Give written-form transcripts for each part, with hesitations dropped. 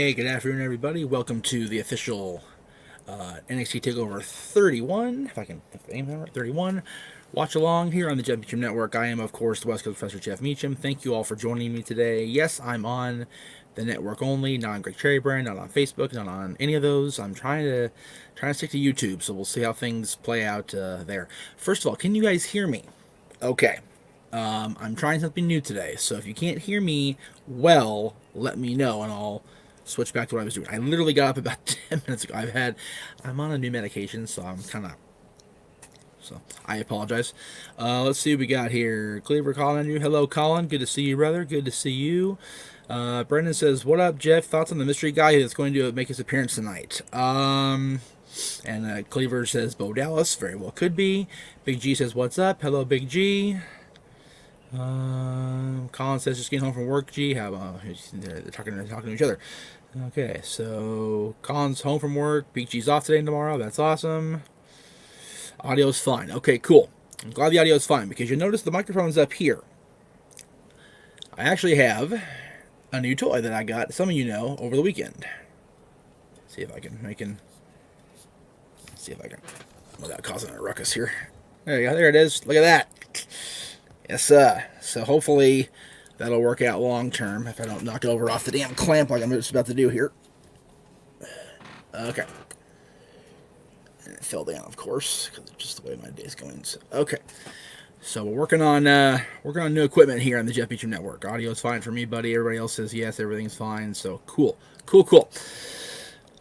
Hey, good afternoon, everybody. Welcome to the official NXT Takeover 31. If I can aim that right, 31. Watch along here on the Jeff Meacham Network. I am, of course, the West Coast Professor Jeff Meacham. Thank you all for joining me today. Yes, I'm on the network only, not on Greg Cherry Brand, not on Facebook, not on any of those. I'm trying to stick to YouTube, so we'll see how things play out there. First of all, can you guys hear me? Okay. I'm trying something new today, so if you can't hear me well, let me know and I'll switch back to what I was doing. I literally got up about 10 minutes ago. I'm on a new medication, so so I apologize. Let's see what we got here. Cleaver calling you. Hello, Colin. Good to see you, brother. Good to see you. Brendan says, "What up, Jeff? Thoughts on the mystery guy that's going to make his appearance tonight?" And Cleaver says, "Bo Dallas, very well could be." Big G says, "What's up?" Hello, Big G. Colin says, "Just getting home from work, G." They're talking to each other. Okay, so Colin's home from work. Big G's off today and tomorrow. That's awesome. Audio's fine. Okay, cool. I'm glad the audio's fine because you notice the microphone's up here. I actually have a new toy that I got, some of you know, over the weekend. See if I can without causing a ruckus here. There you go. There it is. Look at that. Yes, so hopefully that'll work out long term if I don't knock over off the damn clamp like I'm just about to do here. Okay. And it fell down, of course, because it's just the way my day's going. So, okay. So we're working on new equipment here on the Jeff Meacham Network. Audio's fine for me, buddy. Everybody else says yes, everything's fine. So cool.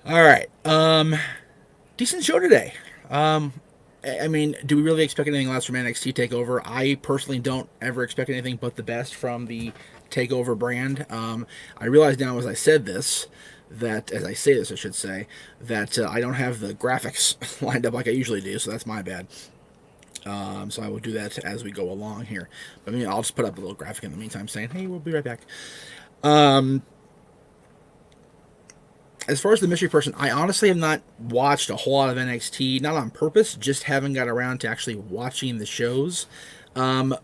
All right. Decent show today. I mean, do we really expect anything less from NXT TakeOver? I personally don't ever expect anything but the best from the TakeOver brand. I realize now as I say this, that I don't have the graphics lined up like I usually do, so that's my bad. So I will do that as we go along here. But I mean, I'll just put up a little graphic in the meantime saying, "Hey, we'll be right back." As far as the mystery person, I honestly have not watched a whole lot of NXT, not on purpose, just haven't got around to actually watching the shows. Bo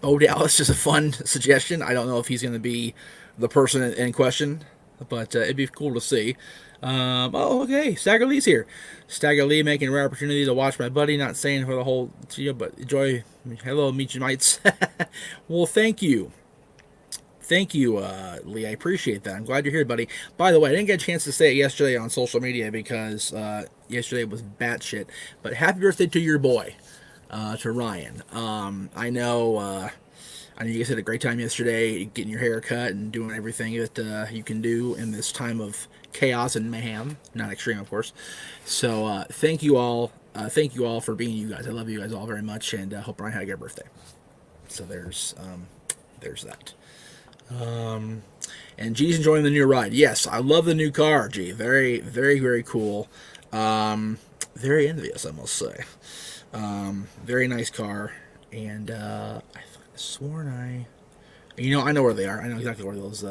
Dallas is a fun suggestion. I don't know if he's going to be the person in question, but it'd be cool to see. Okay, Stagger Lee's here. Stagger Lee making a rare opportunity to watch my buddy, not saying for the whole, but enjoy. Hello, Meachamites. Well, thank you. Thank you, Lee. I appreciate that. I'm glad you're here, buddy. By the way, I didn't get a chance to say it yesterday on social media because yesterday was batshit. But happy birthday to your boy, to Ryan. I know you guys had a great time yesterday, getting your hair cut and doing everything that you can do in this time of chaos and mayhem. Not extreme, of course. So thank you all. Thank you all for being you guys. I love you guys all very much, and hope Ryan had a good birthday. So there's that. And G's enjoying the new ride. Yes, I love the new car, G. Very, very, very cool. Very envious, I must say. Very nice car. And I've sworn I know where they are. I know exactly where those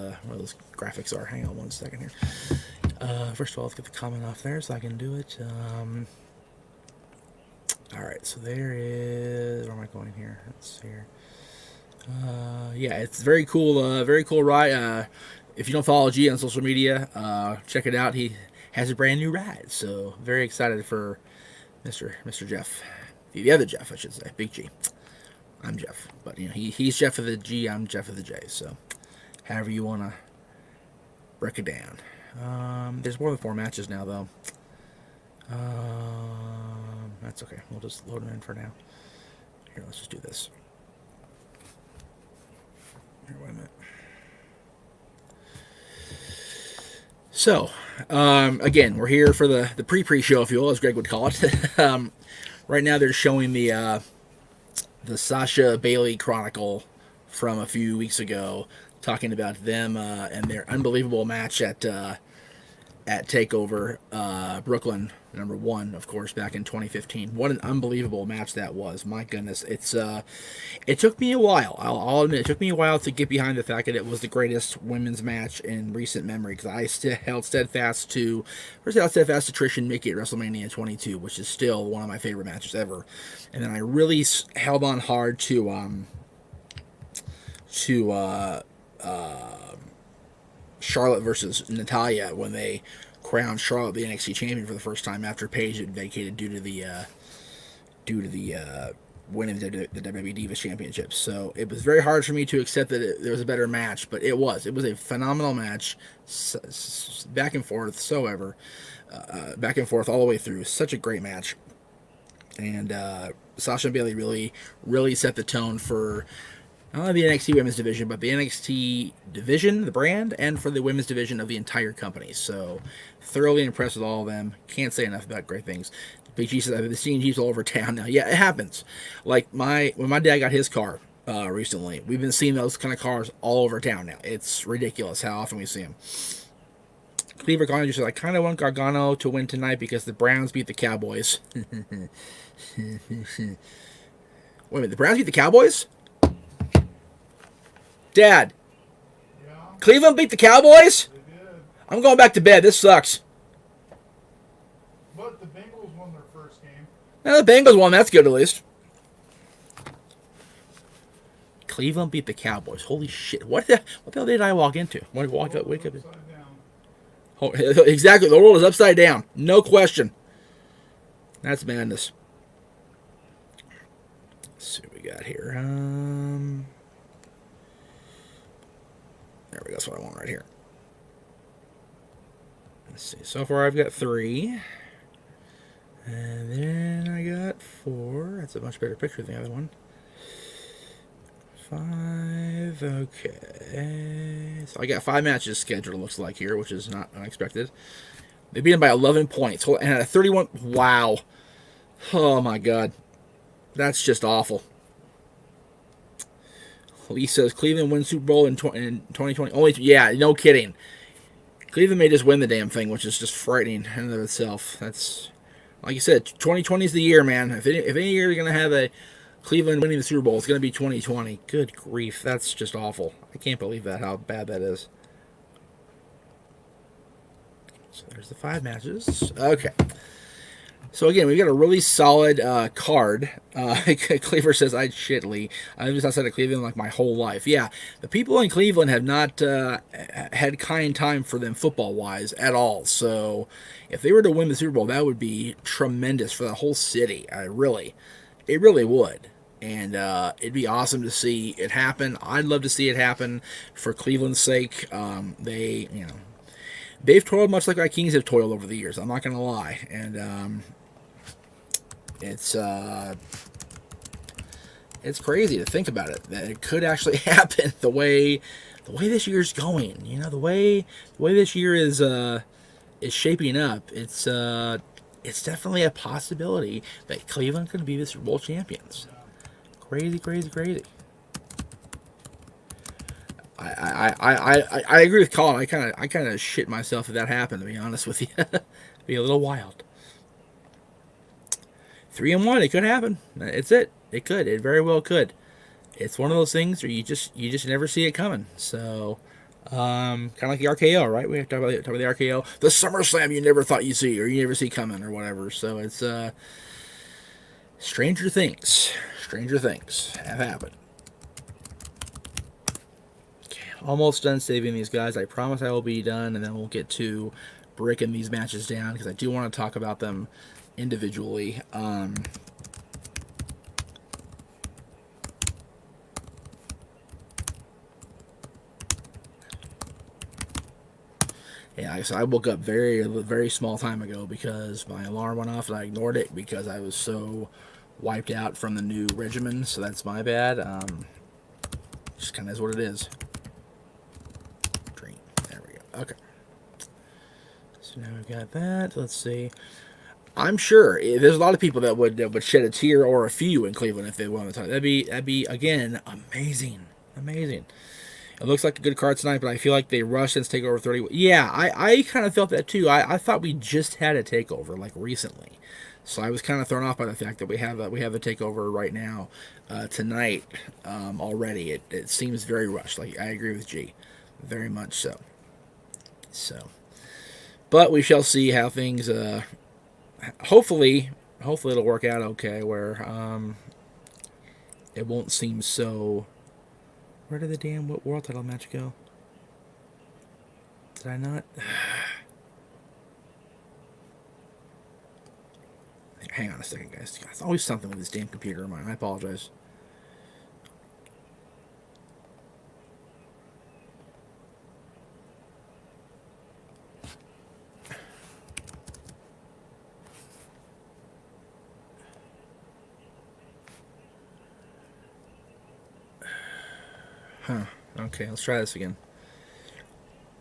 graphics are. Hang on one second here. First of all, let's get the comment off there so I can do it. All right, so there is. Where am I going here? Let's see here. Yeah, it's very cool ride. If you don't follow G on social media, check it out. He has a brand new ride, so very excited for Mr. Jeff, the other Jeff, I should say, Big G. I'm Jeff, but he's Jeff of the G, I'm Jeff of the J. So, however you wanna break it down. There's more than 4 matches now, though. That's okay. We'll just load them in for now. Here, let's just do this. Here, wait a minute. So, again, we're here for the pre-show, if you will, as Greg would call it. Right now, they're showing the Sasha Bailey Chronicle from a few weeks ago, talking about them and their unbelievable match at Takeover Brooklyn #1, of course, back in 2015. What an unbelievable match that was! My goodness, it took me a while. I'll admit, it took me a while to get behind the fact that it was the greatest women's match in recent memory, because I still held steadfast to Trish and Nikki at WrestleMania 22, which is still one of my favorite matches ever. And then I really held on hard to Charlotte versus Natalia when they crowned Charlotte the NXT champion for the first time after Paige had vacated due to the winning the WWE Divas Championship. So it was very hard for me to accept that there was a better match, but it was. It was a phenomenal match, back and forth, back and forth all the way through. Such a great match, and Sasha and Bayley really set the tone for not only the NXT women's division, but the NXT division, the brand, and for the women's division of the entire company. So thoroughly impressed with all of them. Can't say enough about great things. Big G says, I've been seeing Jeeps all over town now. Yeah, it happens. Like when my dad got his car recently, we've been seeing those kind of cars all over town now. It's ridiculous how often we see them. Cleaver Gargano says, I kind of want Gargano to win tonight because the Browns beat the Cowboys. Wait a minute, the Browns beat the Cowboys? Dad, Yeah, Cleveland beat the Cowboys? they did. I'm going back to bed. This sucks. But the Bengals won their first game. Now the Bengals won. That's good at least. Cleveland beat the Cowboys. Holy shit! What the hell did I walk into? Wake up. Upside down. Oh, exactly. The world is upside down. No question. That's madness. Let's see what we got here. There we go. That's what I want right here. Let's see. So far, I've got 3. And then I got 4. That's a much better picture than the other one. 5. Okay. So I got 5 matches scheduled, it looks like here, which is not unexpected. They beat them by 11 points. And at a 31. Wow. Oh, my God. That's just awful. Lee says Cleveland wins Super Bowl in 2020. Only, yeah, no kidding. Cleveland may just win the damn thing, which is just frightening in and of itself. That's, like you said, 2020 is the year, man. If any year you're going to have a Cleveland winning the Super Bowl, it's going to be 2020. Good grief. That's just awful. I can't believe that, how bad that is. So there's the 5 matches. Okay. So again, we've got a really solid card. Cleaver says, I'd shit, Lee. I've just outside of Cleveland like my whole life. Yeah, the people in Cleveland have not had kind time for them football-wise at all. So if they were to win the Super Bowl, that would be tremendous for the whole city. It really would. And it'd be awesome to see it happen. I'd love to see it happen for Cleveland's sake. They've toiled much like our Kings have toiled over the years. I'm not going to lie. And it's crazy to think about it, that it could actually happen the way this year's going. You know, the way this year is shaping up. It's definitely a possibility that Cleveland could be the Super Bowl champions. Crazy. I agree with Colin. I kind of shit myself if that happened, to be honest with you. Be a little wild. 3-1, it could happen. It's it. It could. It very well could. It's one of those things where you just never see it coming. So, kind of like the RKO, right? We have to talk about the RKO, the SummerSlam you never thought you'd see or you never see coming or whatever. So it's stranger things have happened. Almost done saving these guys. I promise I will be done, and then we'll get to breaking these matches down because I do want to talk about them individually. Yeah, so I woke up very small time ago because my alarm went off and I ignored it because I was so wiped out from the new regimen. So that's my bad. Just kind of is what it is. There we go. Okay. So now we've got that. Let's see. I'm sure there's a lot of people that would shed a tear or a few in Cleveland if they won the title. That'd be again amazing. It looks like a good card tonight, but I feel like they rushed since Takeover 30. Yeah, I kind of felt that too. I thought we just had a Takeover like recently, so I was kind of thrown off by the fact that we have a Takeover right now tonight already. It seems very rushed. Like I agree with G, very much so. So, but we shall see how things. Hopefully it'll work out okay. Where it won't seem so. Where did the damn world title match go? Did I not? Hang on a second, guys. It's always something with this damn computer of mine. I apologize. Huh. Okay, let's try this again.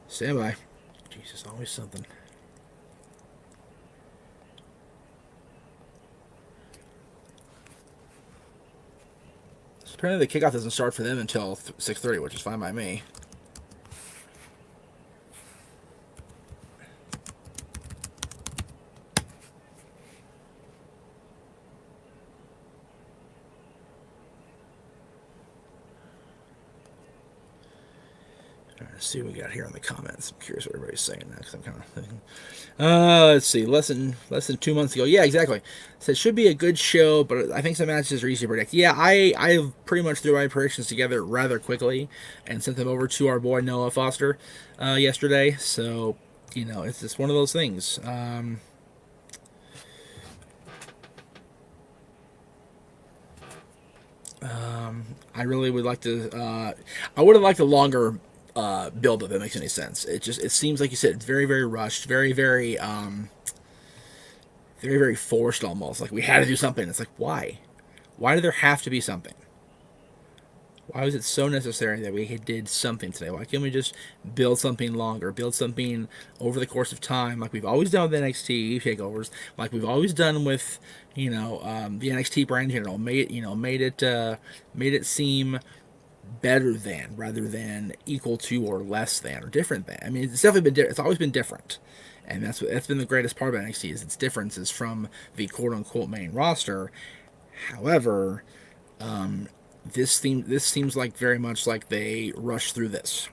Stand by. Jesus, always something. Apparently the kickoff doesn't start for them until 6:30, which is fine by me. Let's see what we got here in the comments. I'm curious what everybody's saying now because I'm kind of thinking. Let's see. Less than 2 months ago. Yeah, exactly. So it should be a good show, but I think some matches are easy to predict. Yeah, I pretty much threw my predictions together rather quickly and sent them over to our boy Noah Foster yesterday. So it's just one of those things. I really would like to. I would have liked a longer build if that makes any sense. It seems like you said it's very very rushed, very very very very forced almost. Like we had to do something. It's like why did there have to be something? Why was it so necessary that we did something today? Why can't we just build something longer, build something over the course of time, like we've always done with NXT takeovers, like we've always done with the NXT brand in general, made it seem better than rather than equal to or less than or different than. I mean, it's definitely been it's always been different, and that's been the greatest part about NXT is its differences from the quote unquote main roster. However, this seems like very much like they rushed through this.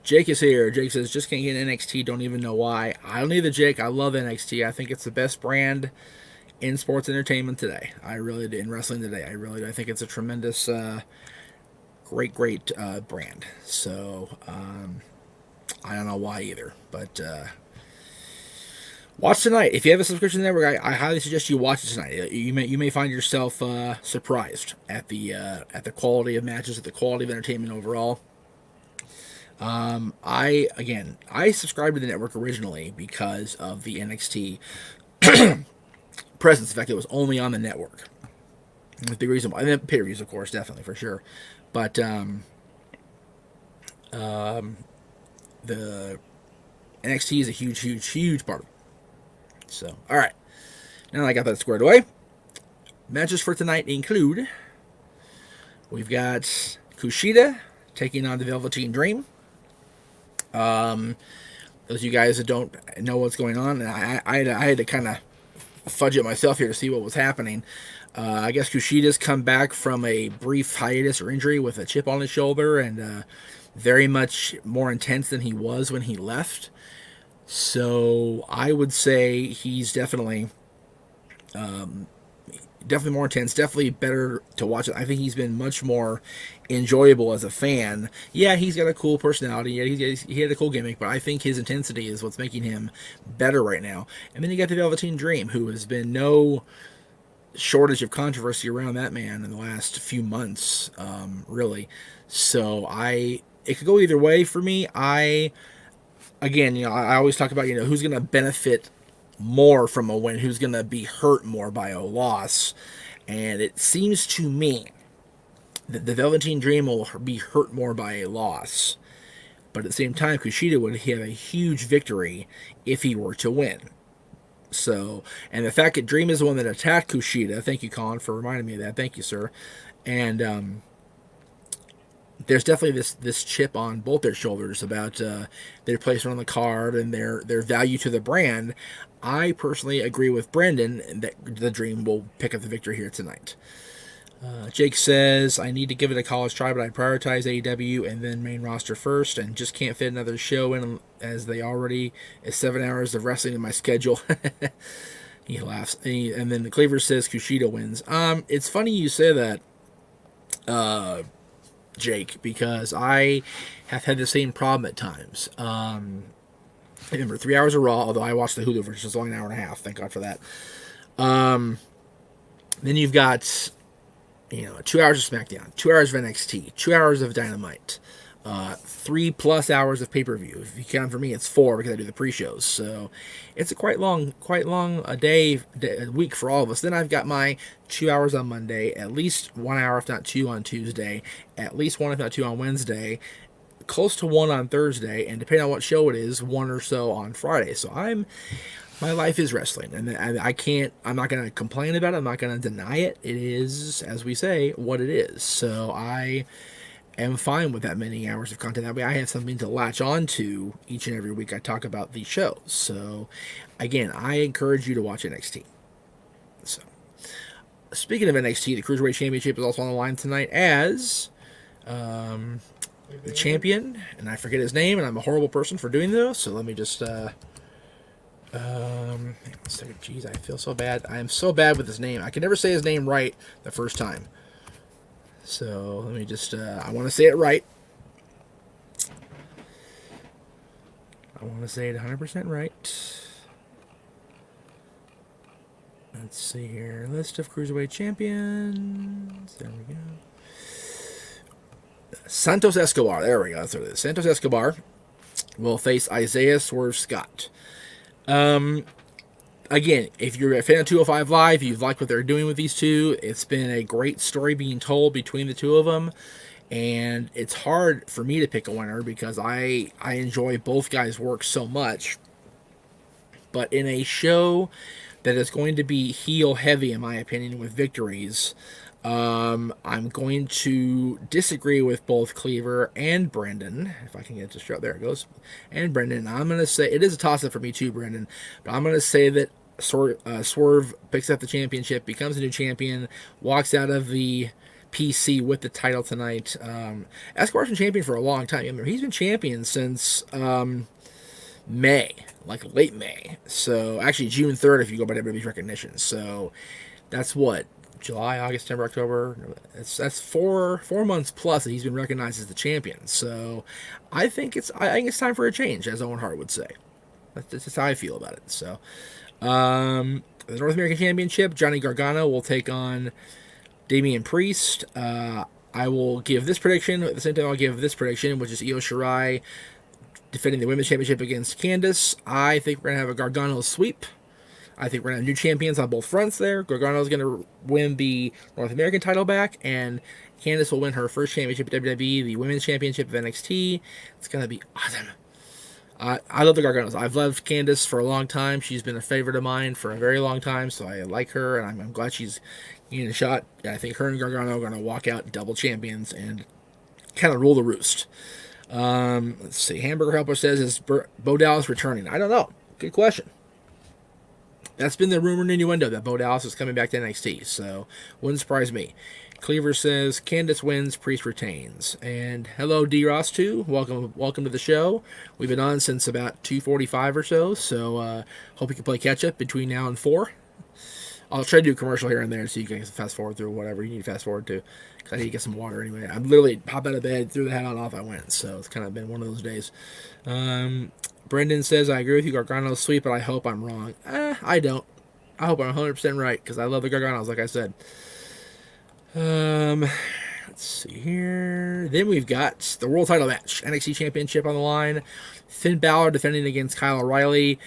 Jake is here. Jake says just can't get NXT. Don't even know why. I don't either, Jake. I love NXT. I think it's the best brand in sports entertainment today. I really do. In wrestling today, I really do. I think it's a tremendous. Great brand. So I don't know why either, but watch tonight if you have a subscription to the network. I highly suggest you watch it tonight. You may find yourself surprised at the quality of matches, at the quality of entertainment overall. I subscribed to the network originally because of the NXT presence. In fact, it was only on the network. That's the big reason why. And then pay-per-views, of course, definitely for sure. But the NXT is a huge part of it. So, all right. Now that I got that squared away, matches for tonight include we've got Kushida taking on the Velveteen Dream. Those of you guys that don't know what's going on, and I had to kind of fudge it myself here to see what was happening. I guess Kushida's come back from a brief hiatus or injury with a chip on his shoulder and very much more intense than he was when he left. So I would say he's definitely more intense, definitely better to watch it. I think he's been much more enjoyable as a fan. Yeah, he's got a cool personality. Yeah, he had a cool gimmick, but I think his intensity is what's making him better right now. And then you got the Velveteen Dream, who has been no shortage of controversy around that man in the last few months, really. So it could go either way for me. I always talk about, who's going to benefit more from a win, who's going to be hurt more by a loss. And it seems to me that the Velveteen Dream will be hurt more by a loss. But at the same time, Kushida would have a huge victory if he were to win. So, and the fact that Dream is the one that attacked Kushida, thank you, Colin, for reminding me of that. Thank you, sir. And there's definitely this chip on both their shoulders about their placement on the card and their value to the brand. I personally agree with Brendan that the Dream will pick up the victory here tonight. Jake says, I need to give it a college try, but I prioritize AEW and then main roster first and just can't fit another show in as they already is 7 hours of wrestling in my schedule. He laughs. And then the Cleaver says Kushida wins. It's funny you say that. Jake, because I have had the same problem at times. I remember 3 hours of Raw, although I watched the Hulu version, it's only an hour and a half. Thank God for that. Then you've got 2 hours of SmackDown, 2 hours of NXT, 2 hours of Dynamite, 3+ hours of pay per view. If you count for me, it's 4 because I do the pre shows. So it's a quite long a week for all of us. Then I've got my 2 hours on Monday, at least 1 hour, if not two, on Tuesday, at least one, if not two, on Wednesday, close to one on Thursday, and depending on what show it is, one or so on Friday. So my life is wrestling, and I'm not going to complain about it. I'm not going to deny it. It is, as we say, what it is. So I am fine with that many hours of content. That way I have something to latch on to each and every week I talk about these shows. So again, I encourage you to watch NXT. So speaking of NXT, the Cruiserweight Championship is also on the line tonight as the champion, and I forget his name, and I'm a horrible person for doing this, so let me just jeez, I feel so bad. I am so bad with his name. I can never say his name right the first time. So let me just, I want to say it right. I want to say it 100% right. Let's see here. List of Cruiserweight Champions. There we go. Santos Escobar. There we go. That's what it is. Santos Escobar will face Isaiah Swerve Scott. Again, if you're a fan of 205 Live, you've liked what they're doing with these two. It's been a great story being told between the two of them. And it's hard for me to pick a winner because I enjoy both guys' work so much. But in a show that is going to be heel heavy, in my opinion, with victories, I'm going to disagree with both Cleaver and Brendan. If I can get this straight, there it goes. And Brendan, I'm going to say, it is a toss-up for me too, Brendan, but I'm going to say that Swerve picks up the championship, becomes a new champion, walks out of the PC with the title tonight. Escobar's been champion for a long time. Remember, he's been champion since May, like late May. So actually June 3rd if you go by WWE's recognition. So that's what, July, August, September, October. That's 4 months plus that he's been recognized as the champion. So I think it's time for a change, as Owen Hart would say. That's just how I feel about it. So the North American Championship, Johnny Gargano will take on Damian Priest. I will give this prediction. At the same time, I'll give this prediction, which is Io Shirai defending the Women's Championship against Candice. I think we're going to have a Gargano sweep. I think we're going to have new champions on both fronts there. Gargano is going to win the North American title back, and Candice will win her first championship at WWE, the Women's Championship of NXT. It's going to be awesome. I love the Garganos. I've loved Candice for a long time. She's been a favorite of mine for a very long time, so I like her, and I'm glad she's getting a shot. I think her and Gargano are going to walk out double champions and kind of rule the roost. Let's see. Hamburger Helper says, is Bo Dallas returning? I don't know. Good question. That's been the rumor and innuendo that Bo Dallas is coming back to NXT, so wouldn't surprise me. Cleaver says, Candice wins, Priest retains. And hello, D-Ross, too. Welcome to the show. We've been on since about 2:45 or so hope you can play catch-up between now and 4. I'll try to do a commercial here and there so you can fast forward through whatever you need to fast forward to, because I need to get some water anyway. I'm literally hop out of bed, threw the hat on, off I went, so it's kind of been one of those days. Brendan says, I agree with you, Gargano's sweet, but I hope I'm wrong. I don't. I hope I'm 100% right, because I love the Garganos, like I said. Let's see here. Then we've got the world title match. NXT Championship on the line. Finn Balor defending against Kyle O'Reilly.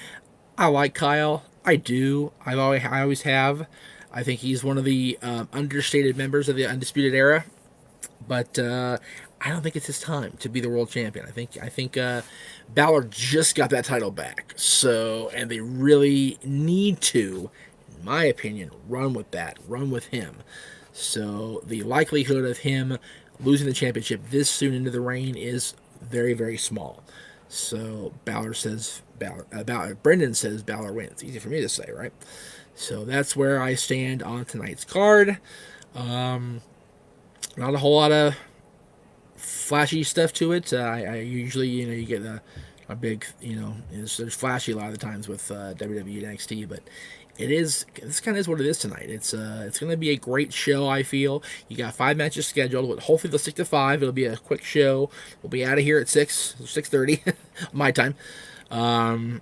I like Kyle. I do. I always have. I think he's one of the understated members of the Undisputed Era. But I don't think it's his time to be the world champion. I think Balor just got that title back. So, and they really need to, in my opinion, run with that. Run with him. So the likelihood of him losing the championship this soon into the reign is very, very small. So Brendan says Balor wins. Easy for me to say, right? So that's where I stand on tonight's card. Not a whole lot of flashy stuff to it. I usually, you get the a big, there's flashy a lot of the times with WWE and NXT, but this kind of is what it is tonight. It's going to be a great show. I feel you got 5 matches scheduled, but hopefully they'll stick to 5. It'll be a quick show. We'll be out of here at 6:30 my time, and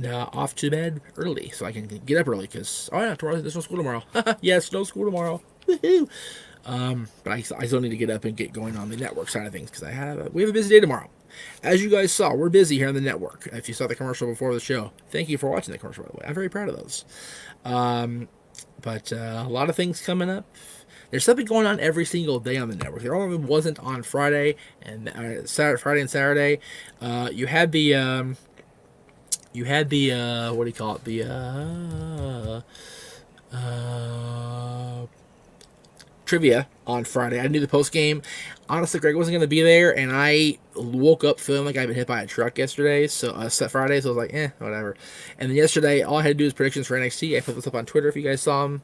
off to bed early so I can get up early because tomorrow there's no school tomorrow. Yes, no school tomorrow. Woohoo! But I still need to get up and get going on the network side of things because we have a busy day tomorrow. As you guys saw, we're busy here on the network. If you saw the commercial before the show, thank you for watching the commercial, by the way. I'm very proud of those. But a lot of things coming up. There's something going on every single day on the network. There only wasn't on Friday and Friday and Saturday. You had the what do you call it? Trivia on Friday. I knew the post game. Honestly, Greg wasn't going to be there, and I woke up feeling like I'd been hit by a truck yesterday. So Friday, so I was like, whatever. And then yesterday, all I had to do was predictions for NXT. I put those up on Twitter if you guys saw them.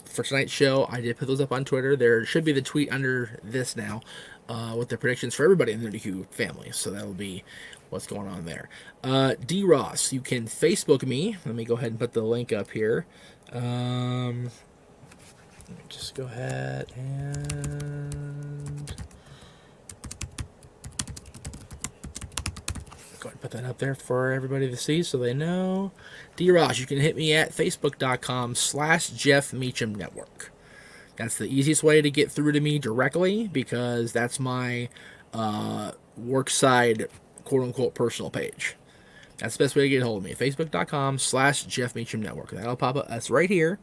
For tonight's show, I did put those up on Twitter. There should be the tweet under this now with the predictions for everybody in the DQ family. So that'll be what's going on there. D Ross, you can Facebook me. Let me go ahead and put the link up here. Let me just go ahead and go ahead and put that up there for everybody to see so they know. D-Ross, you can hit me at facebook.com/Jeff Meacham Network. That's the easiest way to get through to me directly because that's my workside quote-unquote personal page. That's the best way to get a hold of me. Facebook.com/Jeff Meacham Network. That'll pop up. That's right here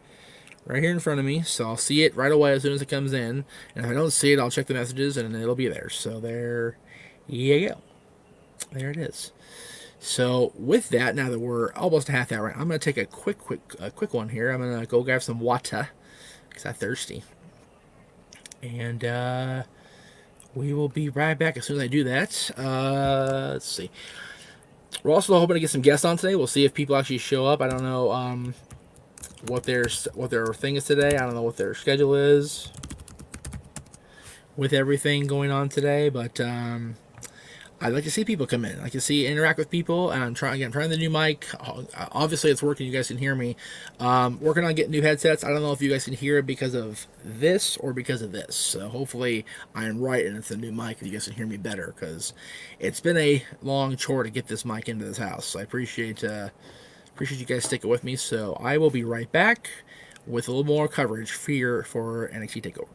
in front of me, so I'll see it right away as soon as it comes in. And if I don't see it, I'll check the messages, and it'll be there. So there you go. There it is. So with that, now that we're almost a half hour, I'm going to take a quick one here. I'm going to go grab some water because I'm thirsty. And we will be right back as soon as I do that. Let's see. We're also hoping to get some guests on today. We'll see if people actually show up. I don't know what their thing is today. I don't know what their schedule is with everything going on today, but I'd like to see people come in. I like to see interact with people, and I'm trying the new mic. Obviously, it's working. You guys can hear me. Working on getting new headsets. I don't know if you guys can hear it because of this or because of this. So hopefully, I'm right, and it's a new mic, and you guys can hear me better because it's been a long chore to get this mic into this house. So I appreciate you guys sticking with me. So I will be right back with a little more coverage for NXT Takeover.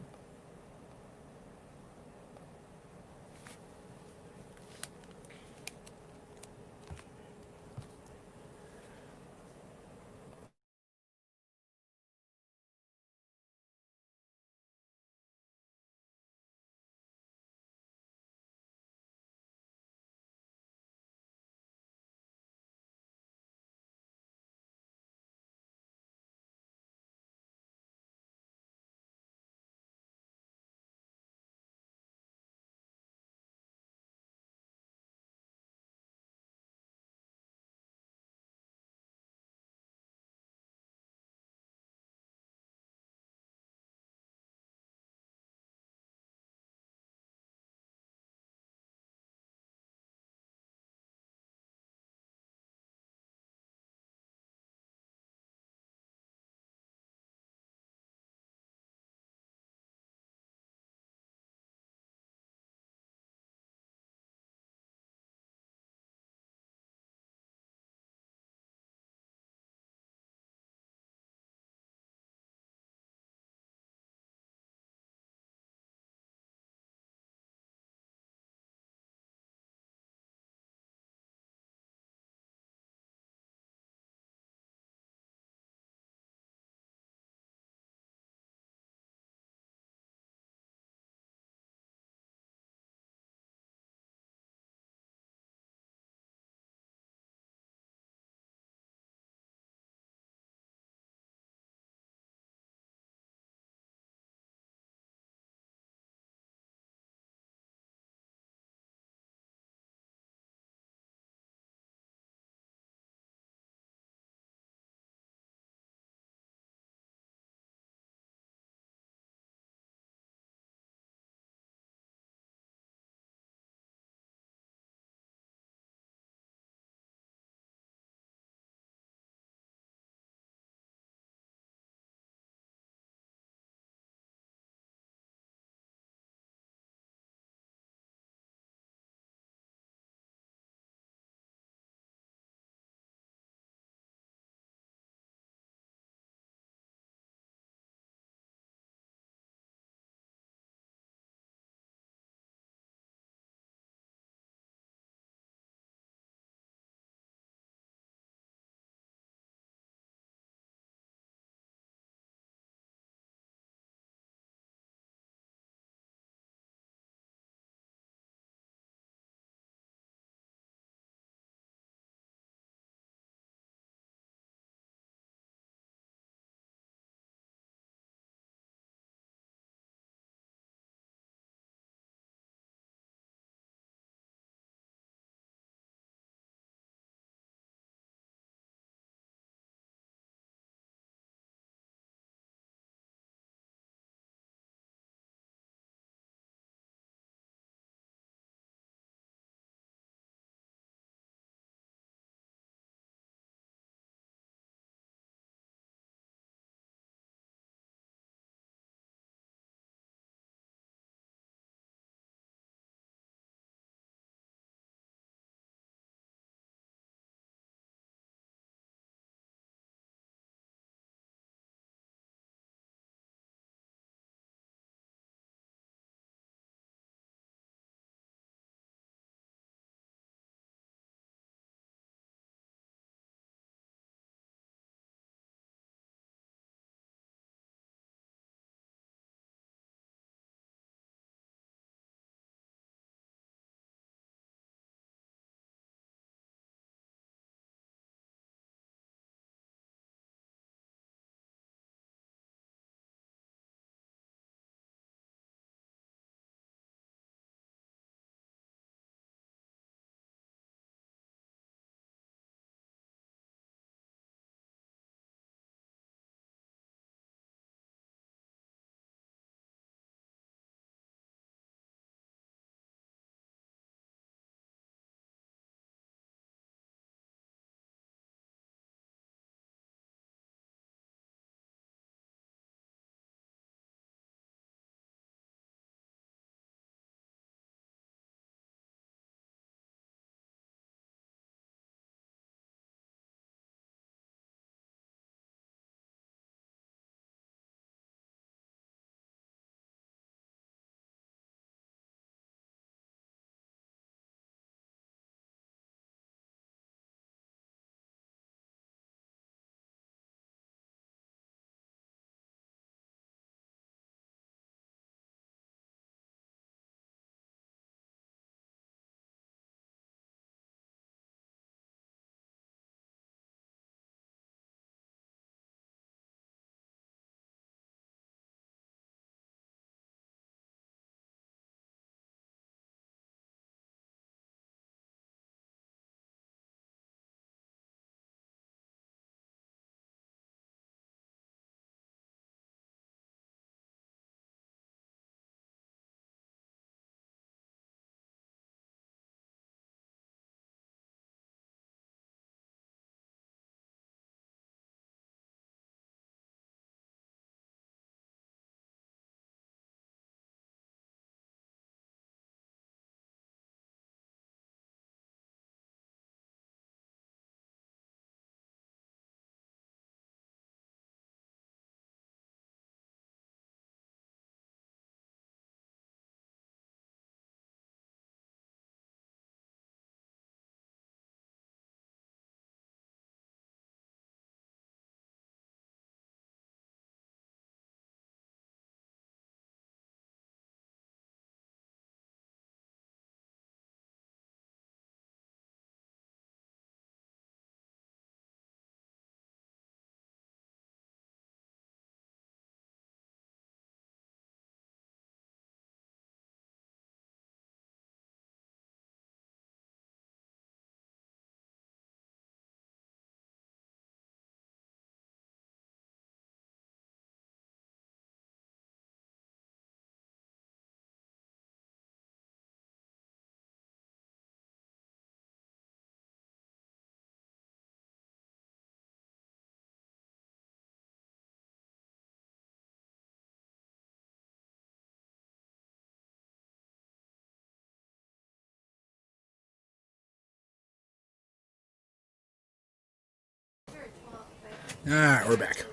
Alright, we're back.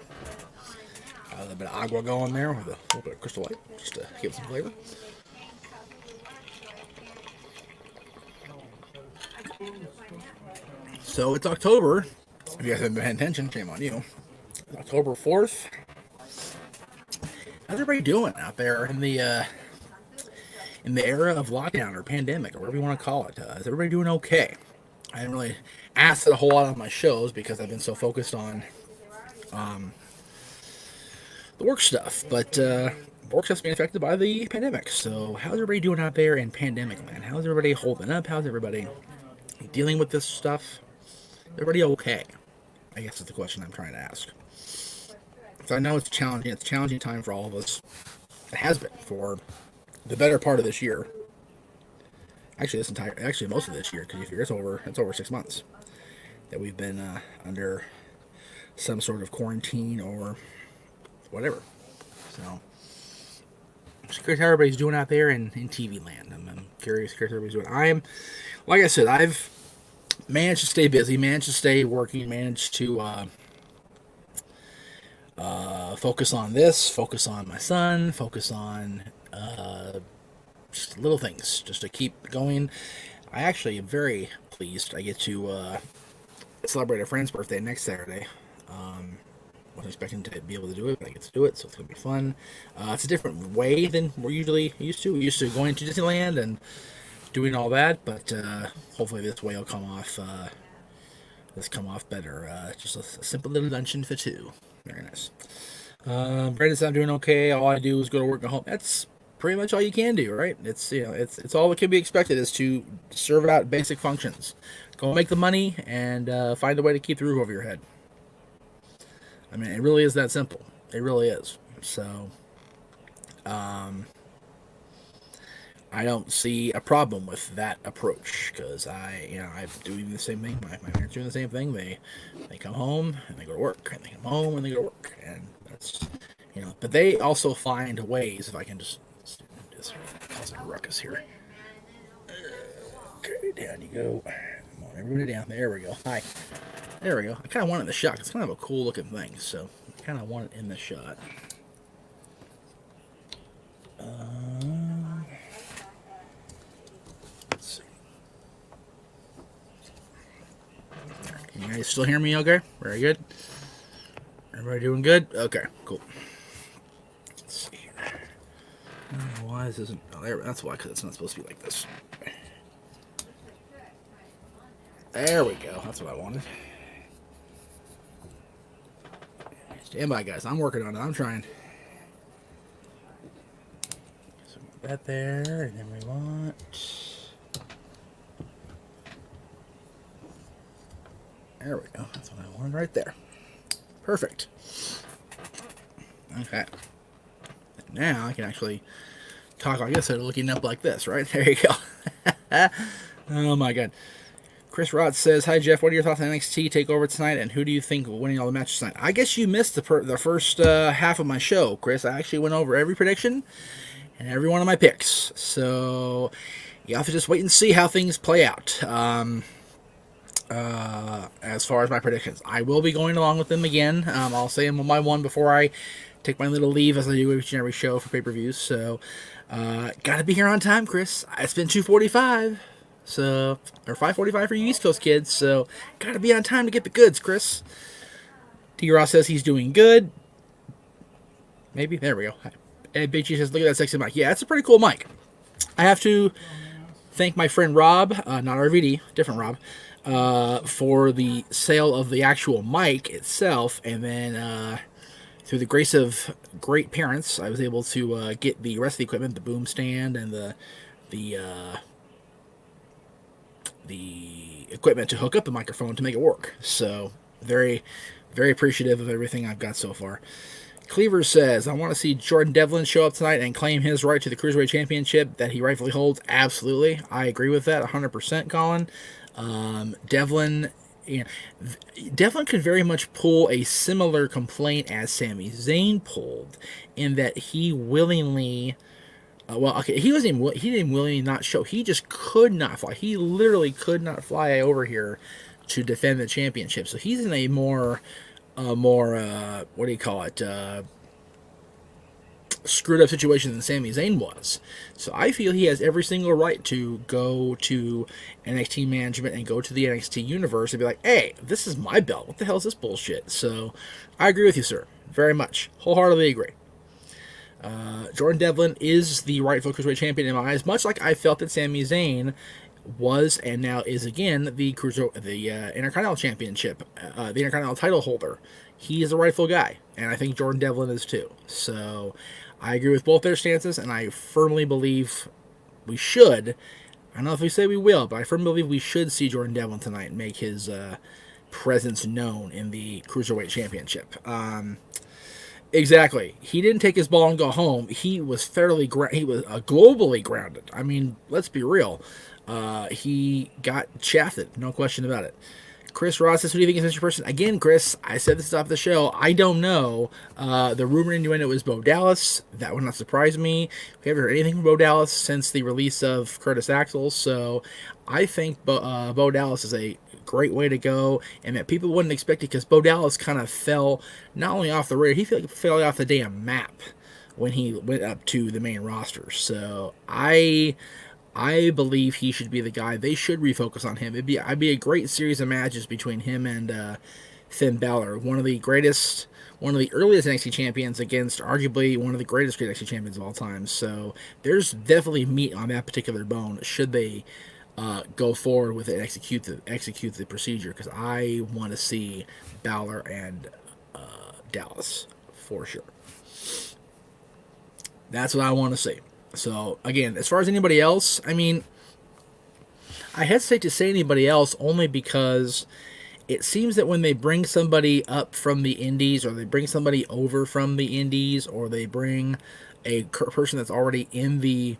A little bit of agua going there with a little bit of Crystal Light, just to give it some flavor. So it's October. If you guys haven't been paying attention, shame on you. It's October 4th. How's everybody doing out there in the era of lockdown or pandemic or whatever you want to call it? Is everybody doing okay? I haven't really asked it a whole lot on my shows because I've been so focused on the work stuff, but work stuff's being affected by the pandemic. So how's everybody doing out there in pandemic land? How's everybody holding up? How's everybody dealing with this stuff? Everybody okay? I guess is the question I'm trying to ask. So I know it's challenging. It's a challenging time for all of us. It has been for the better part of this year. Actually, most of this year, because it's over 6 months that we've been under some sort of quarantine or whatever. So, just curious how everybody's doing out there in TV land. I'm curious how everybody's doing. Like I said, I've managed to stay busy, managed to stay working, managed to focus on this, focus on my son, focus on just little things, just to keep going. I actually am very pleased. I get to celebrate a friend's birthday next Saturday. Wasn't expecting to be able to do it, but I get to do it, so it's going to be fun. It's a different way than we're usually used to. We're used to going to Disneyland and doing all that, but hopefully this way will come off better. Just a simple little luncheon for two. Very nice. Brandon said I'm doing okay. All I do is go to work and home. That's pretty much all you can do, right? It's all that can be expected is to serve out basic functions. Go make the money and find a way to keep the roof over your head. I mean, it really is that simple. It really is. So, I don't see a problem with that approach because I'm doing the same thing. My parents are doing the same thing. They come home and they go to work, and they come home and they go to work, and that's But they also find ways. If I can just cause a ruckus here. Okay, down you go. Come on, everybody down. There we go. Hi. There we go. I kind of want it in the shot. It's kind of a cool looking thing, so I kind of want it in the shot. Let's see. Can you guys still hear me okay? Very good. Everybody doing good? Okay, cool. Let's see here. I don't know why this isn't... Oh, there, that's why, because it's not supposed to be like this. There we go. That's what I wanted. Stand by, guys. I'm working on it. I'm trying. So that there, and then we want... There we go. That's what I wanted right there. Perfect. Okay. Now I can actually talk like this, looking up like this, right? There you go. Oh my god. Chris Rod says, "Hi Jeff, what are your thoughts on NXT Takeover tonight, and who do you think will winning all the matches tonight?" I guess you missed the first half of my show, Chris. I actually went over every prediction and every one of my picks, so you have to just wait and see how things play out. As far as my predictions, I will be going along with them again. I'll say them one by one before I take my little leave, as I do each and every show for pay-per-views. So, gotta be here on time, Chris. It's been 2:45. So, or 5:45 for you East Coast kids, so gotta be on time to get the goods, Chris. T. Ross says he's doing good. Maybe. There we go. And Big G says, "Look at that sexy mic." Yeah, it's a pretty cool mic. I have to thank my friend Rob, not RVD, different Rob, for the sale of the actual mic itself, and then through the grace of great parents, I was able to get the rest of the equipment, the boom stand and the equipment to hook up the microphone to make it work. So very, very appreciative of everything I've got so far. Cleaver says, "I want to see Jordan Devlin show up tonight and claim his right to the Cruiserweight Championship that he rightfully holds." Absolutely. I agree with that 100%, Colin. Devlin could very much pull a similar complaint as Sami Zayn pulled, in that he willingly... he didn't willingly not show. He just could not fly. He literally could not fly over here to defend the championship. So he's in a more more what do you call it? Screwed up situation than Sami Zayn was. So I feel he has every single right to go to NXT management and go to the NXT universe and be like, hey, this is my belt. What the hell is this bullshit? So I agree with you, sir. Very much. Wholeheartedly agree. Jordan Devlin is the rightful cruiserweight champion in my eyes, much like I felt that Sami Zayn was and now is again the Intercontinental Championship, the Intercontinental title holder. He is the rightful guy, and I think Jordan Devlin is too. So I agree with both their stances, and I firmly believe we should. I don't know if we say we will, but I firmly believe we should see Jordan Devlin tonight and make his presence known in the Cruiserweight Championship. Exactly. He didn't take his ball and go home. He was he was globally grounded. I mean, let's be real. He got shafted, no question about it. Chris Ross says, who do you think is Mr. Person? Again, Chris, I said this off the show. I don't know. The rumor innuendo is Bo Dallas. That would not surprise me. We haven't heard anything from Bo Dallas since the release of Curtis Axel. So I think Bo Dallas is a great way to go, and that people wouldn't expect it because Bo Dallas kind of fell not only off the radar, he fell off the damn map when he went up to the main roster. So I believe he should be the guy. They should refocus on him. I'd be a great series of matches between him and Finn Balor, one of the earliest NXT champions against arguably one of the greatest NXT champions of all time. So there's definitely meat on that particular bone. Should they go forward with it and execute the procedure? Because I want to see Balor and Dallas for sure. That's what I want to see. So, again, as far as anybody else, I mean, I hesitate to say anybody else only because it seems that when they bring somebody up from the indies or they bring somebody over from the indies or they bring a person that's already in the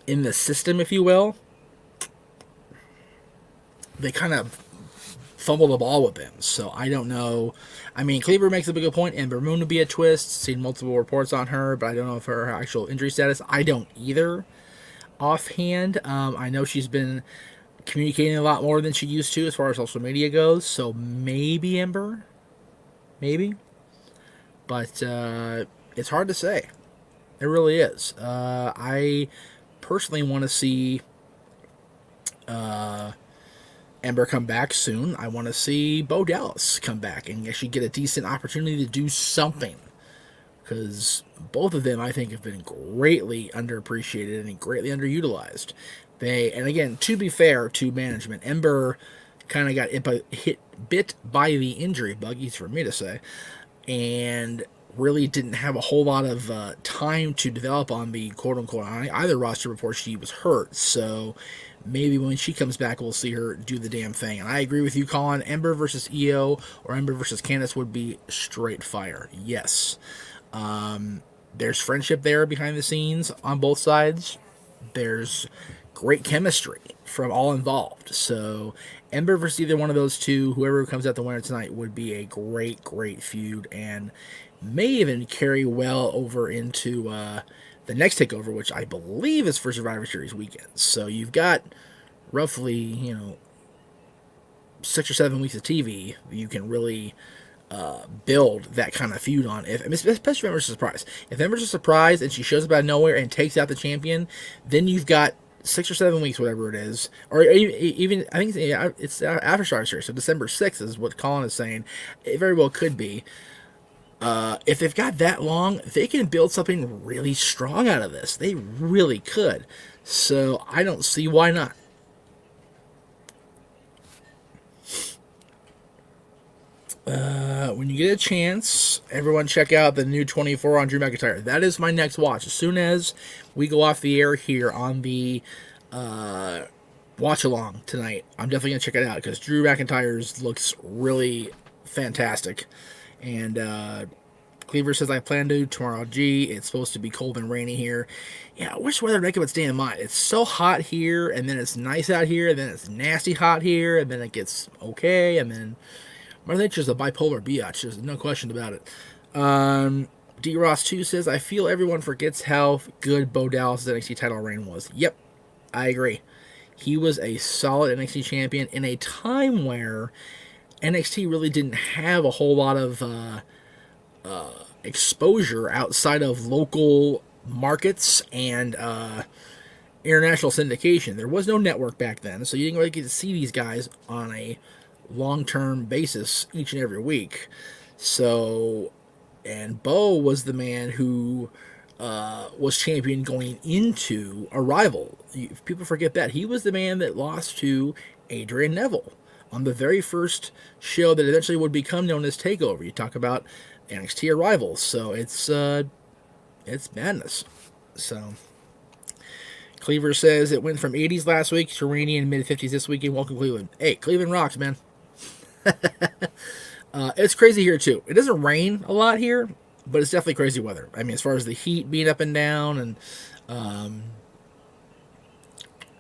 system, if you will, they kind of fumble the ball with them. So I don't know. I mean, Cleaver makes a big point, and Moon would be a twist. Seen multiple reports on her, but I don't know if her actual injury status. I don't either offhand. I know she's been communicating a lot more than she used to as far as social media goes. So maybe Ember. Maybe. But it's hard to say. It really is. I personally want to see Ember come back soon. I want to see Bo Dallas come back and actually get a decent opportunity to do something. Because both of them, I think, have been greatly underappreciated and greatly underutilized. And again, to be fair to management, Ember kind of got bit by the injury bug, easy for me to say, and really didn't have a whole lot of time to develop on the quote-unquote either roster before she was hurt. So maybe when she comes back, we'll see her do the damn thing. And I agree with you, Colin. Ember versus Io or Ember versus Candice would be straight fire. Yes. There's friendship there behind the scenes on both sides. There's great chemistry from all involved. So Ember versus either one of those two, whoever comes out the winner tonight, would be a great, great feud and may even carry well over into the next Takeover, which I believe is for Survivor Series weekend. So you've got roughly, 6 or 7 weeks of TV you can really build that kind of feud on. Especially if Ember's a surprise. If Ember's a surprise and she shows up out of nowhere and takes out the champion, then you've got 6 or 7 weeks, whatever it is, or even I think it's after Survivor Series, so December 6th is what Colin is saying. It very well could be. If they've got that long, they can build something really strong out of this. They really could. So I don't see why not. When you get a chance, everyone check out the new 24 on Drew McIntyre. That is my next watch. As soon as we go off the air here on the watch along tonight, I'm definitely going to check it out because Drew McIntyre's looks really fantastic. And Cleaver says, I plan to tomorrow. Gee, it's supposed to be cold and rainy here. Yeah, I wish weather would make up its damn mind. It's so hot here, and then it's nice out here, and then it's nasty hot here, and then it gets okay, and then Mother Nature's a bipolar biatch. There's no question about it. D. Ross 2 says, I feel everyone forgets how good Bo Dallas' NXT title reign was. Yep, I agree. He was a solid NXT champion in a time where NXT really didn't have a whole lot of exposure outside of local markets and international syndication. There was no network back then, so you didn't really get to see these guys on a long-term basis each and every week. So, and Bo was the man who was champion going into Arrival. People forget that. He was the man that lost to Adrian Neville on the very first show that eventually would become known as Takeover. You talk about NXT Arrival, so it's madness. So Cleaver says it went from 80s last week to rainy in mid 50s this weekend. Welcome Cleveland. Hey, Cleveland rocks, man. It's crazy here too. It doesn't rain a lot here, but it's definitely crazy weather. I mean, as far as the heat being up and down, and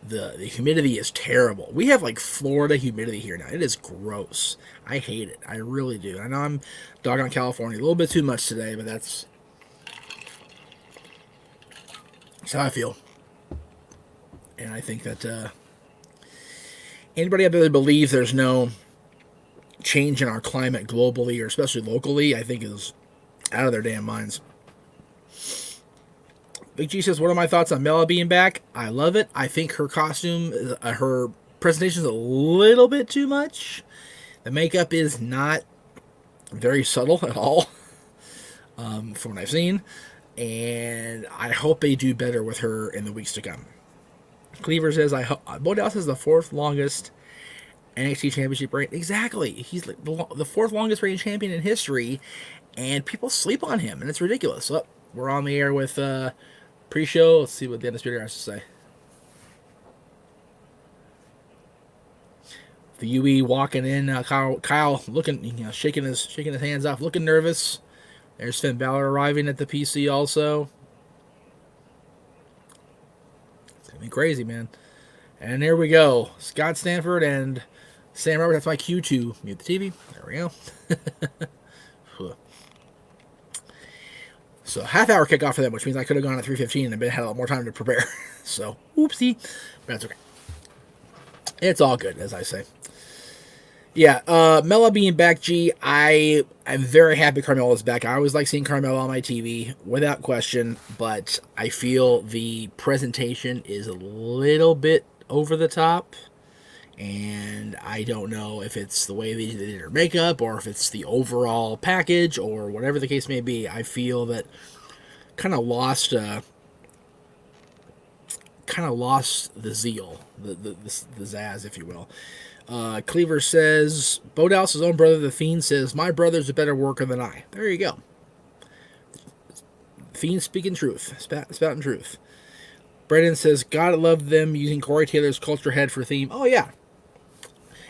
the humidity is terrible. We have like Florida humidity here now. It is gross. I hate it. I really do. I know I'm dogging on California a little bit too much today, but that's how I feel. And I think that anybody out there that believes there's no change in our climate globally or especially locally, I think is out of their damn minds. Big G says, what are my thoughts on Mela being back? I love it. I think her costume, her presentation is a little bit too much. The makeup is not very subtle at all, from what I've seen. And I hope they do better with her in the weeks to come. Cleaver says, Bo Dallas is the fourth longest NXT championship reign. Exactly. He's like the fourth longest reigning champion in history, and people sleep on him, and it's ridiculous. So, we're on the air with pre-show. Let's see what the Undisputed has to say. The UE walking in, Kyle looking, shaking his hands off, looking nervous. There's Finn Balor arriving at the PC also. It's gonna be crazy, man. And there we go, Scott Stanford and Sam Roberts. That's my cue to mute the TV. There we go. So half-hour kickoff for them, which means I could have gone at 3:15 and had a lot more time to prepare. So, oopsie. But that's okay. It's all good, as I say. Yeah, Mela being back, G, I'm very happy Carmella's back. I always like seeing Carmella on my TV, without question, but I feel the presentation is a little bit over the top, and I don't know if it's the way they did her makeup, or if it's the overall package, or whatever the case may be. I feel that kind of lost the zeal, the zazz, if you will. Cleaver says, Bo Dallas' own brother, The Fiend, says, my brother's a better worker than I. There you go. Fiend speaking truth. Spouting truth. Brendan says, gotta love them using Corey Taylor's Culture Head for theme. Oh, yeah.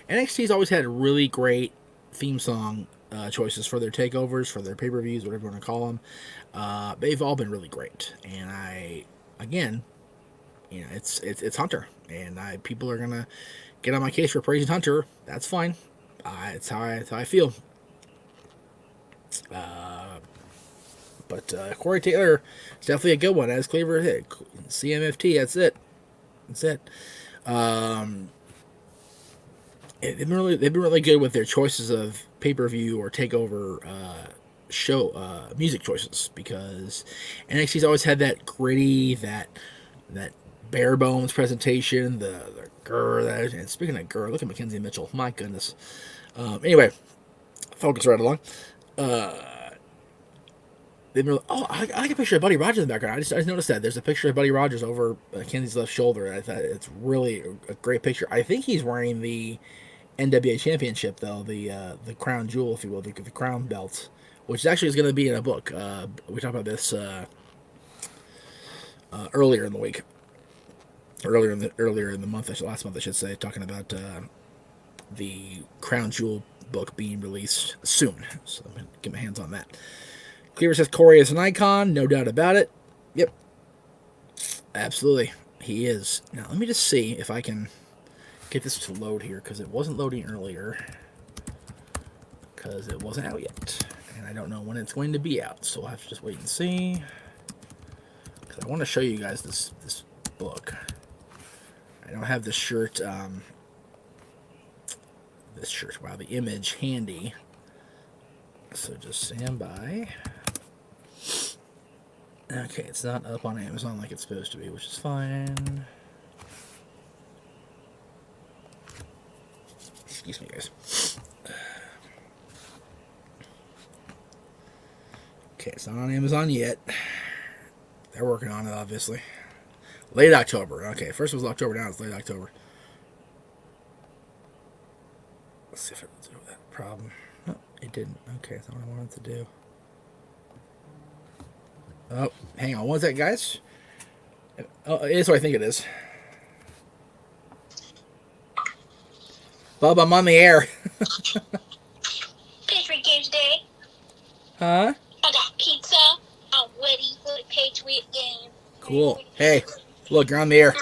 NXT's always had really great theme song choices for their takeovers, for their pay-per-views, whatever you want to call them. They've all been really great. And it's Hunter. And people are going to get on my case for praising Hunter. That's fine. It's how I feel. But Corey Taylor is definitely a good one, as Cleaver hit. CMFT, that's it. They've been really good with their choices of pay-per-view or takeover show music choices, because NXT's always had that gritty, that bare bones presentation, the grr. And speaking of grr, look at Mackenzie Mitchell. My goodness. Anyway, focus right along. I like a picture of Buddy Rogers in the background. I just noticed that there's a picture of Buddy Rogers over Mackenzie's left shoulder. I thought it's really a great picture. I think he's wearing the NWA Championship, though, the crown jewel, if you will, the crown belt, which actually is going to be in a book. We talked about this earlier in the week, earlier in the month, last month I should say, talking about the crown jewel book being released soon. So I'm going to get my hands on that. Cleaver says Corey is an icon, no doubt about it. Yep, absolutely, he is. Now let me just see if I can get this to load here, because it wasn't loading earlier, because it wasn't out yet, and I don't know when it's going to be out, so I'll have to just wait and see, because I want to show you guys this book. I don't have the shirt this shirt. Wow, the image handy. So just stand by. Okay, it's not up on Amazon like it's supposed to be, which is fine. Excuse me, guys. Okay, it's not on Amazon yet. They're working on it, obviously. Late October. Okay, first it was October, now it's late October. Let's see if it will do that problem. No, it didn't. Okay, that's not what I wanted to do. Oh, hang on. What's that, guys? Oh, it is what I think it is. Bub, I'm on the air. Patriot game today. Huh? I got pizza. I'm ready for the Patriot game. Cool. Hey, look, you're on the air.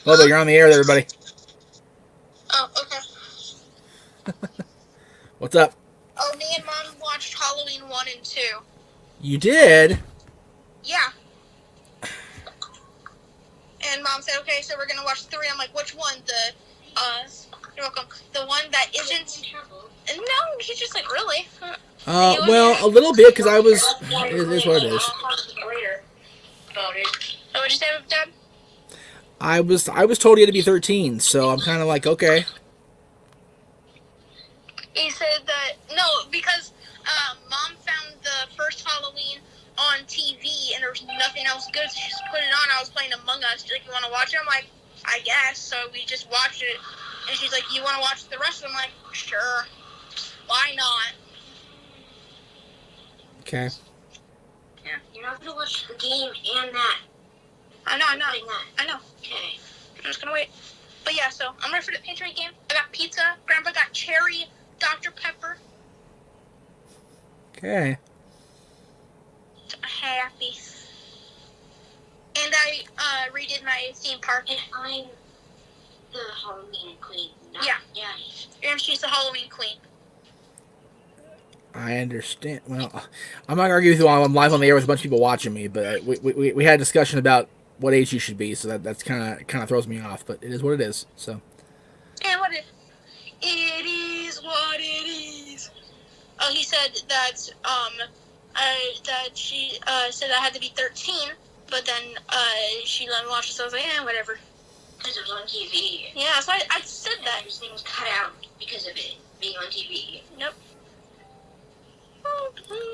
Bubba, you're on the air there, everybody. Oh, okay. What's up? Oh, me and Mom watched Halloween 1 and 2. You did? Yeah. And Mom said, okay, so we're going to watch 3. I'm like, which one? You're welcome. The one that isn't... No, he's just like, really? Well, a little bit, because I was... It is what it is. Oh, what'd you say, Dad? I was told you had to be 13, so I'm kind of like, okay. He said that... No, because Mom found the first Halloween on TV, and there was nothing else good, so she just put it on. I was playing Among Us. She's like, you want to watch it? I'm like, I guess. So we just watched it. And she's like, you want to watch the rest of it? I'm like, sure. Why not? Okay. Yeah. You're not going to watch the game and that. I know. I know. Okay. I'm just going to wait. But yeah, so I'm ready for the Patriot game. I got pizza. Grandpa got cherry Dr. Pepper. Okay. Happy. And I redid my theme park. And I'm the Halloween queen. Yeah. And she's the Halloween queen. I understand. Well, I'm not going to argue with you while I'm live on the air with a bunch of people watching me, but we had a discussion about what age you should be, so that's kind of throws me off, but it is what it is, so. And it is what it is. Oh, he said that, she, said I had to be 13, but then, she let me watch it, so I was like, whatever. Because it was on TV. Yeah, so I said that. Everything was cut out because of it being on TV. Nope.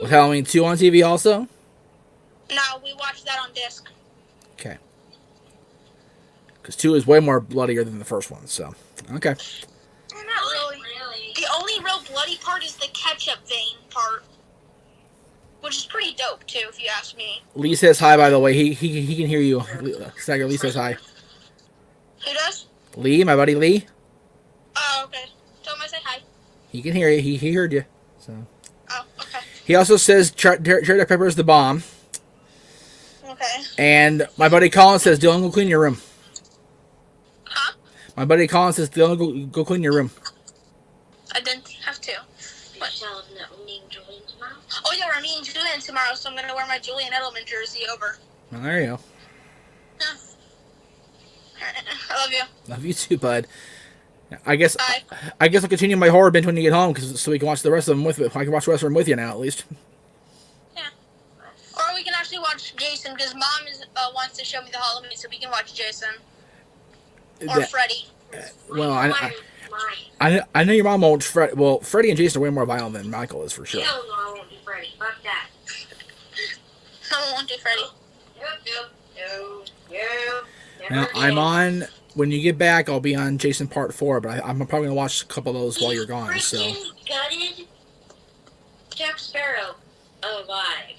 Was Halloween 2 on TV also? No, we watched that on disc. Okay. Because 2 is way more bloodier than the first one, so. Okay. Not really. The only real bloody part is the ketchup vein part. Which is pretty dope, too, if you ask me. Lee says hi, by the way. He can hear you. Stagger, Lee says hi. Who does? Lee, my buddy Lee. Oh, okay. Tell him I say hi. He can hear you. He heard you. So. Oh, okay. He also says cherry pepper is the bomb. Okay. And my buddy Colin says, Dylan, go clean your room. Huh? My buddy Colin says, Dylan, go clean your room. I didn't have to. What? Oh, yeah, we're meeting Julian tomorrow, so I'm going to wear my Julian Edelman jersey over. Well, there you go. Yeah. I love you. Love you too, bud. I guess Bye. I'll continue my horror binge when you get home, so we can watch the rest of them with me. I can watch the rest of them with you now, at least. Yeah. Or we can actually watch Jason, because Mom wants to show me the Halloween, so we can watch Jason. Or Freddy. Well, I know your mom won't. Freddy and Jason are way more violent than Michael is, for sure. Hell no, I won't do Freddy. Fuck that. I won't do Freddy. No. Now, I'm on... When you get back, I'll be on Jason Part 4, but I'm probably going to watch a couple of those while you're gone, so... Gutted Jack Sparrow alive.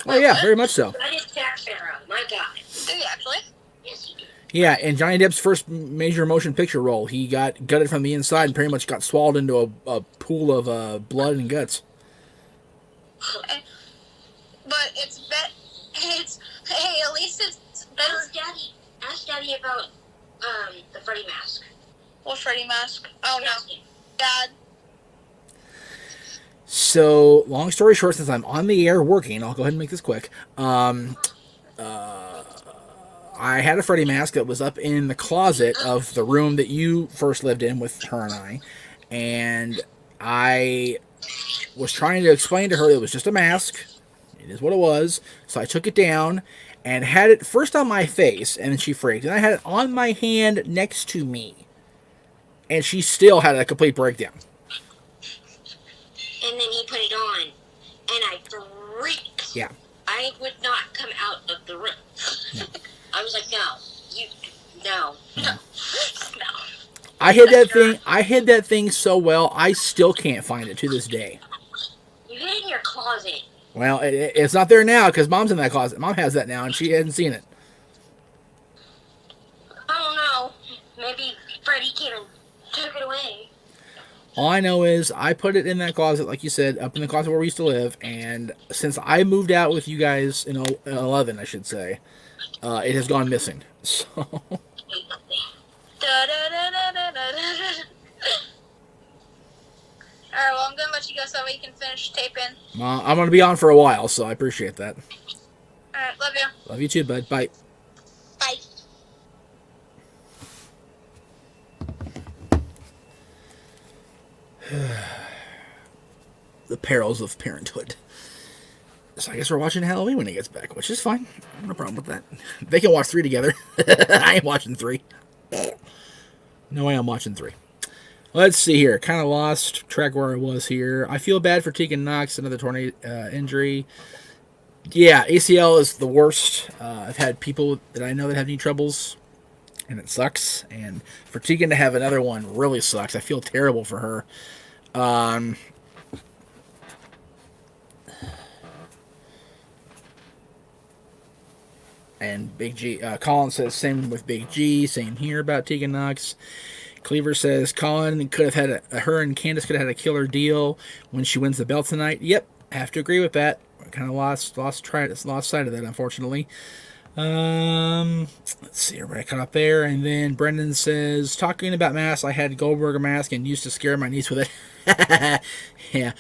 Oh, yeah, very much so. Gutted Jack Sparrow, my God. Did he actually? Yes, he did. Yeah, in Johnny Depp's first major motion picture role, he got gutted from the inside and pretty much got swallowed into a pool of blood and guts. But hey, at least it's better. Ask Daddy about the Freddy mask. What Freddy mask? Oh no, Dad. So, long story short, since I'm on the air working, I'll go ahead and make this quick. I had a Freddy mask that was up in the closet of the room that you first lived in with her and I. And I was trying to explain to her it was just a mask. It is what it was. So I took it down and had it first on my face, and then she freaked. And I had it on my hand next to me. And she still had a complete breakdown. And then he put it on, and I freaked. Yeah. I would not come out of the room. No. I was like, no. I hid that thing so well, I still can't find it to this day. You hid it in your closet. Well, it's not there now because Mom's in that closet. Mom has that now, and she hasn't seen it. I don't know. Maybe Freddie came and took it away. All I know is I put it in that closet, like you said, up in the closet where we used to live, and since I moved out with you guys in 11, I should say, it has gone missing. So... Alright, well, I'm gonna let you go so that way you can finish taping. I'm going to be on for a while, so I appreciate that. Alright, love you. Love you too, bud. Bye. Bye. The perils of parenthood. So I guess we're watching Halloween when he gets back, which is fine. No problem with that. They can watch 3 together. I ain't watching 3. No way I'm watching 3. Let's see here. Kind of lost track where I was here. I feel bad for Tegan Knox, another tornado injury. Yeah, ACL is the worst. I've had people that I know that have knee troubles, and it sucks. And for Tegan to have another one really sucks. I feel terrible for her. And Big G, Colin says same with Big G. Same here about Tegan Knox. Cleaver says Colin could have had her and Candice could have had a killer deal when she wins the belt tonight. Yep, have to agree with that. Kind of lost sight of that, unfortunately. Let's see, everybody caught up there. And then Brendan says, talking about masks, I had Goldberg mask and used to scare my niece with it. Yeah.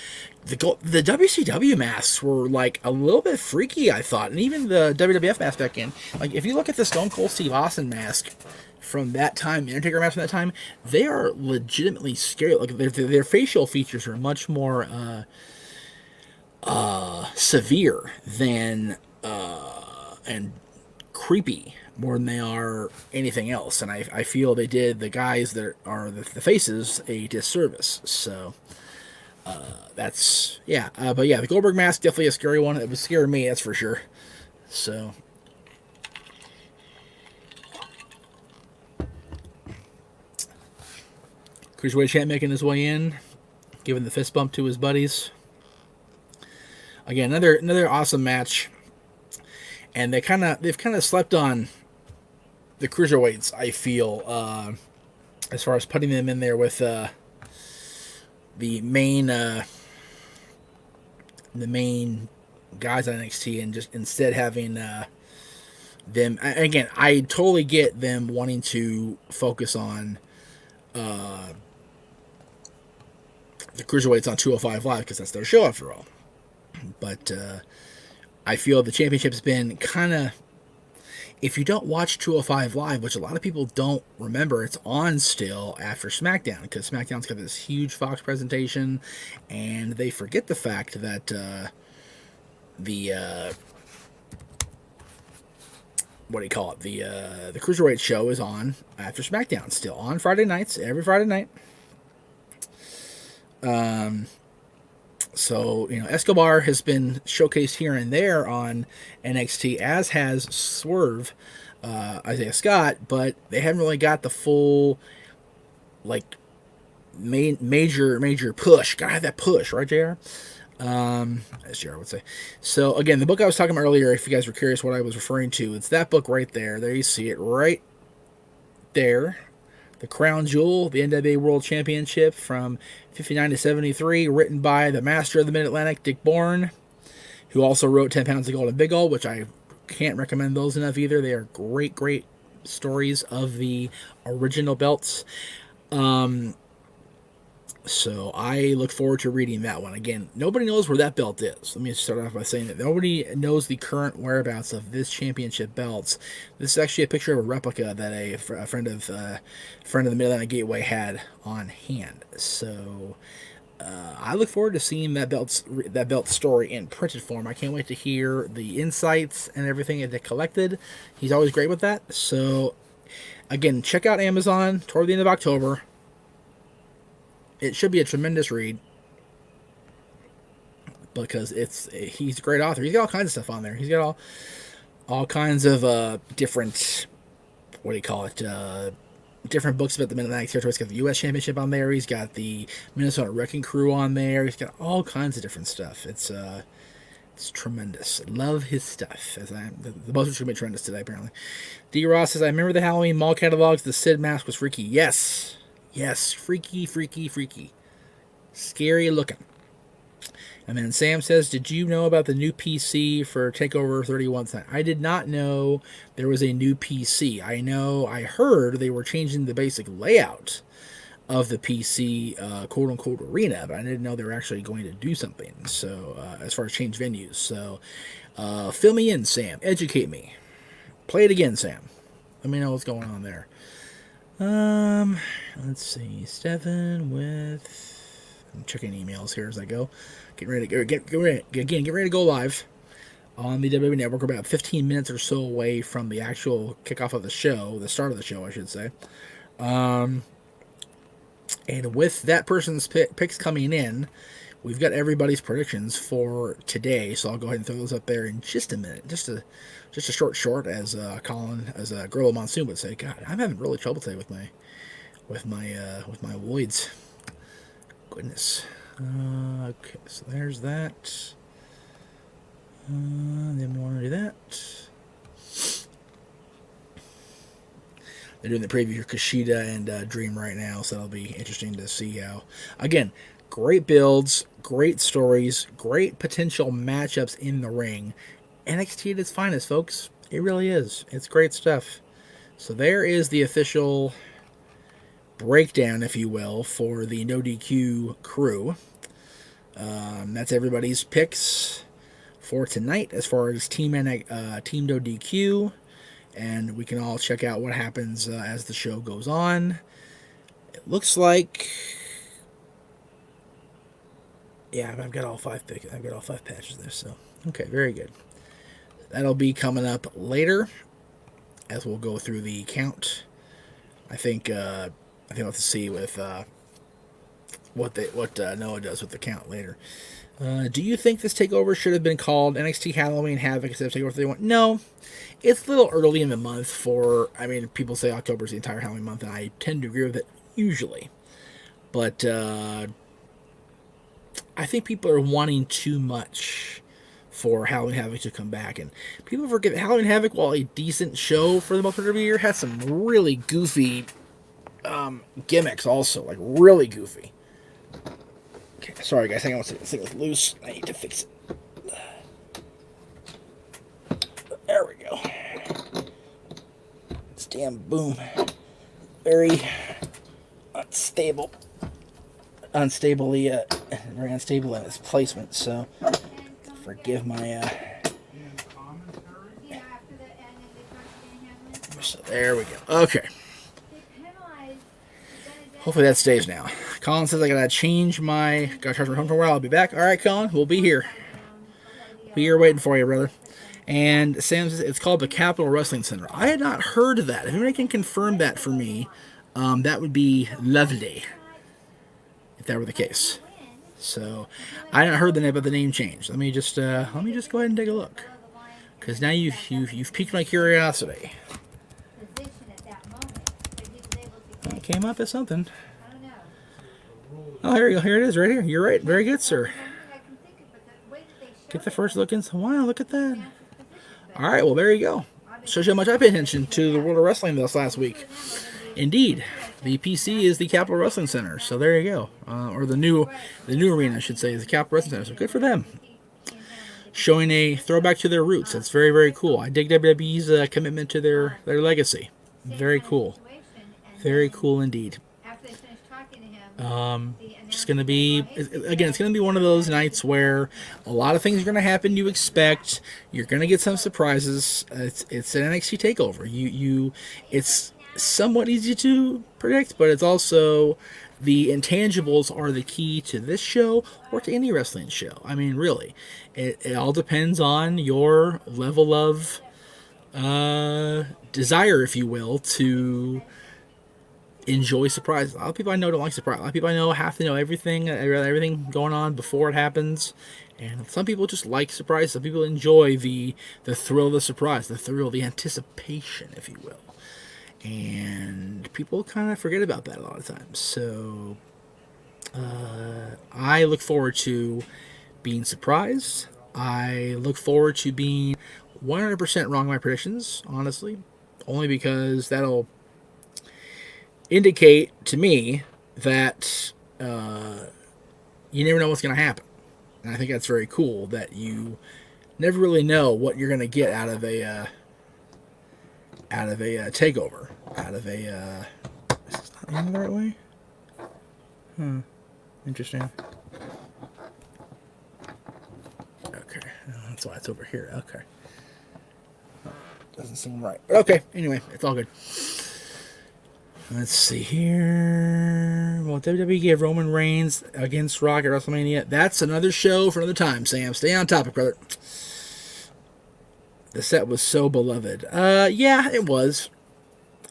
The WCW masks were like a little bit freaky, I thought. And even the WWF mask back in. Like, if you look at the Stone Cold Steve Austin mask from that time, the Undertaker mask from that time, they are legitimately scary. Like, their facial features are much more severe than and creepy more than they are anything else. And I feel they did the guys that are the faces a disservice. So that's, yeah. But yeah, the Goldberg mask, definitely a scary one. It was scaring me, that's for sure. So Cruiserweight champ making his way in, giving the fist bump to his buddies. Again, another awesome match. And they've kind of slept on the cruiserweights, I feel, as far as putting them in there with the main guys on NXT, and just instead having them. Again, I totally get them wanting to focus on the cruiserweights on 205 Live because that's their show after all. But I feel the championship's been kind of, if you don't watch 205 Live, which a lot of people don't remember, it's on still after SmackDown, because SmackDown's got this huge Fox presentation, and they forget the fact that the Cruiserweight show is on after SmackDown, still on Friday nights, every Friday night. So, Escobar has been showcased here and there on NXT, as has Swerve, Isaiah Scott, but they haven't really got the full, major push. Gotta have that push, right, JR? As JR would say. So, again, the book I was talking about earlier, if you guys were curious what I was referring to, it's that book right there. There you see it right there. The Crown Jewel, the NWA World Championship from 59 to 73, written by the master of the Mid-Atlantic, Dick Bourne, who also wrote 10 Pounds of Gold and Big Gold, which I can't recommend those enough either. They are great, great stories of the original belts. So I look forward to reading that one. Again, nobody knows where that belt is. Let me start off by saying that nobody knows the current whereabouts of this championship belts. This is actually a picture of a replica that a friend of the Mid-Atlantic Gateway had on hand. So I look forward to seeing that belt story in printed form. I can't wait to hear the insights and everything that they collected. He's always great with that. So again, check out Amazon toward the end of October. It should be a tremendous read because he's a great author. He's got all kinds of stuff on there. He's got all kinds of different, what do you call it, different books about the Mid-Atlantic territory. He's got the U.S. Championship on there. He's got the Minnesota Wrecking Crew on there. He's got all kinds of different stuff. It's tremendous. Love his stuff. The buzzers are going to be tremendous today, apparently. D. Ross says, I remember the Halloween mall catalogs. The Sid mask was freaky. Yes. Yes. Freaky, freaky, freaky. Scary looking. And then Sam says, did you know about the new PC for Takeover 31 tonight? I did not know there was a new PC. I heard they were changing the basic layout of the PC quote-unquote arena, but I didn't know they were actually going to do something. So as far as change venues. So fill me in, Sam. Educate me. Play it again, Sam. Let me know what's going on there. Let's see. Stefan with... I'm checking emails here as I go. Get ready to go live on the WWE Network. We're about 15 minutes or so away from the actual kickoff of the show, the start of the show, I should say. And with that person's picks coming in, we've got everybody's predictions for today. So I'll go ahead and throw those up there in just a minute. Just a short, as Gorilla Monsoon would say. God, I'm having really trouble today with my voids. Goodness. Okay, so there's that. Then we want to do that. They're doing the preview for Kushida and Dream right now, so that'll be interesting to see how. Again, great builds, great stories, great potential matchups in the ring. NXT at its finest, folks. It really is. It's great stuff. So there is the official breakdown, if you will, for the No DQ crew. That's everybody's picks for tonight as far as Team No DQ, and we can all check out what happens as the show goes on. It looks like, yeah, I've got all five picks. I've got all five patches there. So okay, very good. That'll be coming up later as we'll go through the count. I think we'll have to see with what Noah does with the count later. Do you think this takeover should have been called NXT Halloween Havoc instead of Takeover 31? No, it's a little early in the month for. I mean, people say October is the entire Halloween month, and I tend to agree with it usually. But I think people are wanting too much for Halloween Havoc to come back, and people forget that Halloween Havoc, while a decent show for the most part of the year, has some really goofy gimmicks also, like really goofy. Okay, sorry guys, hang on one second. This thing is loose. I need to fix it. There we go. This damn boom. Very unstable. Very unstable in its placement, so forgive my so there we go. Okay. Hopefully that stays now. Colin says I gotta charge my phone for a while. I'll be back. All right, Colin, we'll be here. Be here waiting for you, brother. And Sam says it's called the Capitol Wrestling Center. I had not heard of that. If anybody can confirm that for me, that would be lovely. If that were the case. So I hadn't heard about the name change. Let me just go ahead and take a look. Because now you've piqued my curiosity. It came up as something. Oh, here you go. Here it is, right here. You're right. Very good, sir. Get the first look in. Wow, look at that. All right, well, there you go. Shows you how much I paid attention to the World of Wrestling this last week. Indeed, the PC is the Capitol Wrestling Center. So there you go. Or the new arena, I should say, is the Capitol Wrestling Center. So good for them. Showing a throwback to their roots. That's very, very cool. I dig WWE's commitment to their legacy. Very cool. Very cool indeed. After they finished talking to him, Just going to be, again, it's going to be one of those nights where a lot of things are going to happen you expect. You're going to get some surprises. It's an NXT takeover. It's somewhat easy to predict, but it's also the intangibles are the key to this show or to any wrestling show. I mean, really, it all depends on your level of desire, if you will, to enjoy surprises. A lot of people I know don't like surprise. A lot of people I know have to know everything going on before it happens. And some people just like surprise. Some people enjoy the thrill of the surprise, the thrill, the anticipation, if you will. And people kind of forget about that a lot of times. So I look forward to being surprised. I look forward to being 100% wrong in my predictions, honestly. Only because that'll indicate to me that you never know what's going to happen. And I think that's very cool that you never really know what you're going to get out of a takeover, out of a is this not aiming the right way? Interesting. Okay, that's why it's over here. Okay, doesn't seem right. But okay, anyway, it's all good. Let's see here. Well, WWE gave Roman Reigns against Rock at WrestleMania. That's another show for another time, Sam. Stay on topic, brother. The set was so beloved. Yeah, it was.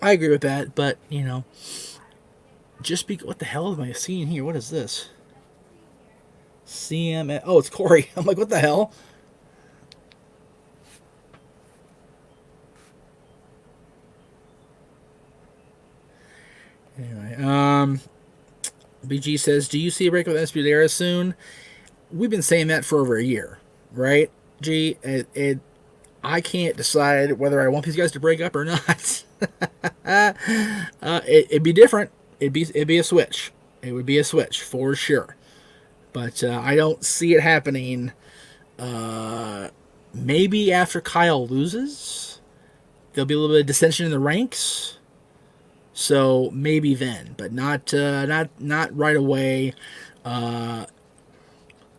I agree with that, but, you know, what the hell am I seeing here? What is this? CM. Oh, it's Corey. I'm like, what the hell? Anyway, BG says, do you see a break with Escudero soon? We've been saying that for over a year, right? G, I can't decide whether I want these guys to break up or not. It'd be different. It'd be a switch. It would be a switch for sure. But I don't see it happening. Maybe after Kyle loses, there'll be a little bit of dissension in the ranks. So maybe then, but not right away.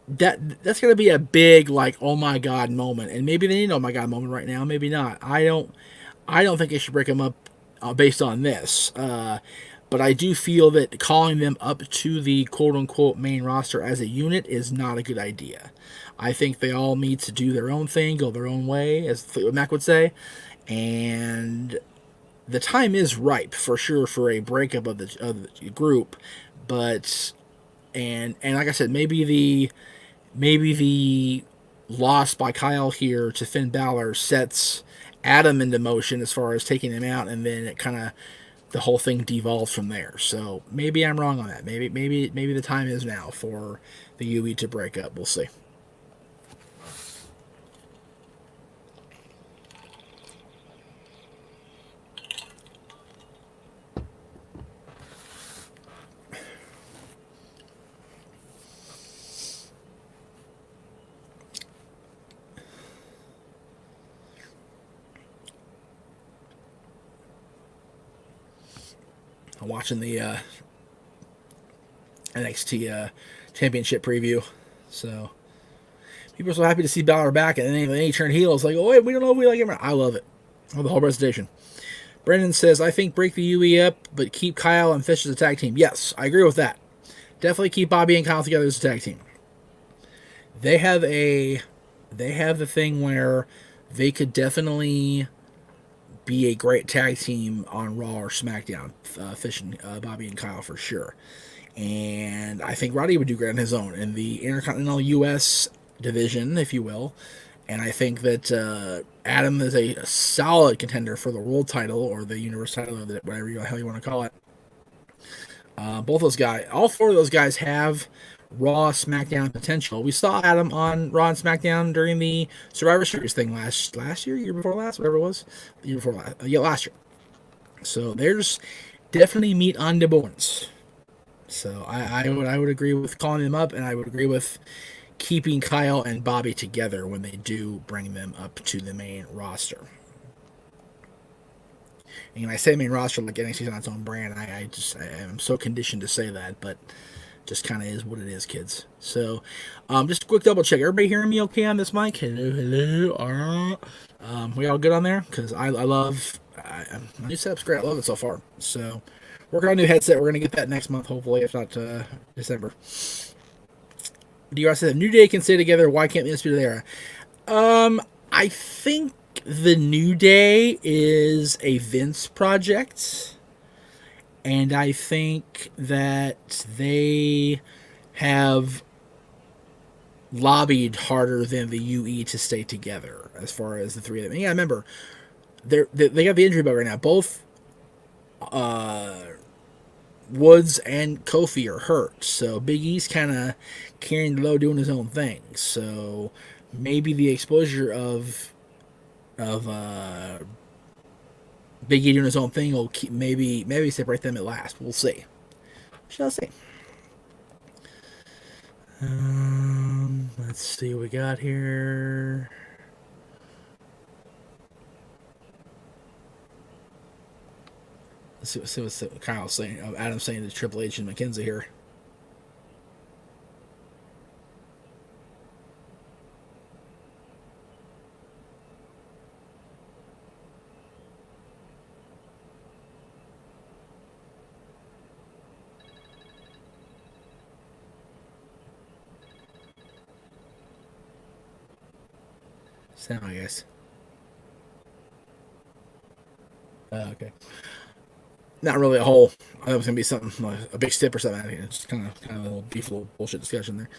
That's gonna be a big, like, oh my god moment, and maybe they need an oh my god moment right now. Maybe not. I don't think they should break them up based on this. But I do feel that calling them up to the quote unquote main roster as a unit is not a good idea. I think they all need to do their own thing, go their own way, as Fleetwood Mac would say, and the time is ripe for sure for a breakup of the group, but and like I said, maybe the loss by Kyle here to Finn Balor sets Adam into motion as far as taking him out, and then it kind of the whole thing devolves from there. So maybe I'm wrong on that. Maybe the time is now for the UE to break up. We'll see. I'm watching the NXT championship preview. So people are so happy to see Balor back, and then he turned heel. It's like, oh, wait, we don't know if we like him. I love it. I love the whole presentation. Brendan says, I think break the UE up, but keep Kyle and Fish as a tag team. Yes, I agree with that. Definitely keep Bobby and Kyle together as a tag team. They have the thing where they could definitely be a great tag team on Raw or SmackDown, Fish and Bobby and Kyle for sure. And I think Roddy would do great on his own in the Intercontinental US division, if you will. And I think that Adam is a solid contender for the world title or the universe title, or whatever the hell you want to call it. Both those guys, all four of those guys have Raw, SmackDown potential. We saw Adam on Raw and SmackDown during the Survivor Series thing last year before last, whatever it was, the year before last, last year. So there's definitely meat on the bones. So I would agree with calling them up, and I would agree with keeping Kyle and Bobby together when they do bring them up to the main roster. And I say main roster like NXT's on its own brand. I am so conditioned to say that, but just kind of is what it is, kids. So, just a quick double check. Everybody hearing me okay on this mic? Hello, hello. All right. We all good on there? Because I love my new setup's great. I love it so far. So, working on a new headset. We're gonna get that next month, hopefully, if not December. DR said, "New Day can stay together. Why can't the Undisputed Era?" I think the New Day is a Vince project, and I think that they have lobbied harder than the UE to stay together as far as the three of them. And yeah, remember, they got the injury bug right now. Both Woods and Kofi are hurt, so Big E's kind of carrying the load, doing his own thing. So maybe the exposure of Big E doing his own thing will keep maybe separate them at last. We'll see. Shall see. Let's see what we got here. Let's see what Kyle's saying. Adam's saying to Triple H and McKenzie here. Sound, I guess. Okay. Not really a whole. I thought it was gonna be something like a big step or something. It's kind of a little beef, little bullshit discussion there.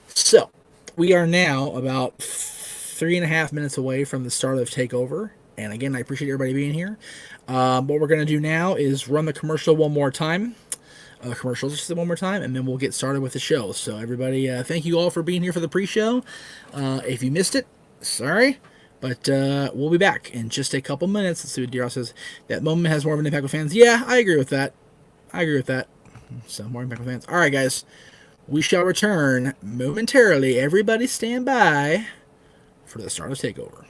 So we are now about 3.5 minutes away from the start of Takeover, and again, I appreciate everybody being here. What we're gonna do now is run the commercial one more time. Commercials just one more time, and then we'll get started with the show. So everybody, thank you all for being here for the pre-show. If you missed it, sorry. But we'll be back in just a couple minutes. Let's see what D-Ross says. That moment has more of an impact with fans. Yeah, I agree with that. So, more impact with fans. All right, guys. We shall return momentarily. Everybody stand by for the start of Takeover.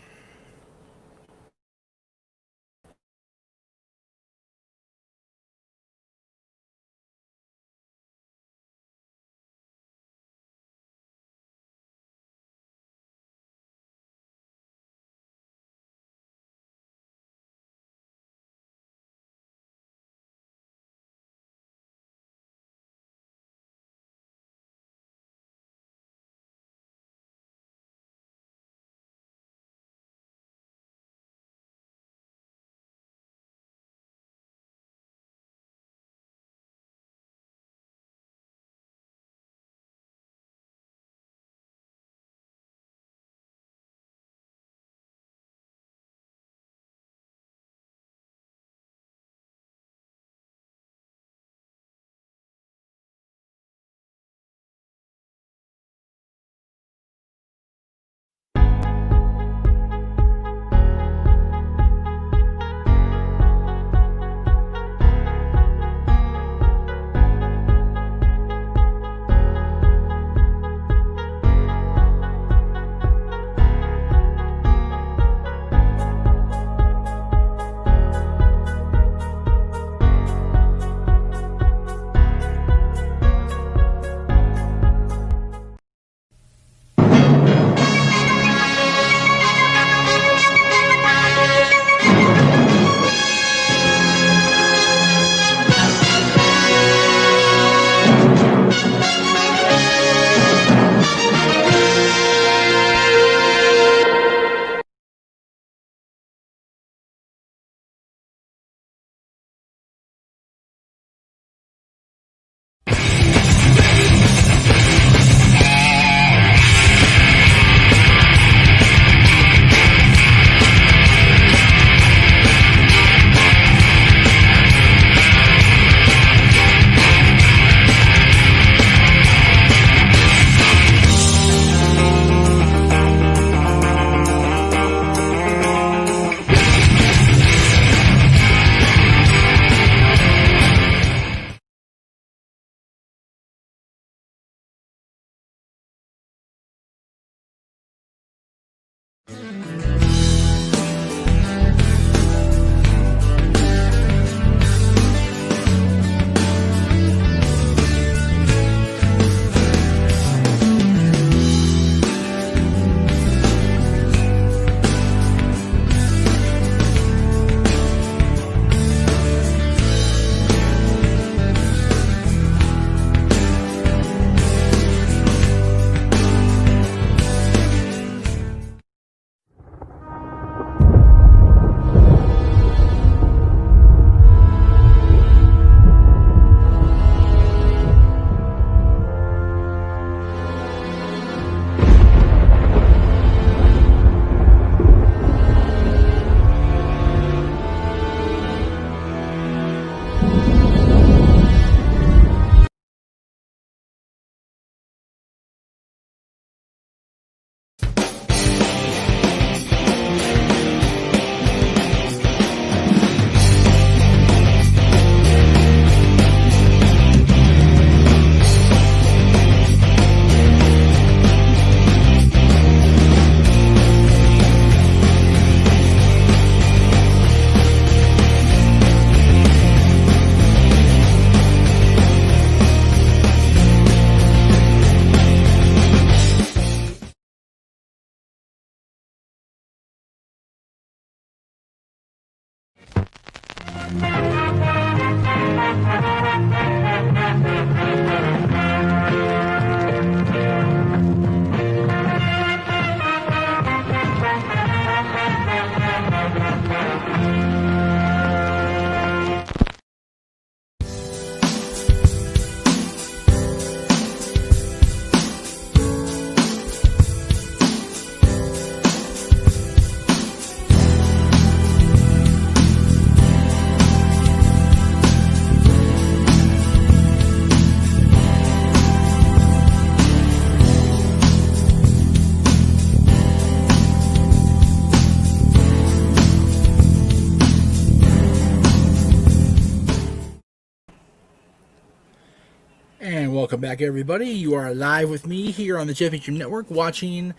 Welcome back, everybody. You are live with me here on the Jeff Meacham Network, watching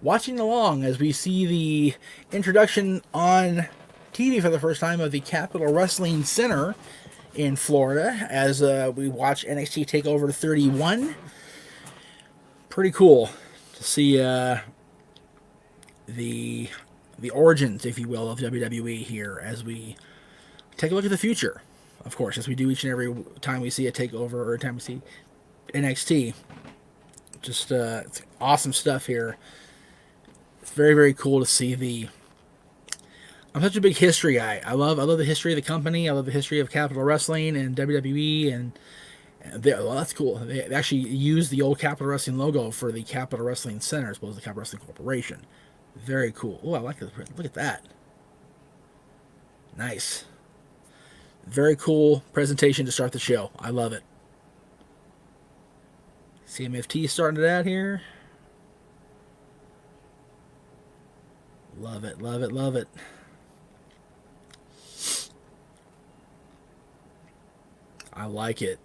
along as we see the introduction on TV for the first time of the Capitol Wrestling Center in Florida as we watch NXT Takeover 31. Pretty cool to see the origins, if you will, of WWE here as we take a look at the future. Of course, as we do each and every time we see a takeover or a time we see NXT. Just it's awesome stuff here. It's very, very cool to see the... I'm such a big history guy. I love the history of the company. I love the history of Capitol Wrestling and WWE, and well, that's cool. They actually used the old Capitol Wrestling logo for the Capitol Wrestling Center as opposed to the Capitol Wrestling Corporation. Very cool. Oh, I like this. Look at that. Nice. Very cool presentation to start the show. I love it. CMFT starting it out here. Love it, love it, love it. I like it.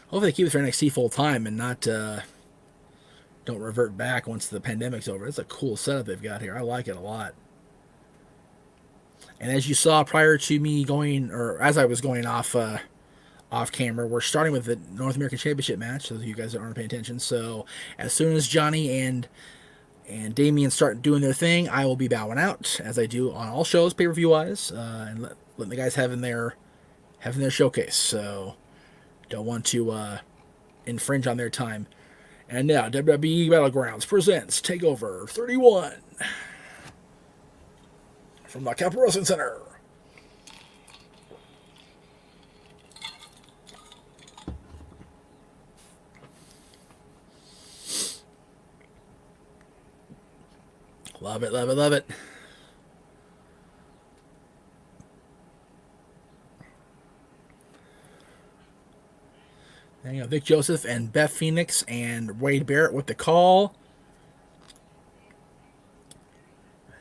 Hopefully they keep it for NXT full time and not don't revert back once the pandemic's over. It's a cool setup they've got here. I like it a lot. And as you saw prior to me going, or as I was going off camera, we're starting with the North American Championship match, so you guys that aren't paying attention. So as soon as Johnny and Damian start doing their thing, I will be bowing out, as I do on all shows, pay-per-view wise, and letting the guys having their showcase. So don't want to infringe on their time. And now WWE Battlegrounds presents Takeover 31 from the Capitol Wrestling Center. Love it, love it, love it. And you know, Vic Joseph and Beth Phoenix and Wade Barrett with the call.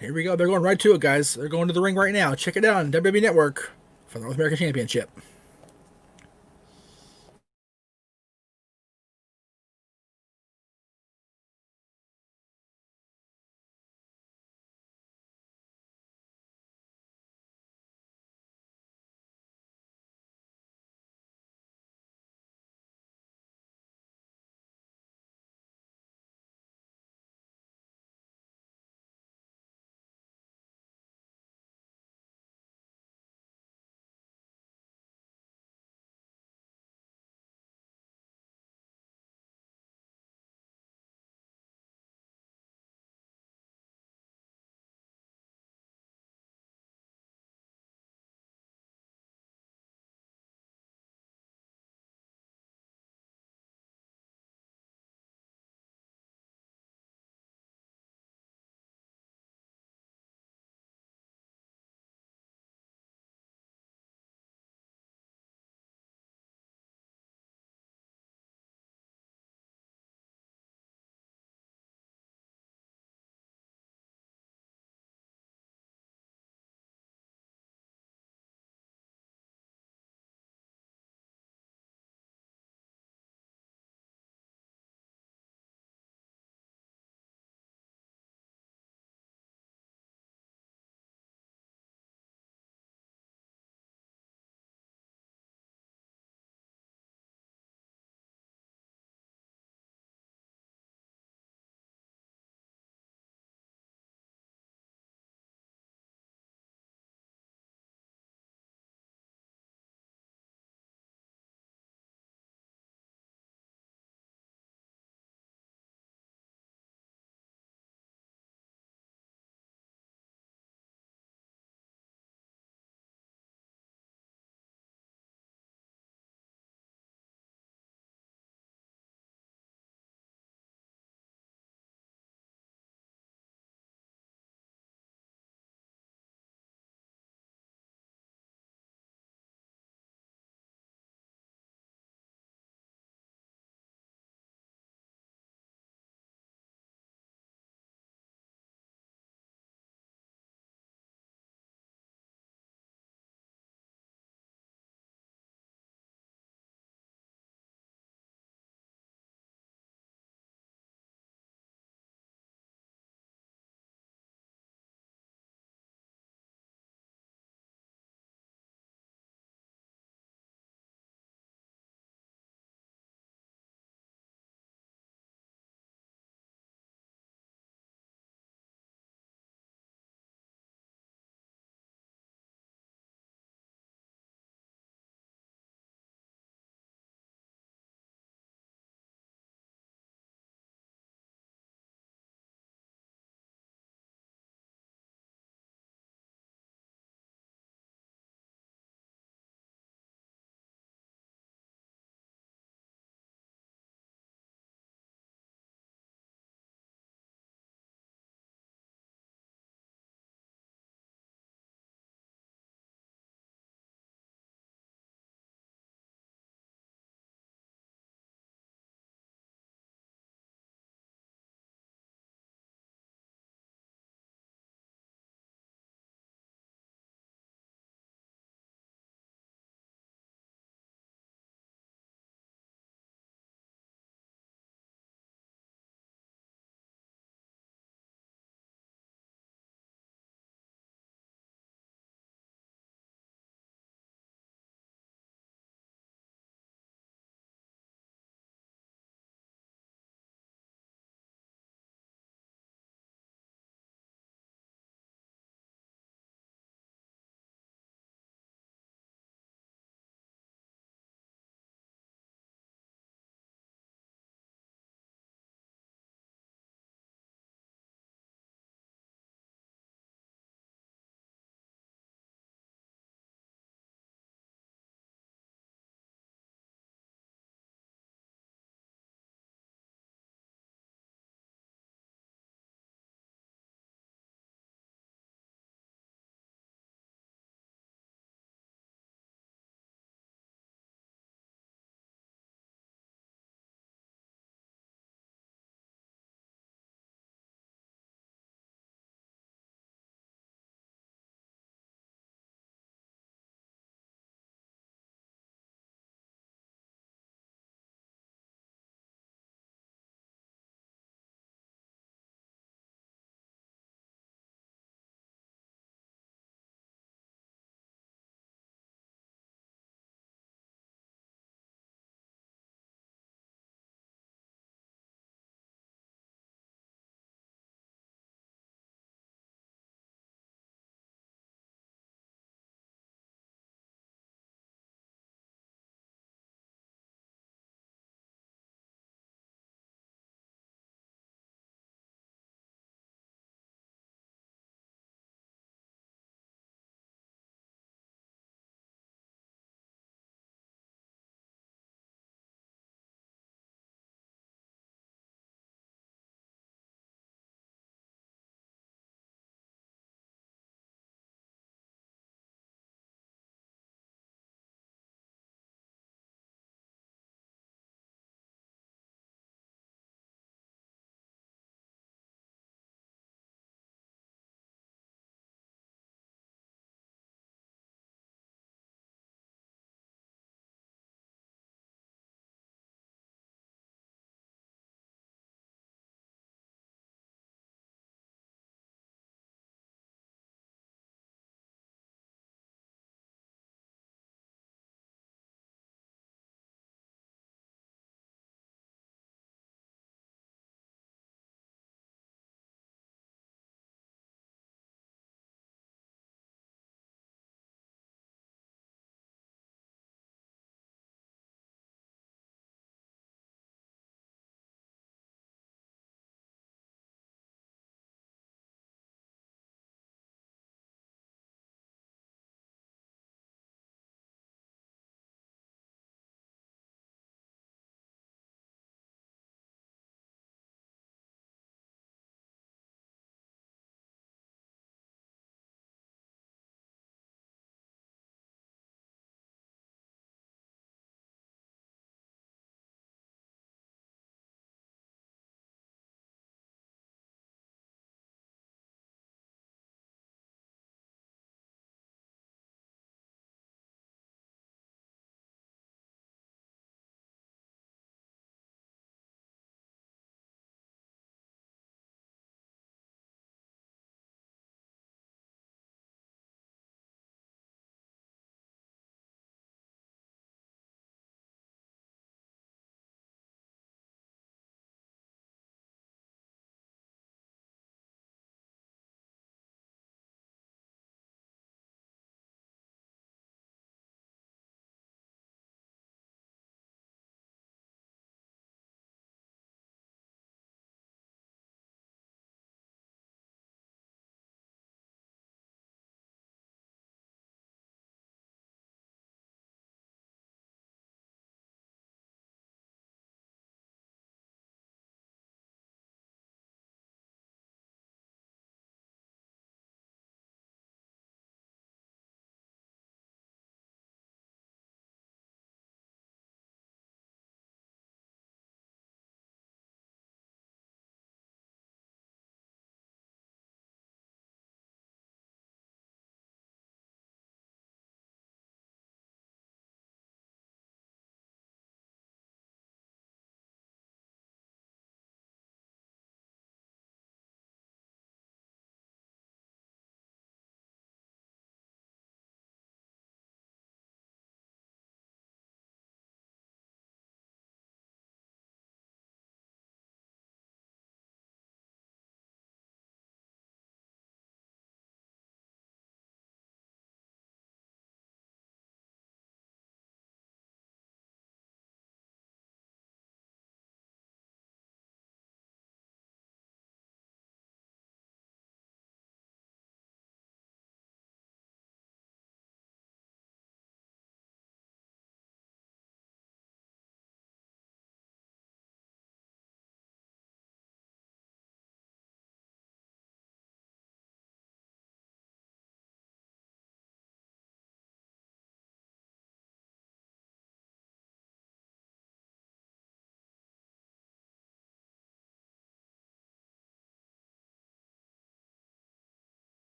Here we go. They're going right to it, guys. They're going to the ring right now. Check it out on WWE Network for the North American Championship.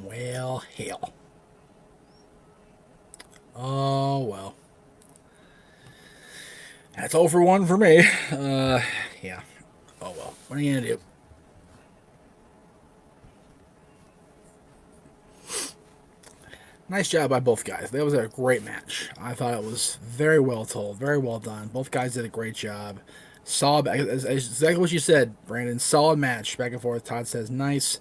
Well, hell. Oh, well. That's all for one for me. Yeah. Oh, well. What are you going to do? Nice job by both guys. That was a great match. I thought it was very well told, very well done. Both guys did a great job. Solid, exactly what you said, Brandon. Solid match, back and forth. Todd says nice.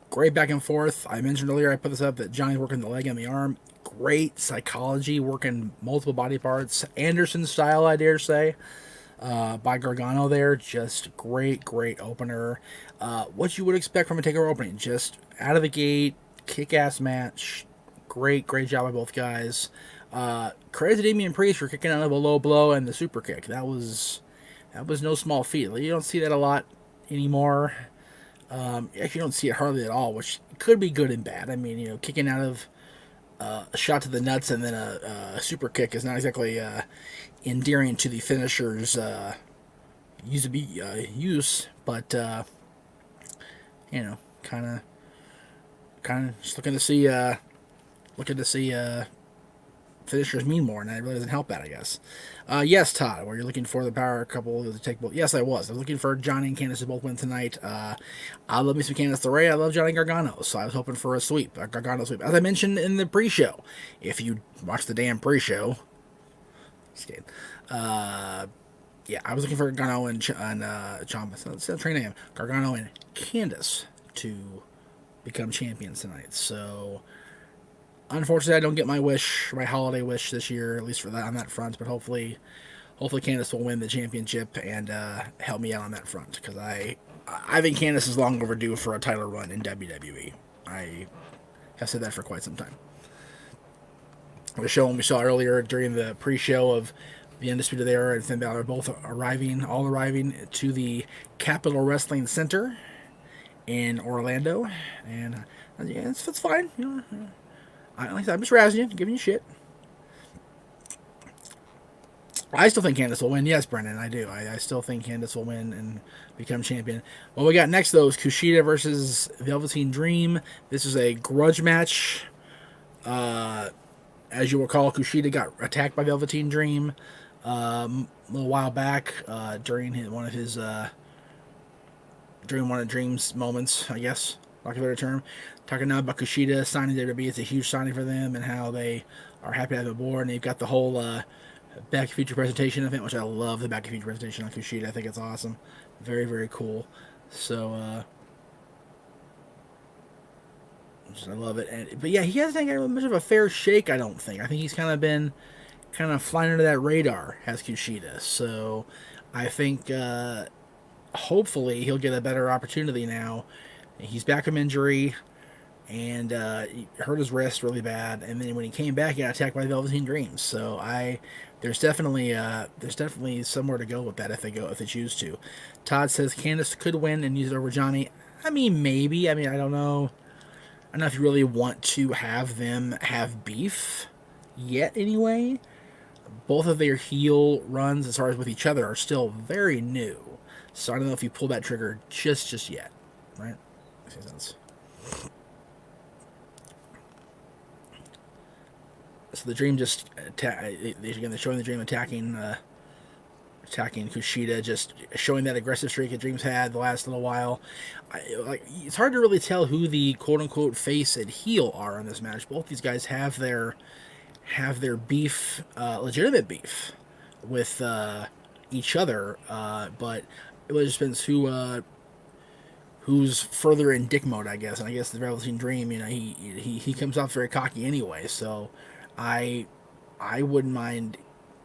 Great back and forth. I mentioned earlier, I put this up, that Johnny's working the leg and the arm. Great psychology, working multiple body parts. Anderson style, I dare say, by Gargano there. Just great opener. What you would expect from a Takeover opening. Just out of the gate, kick-ass match. Great job by both guys. Credit to Damian Priest for kicking out of a low blow and the super kick. That was no small feat. You don't see that a lot anymore. Actually, you don't see it hardly at all, which could be good and bad. I mean, kicking out of a shot to the nuts and then a super kick is not exactly endearing to the finisher's use, but kind of just looking to see finishers mean more, and that really doesn't help that, I guess. Yes, Todd, were you looking for the power couple to take both? Yes, I was. I was looking for Johnny and Candice to both win tonight. I love me some Candice LeRae. I love Johnny Gargano, so I was hoping for a Gargano sweep. As I mentioned in the pre-show, if you watch the damn pre-show, just kidding. Yeah, I was looking for Gargano and Gargano and Candice to become champions tonight. So unfortunately, I don't get my holiday wish this year, at least for that on that front. But hopefully Candice will win the championship and help me out on that front, because I think Candice is long overdue for a title run in WWE. I have said that for quite some time. The show we saw earlier during the pre-show of the Undisputed Era and Finn Balor both all arriving to the Capitol Wrestling Center in Orlando, and yeah, it's fine. I'm just razzing you, giving you shit. I still think Candice will win. Yes, Brendan, I do. I still think Candice will win and become champion. What we got next, though, is Kushida versus Velveteen Dream. This is a grudge match. As you recall, Kushida got attacked by Velveteen Dream a little while back during one of Dream's moments, I guess, like a better term. Talking now about Kushida signing WWE. It's a huge signing for them, and how they are happy to have him aboard. And they've got the whole Back to Future presentation event, which I love the Back to Future presentation on Kushida. I think it's awesome. Very cool. So, I love it. But yeah, he hasn't had much of a fair shake, I don't think. I think he's kind of flying under that radar, has Kushida. So I think hopefully he'll get a better opportunity now. He's back from injury, and he hurt his wrist really bad. And then when he came back, he got attacked by Velveteen Dreams. So there's definitely somewhere to go with that if they choose to. Todd says Candice could win and use it over Johnny. I mean, maybe. I mean, I don't know. I don't know if you really want to have them have beef yet. Anyway, both of their heel runs, as far as with each other, are still very new. So I don't know if you pull that trigger just yet, right? Makes sense. So the Dream just they're showing the Dream attacking Kushida, just showing that aggressive streak that Dream's had the last little while. It's hard to really tell who the quote unquote face and heel are in this match. Both these guys have their beef, legitimate beef with each other, but it really just depends who's further in dick mode, I guess. And I guess the Velveteen Dream, he comes off very cocky anyway. So I wouldn't mind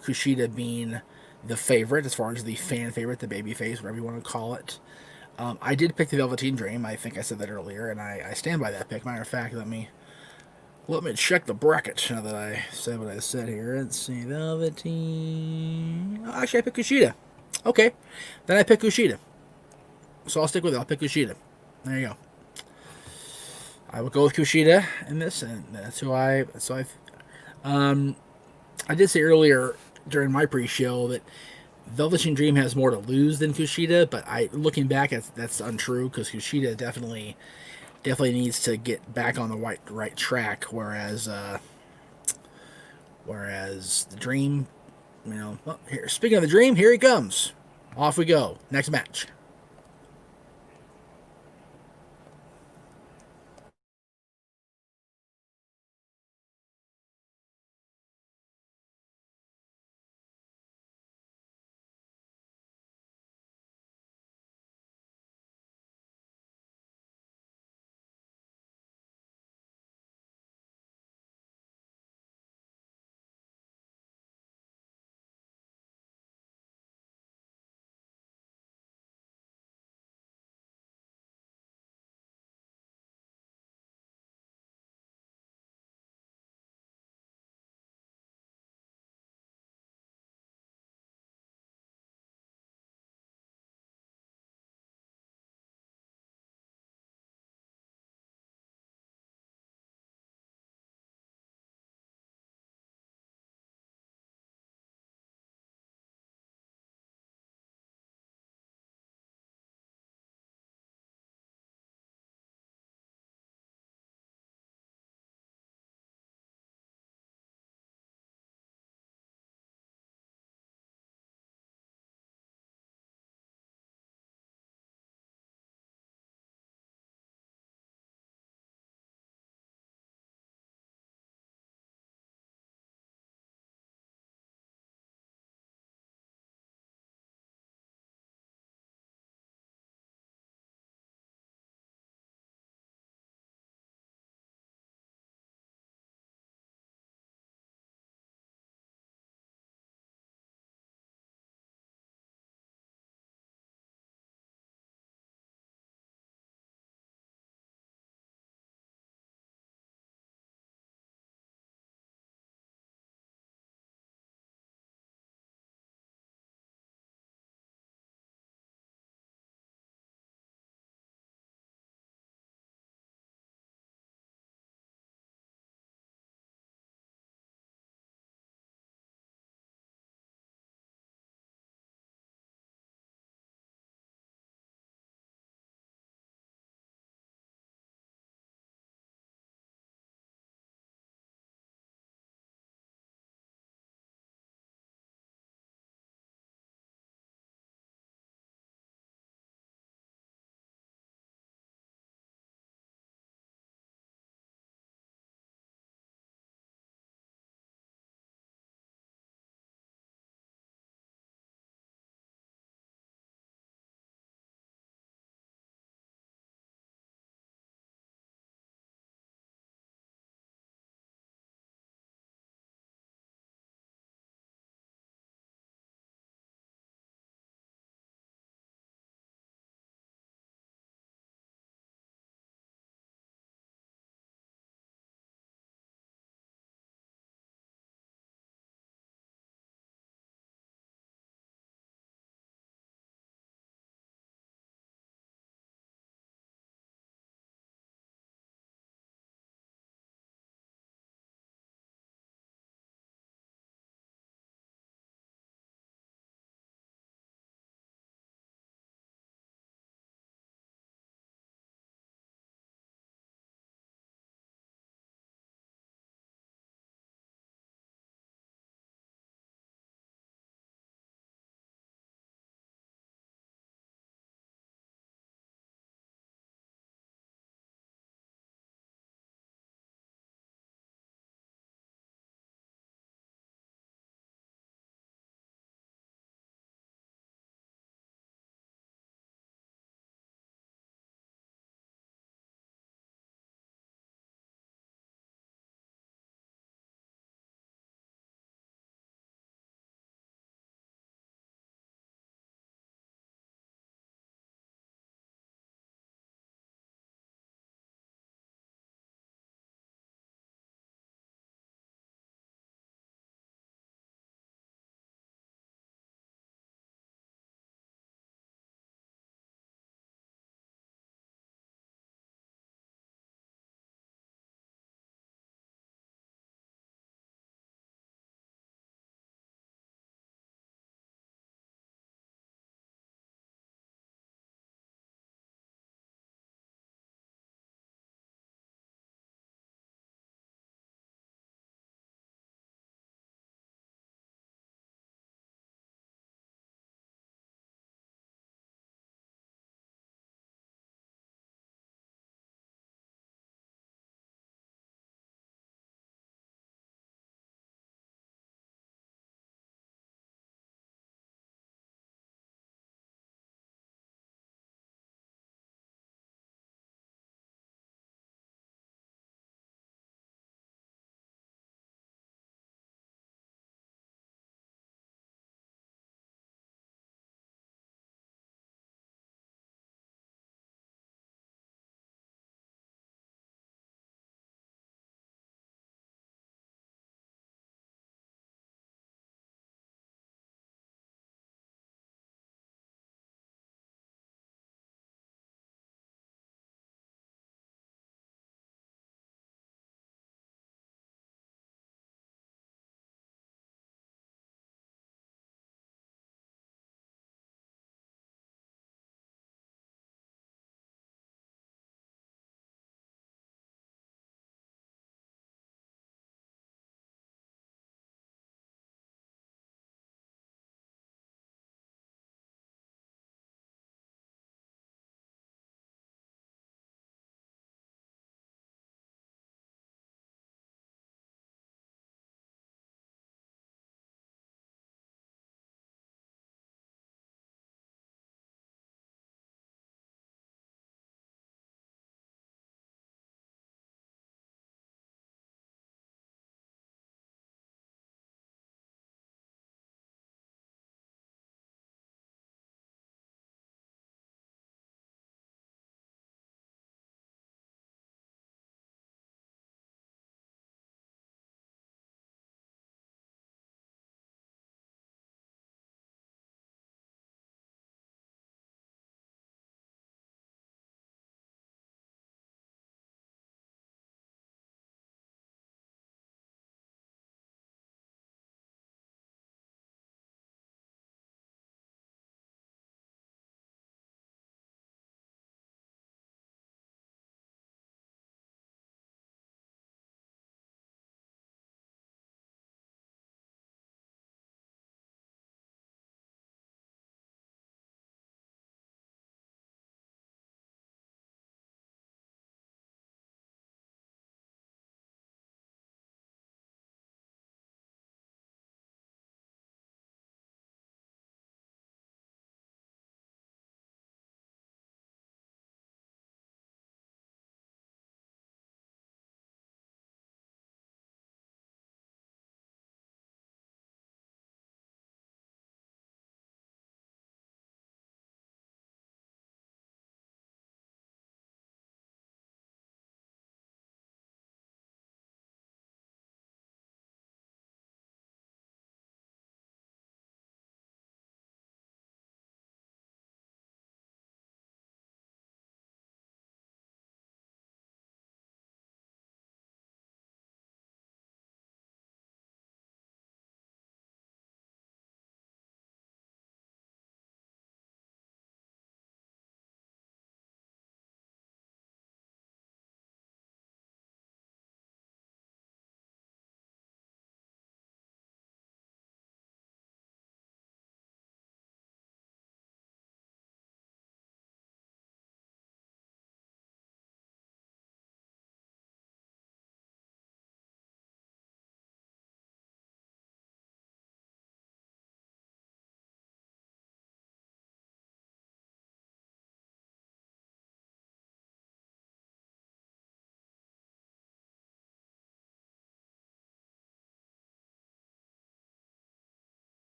Kushida being the favorite, as far as the fan favorite, the baby face, whatever you want to call it. I did pick the Velveteen Dream. I think I said that earlier, and I stand by that pick. Matter of fact, let me check the bracket now that I said what I said here. Let's see, Velveteen. Oh, actually, I picked Kushida. Okay, then I picked Kushida. So I'll stick with it. I'll pick Kushida. There you go. I will go with Kushida in this, and that's who I did say earlier during my pre-show that Velveteen Dream has more to lose than Kushida, but looking back, that's untrue, because Kushida definitely definitely needs to get back on the right track. Whereas the Dream, well, here. Speaking of the Dream, here he comes. Off we go. Next match.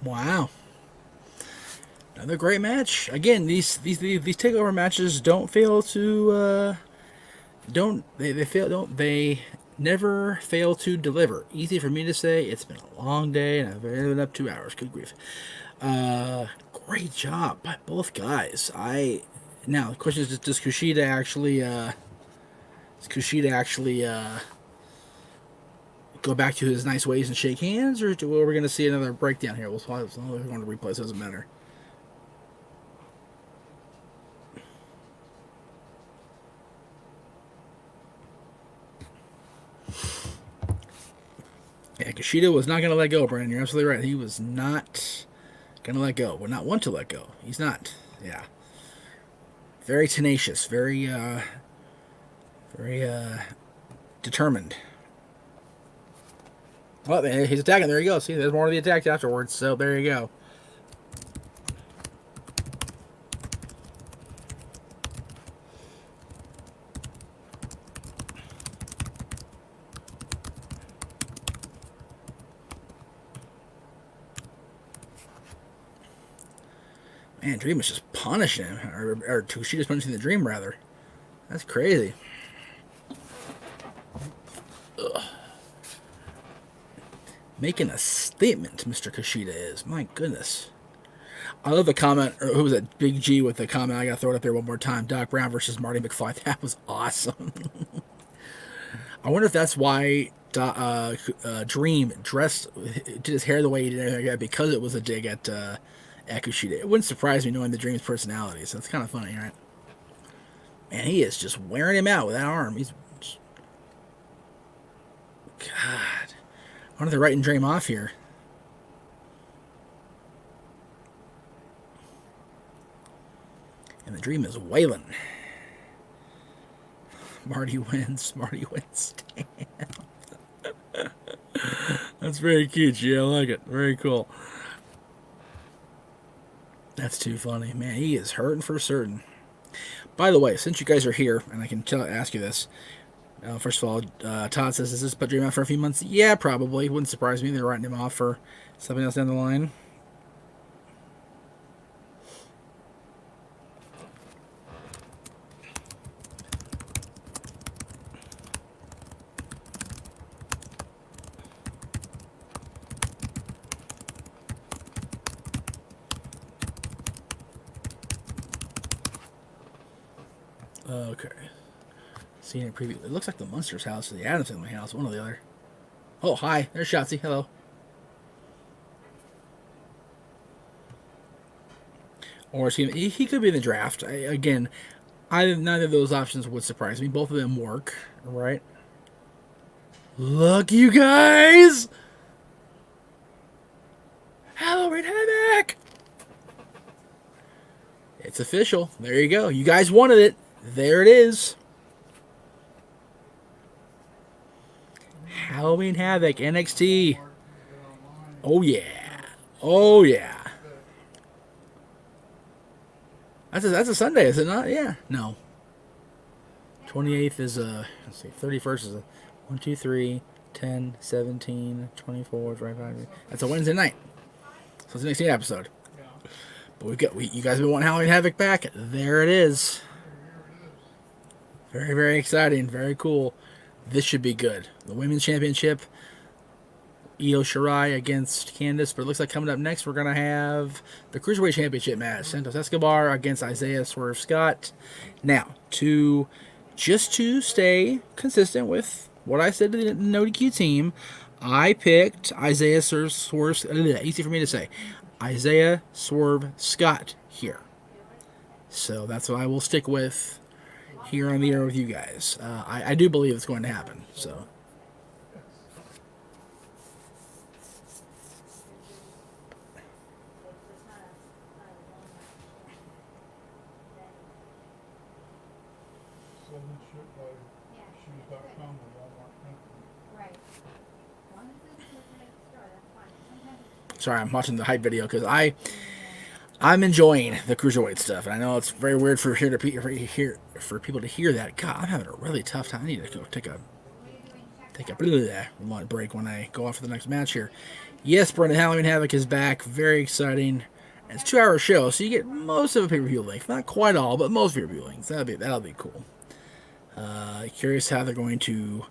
Wow. Another great match. Again, these takeover matches don't fail to they never fail to deliver. Easy for me to say. It's been a long day and I've been up 2 hours. Good grief. Great job by both guys. Now the question is, does Kushida actually go back to his nice ways and shake hands, or we're going to see another breakdown here? We'll probably going to replay, so it doesn't matter. Yeah, Kushida was not going to let go, Brandon. You're absolutely right. He was not going to let go. Would not want to let go. He's not. Yeah. Very tenacious. Very determined. Well, he's attacking. There you go. See, there's more to the attack afterwards. So there you go. Man, Dream is just punishing him. Or Kushida's punishing the Dream, rather. That's crazy. Ugh. Making a statement, Mr. Kushida is. My goodness. I love the comment, or who was that? Big G with the comment. I got to throw it up there one more time. Doc Brown versus Marty McFly. That was awesome. I wonder if that's why Dream did his hair the way he did, because it was a dig at Kushida. It wouldn't surprise me knowing the Dream's personality, so it's kind of funny, right? Man, he is just wearing him out with that arm. He's just... God. I wonder if they're writing Dream off here. And the Dream is wailing. Marty wins. Marty wins. That's very cute, G. I like it. Very cool. That's too funny. Man, he is hurting for certain. By the way, since you guys are here, and I can ask you this. First of all, Todd says, "Is this put Dream out for a few months?" Yeah, probably. Wouldn't surprise me. They're writing him off for something else down the line. Okay. Seeing it preview. It looks like the Munsters house or the Adams Family house, one or the other. Oh, hi. There's Shotzi. Hello. Or he could be in the draft. Again, neither of those options would surprise me. Both of them work, right? Look, you guys! Halloween Havoc! It's official. There you go. You guys wanted it. There it is. Halloween Havoc, NXT. Oh, yeah. Oh, yeah. That's a Sunday, is it not? Yeah. No. 28th is let's see, 31st is 1, 2, 3, 10, 17, 24, 25. That's a Wednesday night. So it's the next episode. But you guys have been wanting Halloween Havoc back. There it is. Very, very exciting. Very cool. This should be good. The Women's Championship. Io Shirai against Candice. But it looks like coming up next, we're going to have the Cruiserweight Championship match. Santos Escobar against Isaiah Swerve Scott. Now, to stay consistent with what I said to the No DQ team, I picked Isaiah Swerve. Easy for me to say. Isaiah Swerve Scott here. So that's what I will stick with here on the air with you guys. I do believe it's going to happen. So. Sorry, I'm watching the hype video because I'm enjoying the cruiserweight stuff, and I know it's very weird for people to hear that. God, I'm having a really tough time. I need to go take a break when I go off for the next match here. Yes, Brandon, Halloween Havoc is back. Very exciting. It's a 2 hour show, so you get most of a pay-per-view length. Not quite all, but most pay-per-view lengths. That'll be cool. Curious how they're going to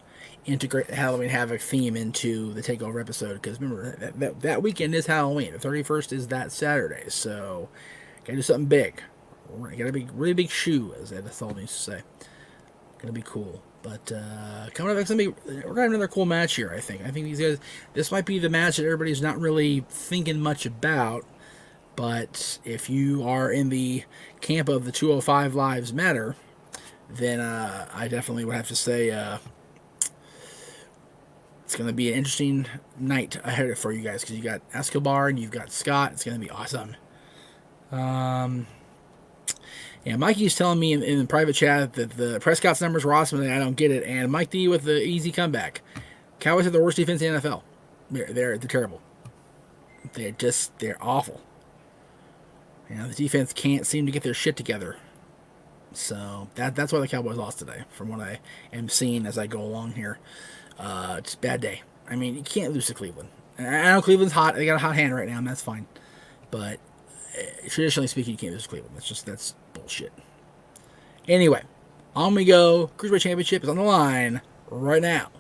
integrate the Halloween Havoc theme into the Takeover episode, because remember, that weekend is Halloween. The 31st is that Saturday, so gotta do something big. Gotta be really big shoe, as Ed Thal used to say. Gonna be cool. But coming up, we're gonna have another cool match here. I think these guys. This might be the match that everybody's not really thinking much about. But if you are in the camp of the 205 Lives Matter, then I definitely would have to say it's going to be an interesting night ahead for you guys, because you got Escobar and you've got Scott. It's going to be awesome. Yeah, Mikey's telling me in the private chat that the Prescott's numbers were awesome and I don't get it. And Mike D with the easy comeback. Cowboys have the worst defense in the NFL. They're terrible. They're awful. You know, the defense can't seem to get their shit together. So that's why the Cowboys lost today, from what I am seeing as I go along here. It's a bad day. I mean, you can't lose to Cleveland. And I know Cleveland's hot. They got a hot hand right now, and that's fine. But traditionally speaking, you can't lose to Cleveland. That's bullshit. Anyway, on we go. Cruiserweight Championship is on the line right now.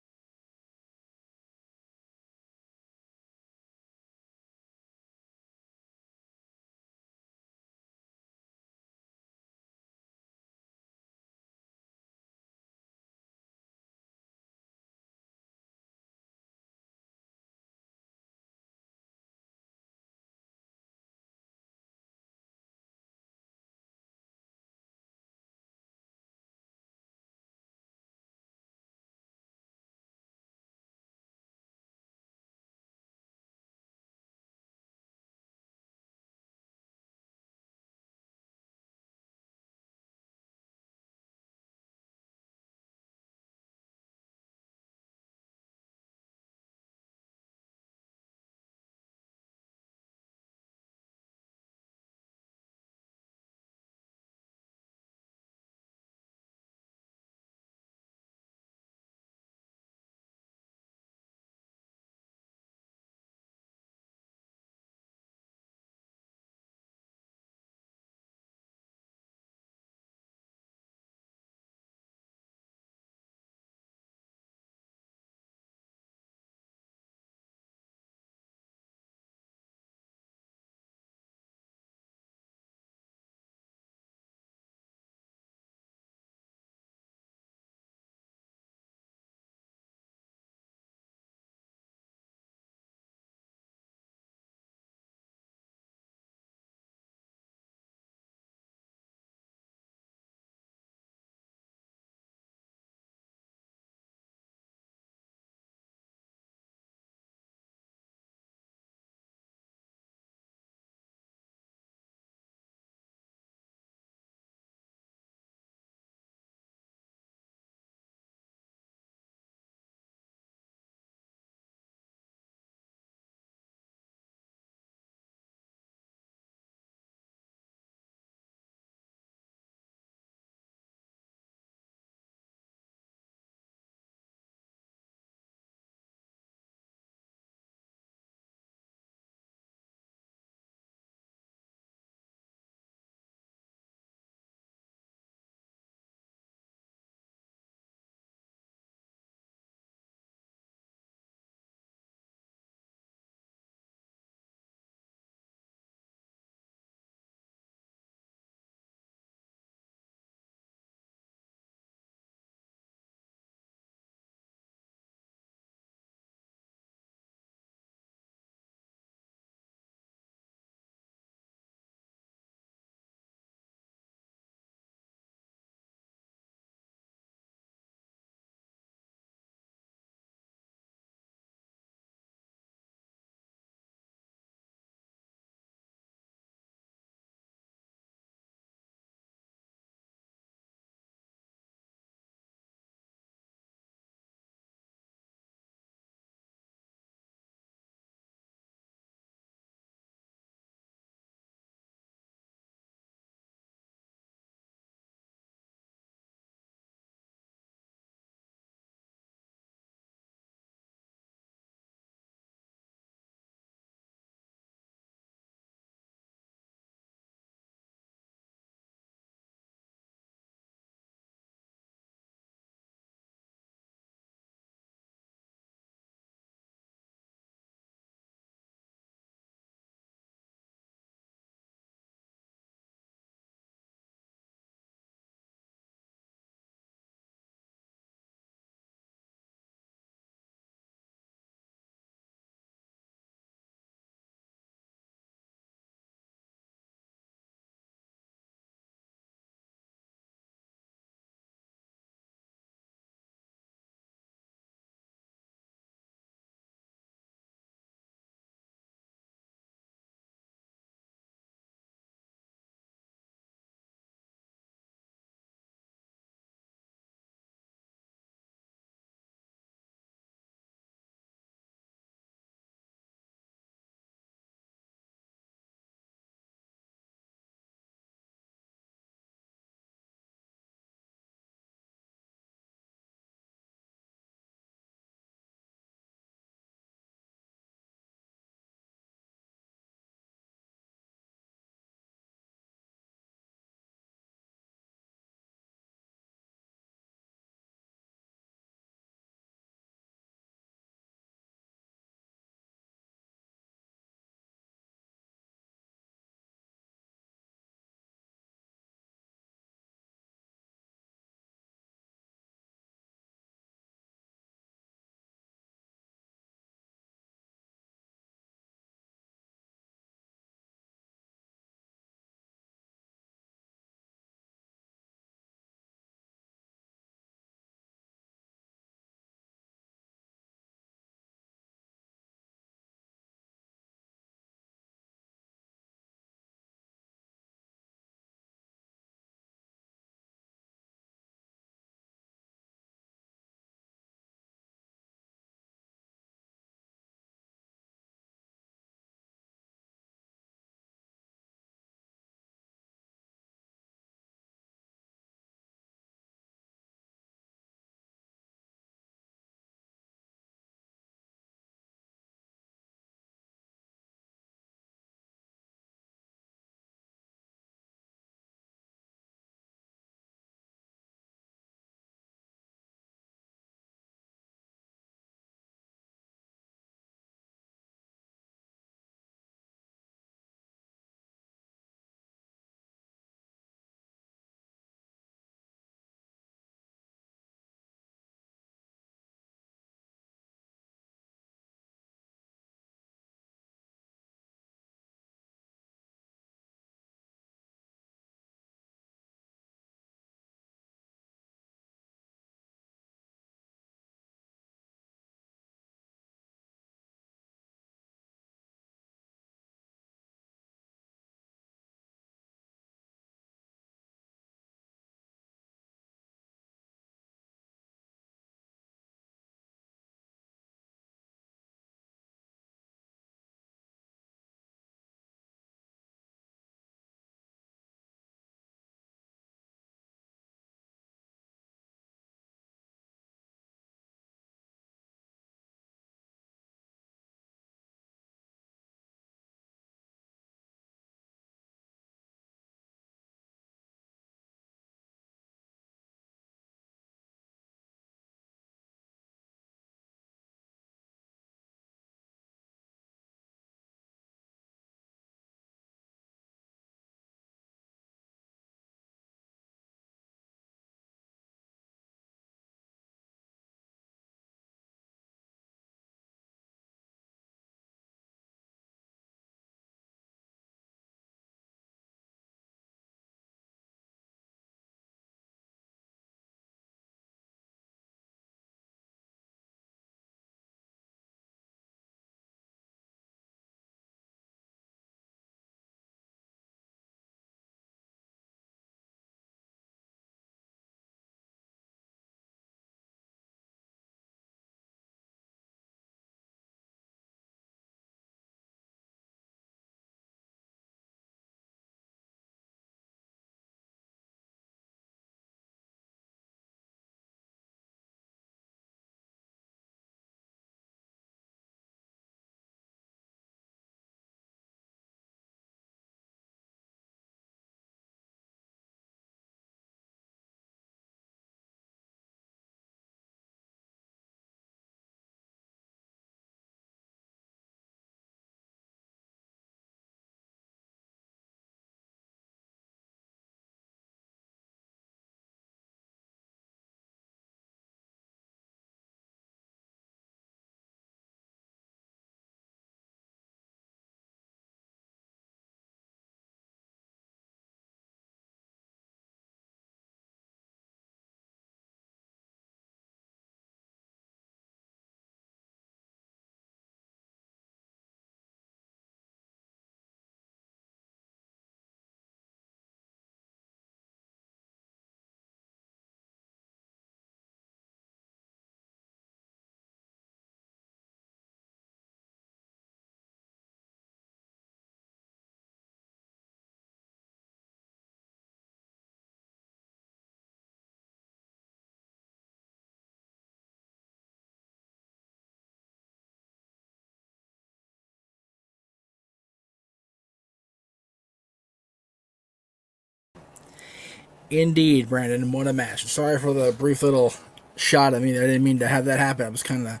Indeed, Brandon. What a match. Sorry for the brief little shot of me there. I didn't mean to have that happen. I was kind of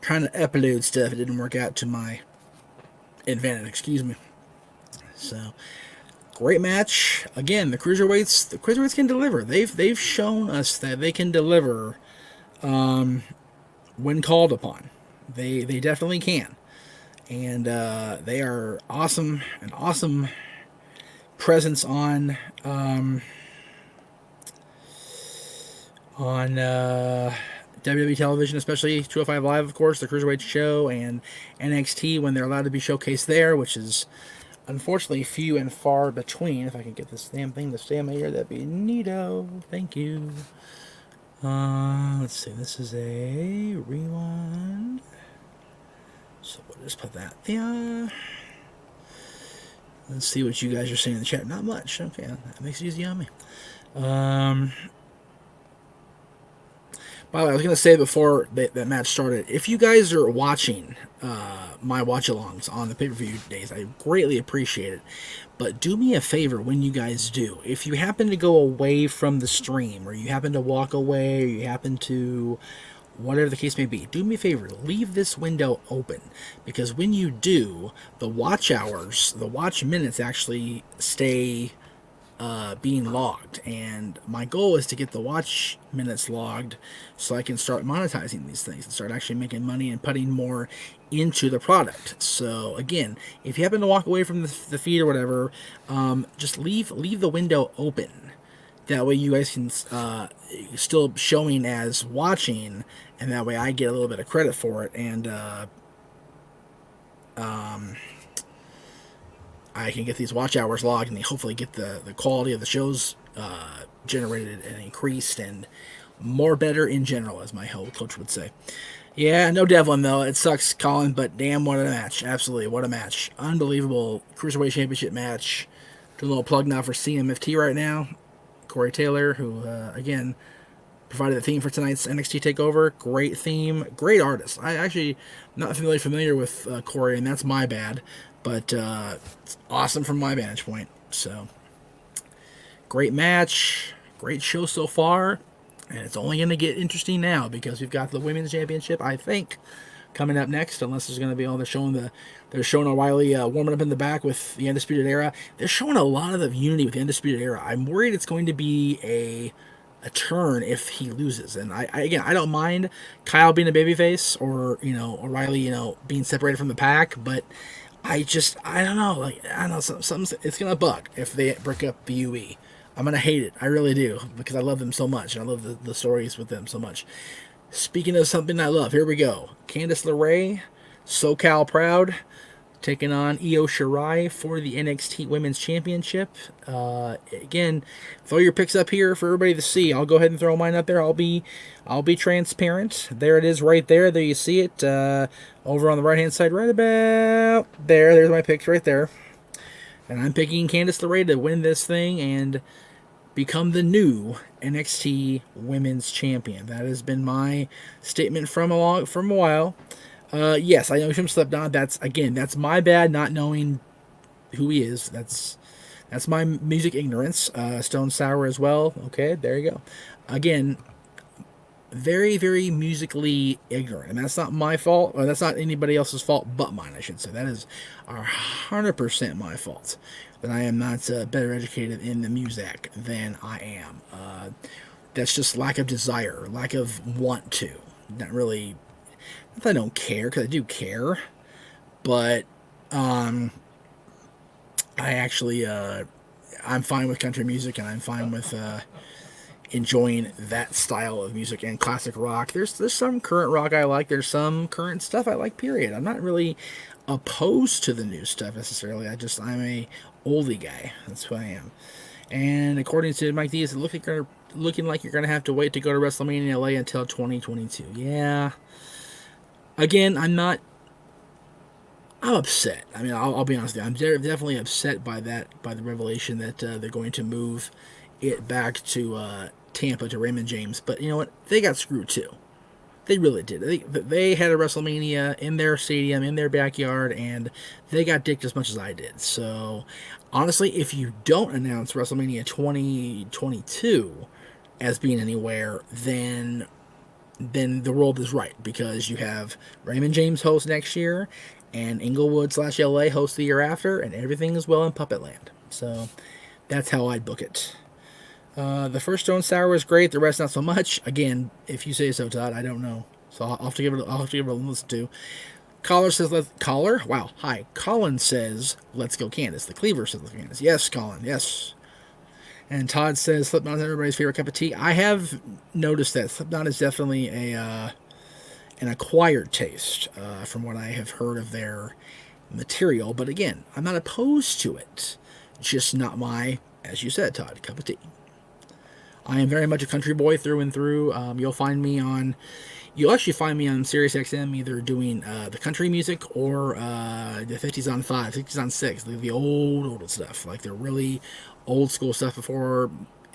trying to upload stuff. It didn't work out to my advantage. Excuse me. So, great match. Again, the cruiserweights can deliver. They've shown us that they can deliver when called upon. They definitely can. And they are awesome, an awesome presence on WWE television, especially 205 Live, of course, the Cruiserweight show, and NXT when they're allowed to be showcased there, which is unfortunately few and far between. If I can get this damn thing to stay on my ear, that'd be neato. Thank you. Let's see, this is a rewind. So we'll just put that there. Let's see what you guys are saying in the chat. Not much. Okay, that makes it easy on me. By the way, I was going to say before that match started, if you guys are watching my watch-alongs on the pay-per-view days, I greatly appreciate it. But do me a favor when you guys do. If you happen to go away from the stream, or you happen to walk away, or you happen to whatever the case may be, do me a favor, leave this window open. Because when you do, the watch hours, the watch minutes actually stay being logged, and my goal is to get the watch minutes logged so I can start monetizing these things and start actually making money and putting more into the product. So again, if you happen to walk away from the feed or whatever, just leave the window open. That way you guys can still showing as watching, and that way I get a little bit of credit for it, and I can get these watch hours logged and hopefully get the quality of the shows generated and increased and more better in general, as my whole coach would say. Yeah, no Devlin, though. It sucks, Colin, but damn, what a match. Absolutely, what a match. Unbelievable Cruiserweight Championship match. Do a little plug now for CMFT right now. Corey Taylor, who, again, provided the theme for tonight's NXT TakeOver. Great theme, great artist. I actually not really familiar with Corey, and that's my bad. But it's awesome from my vantage point. So, great match. Great show so far. And it's only going to get interesting now because we've got the Women's Championship, I think, coming up next. Unless there's going to be they're showing O'Reilly warming up in the back with the Undisputed Era. They're showing a lot of the unity with the Undisputed Era. I'm worried it's going to be a turn if he loses. And I don't mind Kyle being a babyface or, O'Reilly, being separated from the pack, but I don't know, something, it's going to bug if they break up the UE. I'm going to hate it. I really do, because I love them so much, and I love the stories with them so much. Speaking of something I love, here we go. Candice LeRae, SoCal Proud, taking on Io Shirai for the NXT Women's Championship. Again, throw your picks up here for everybody to see. I'll go ahead and throw mine up there. I'll be transparent. There it is right there. There you see it. Over on the right-hand side, right about there. There's my picks right there. And I'm picking Candice LeRae to win this thing and become the new NXT Women's Champion. That has been my statement from a while. Yes, I know Meacham slept on. That's my bad not knowing who he is. That's my music ignorance. Stone Sour as well. Okay, there you go. Again, very, very musically ignorant. And that's not my fault. Or that's not anybody else's fault but mine, I should say. That is 100% my fault. That I am not better educated in the music than I am. That's just lack of desire, lack of want to. Not really. Not that I don't care, because I do care. But I actually I'm fine with country music, and I'm fine with enjoying that style of music and classic rock. There's some current rock I like. There's some current stuff I like, period. I'm not really opposed to the new stuff necessarily. I'm a oldie guy. That's who I am. And according to Mike D, it's looking like you're going to have to wait to go to WrestleMania LA until 2022. Yeah. Again, I'm upset. I mean, I'll be honest with you. I'm definitely upset by the revelation that they're going to move it back to Tampa, to Raymond James. But you know what? They got screwed too. They really did. They had a WrestleMania in their stadium, in their backyard, and they got dicked as much as I did. So Honestly, if you don't announce WrestleMania 2022 as being anywhere, then the world is right, because you have Raymond James host next year, and Inglewood / LA host the year after, and everything is well in Puppet Land. So that's how I'd book it. The first Stone Sour was great. The rest not so much. Again, if you say so, Todd, I don't know. So I'll have to give it. I'll have to give it a listen to. Caller says, Caller? Wow, hi. Colin says, let's go Candace. The Cleaver says, let's go Candace. Yes, Colin, yes. And Todd says, Slipknot is everybody's favorite cup of tea. I have noticed that Slipknot is definitely an acquired taste, from what I have heard of their material. But again, I'm not opposed to it. Just not my, as you said, Todd, cup of tea. I am very much a country boy through and through. You'll actually find me on Sirius XM either doing the country music or the 50s on 5, 50s on 6, the old stuff, like the really old school stuff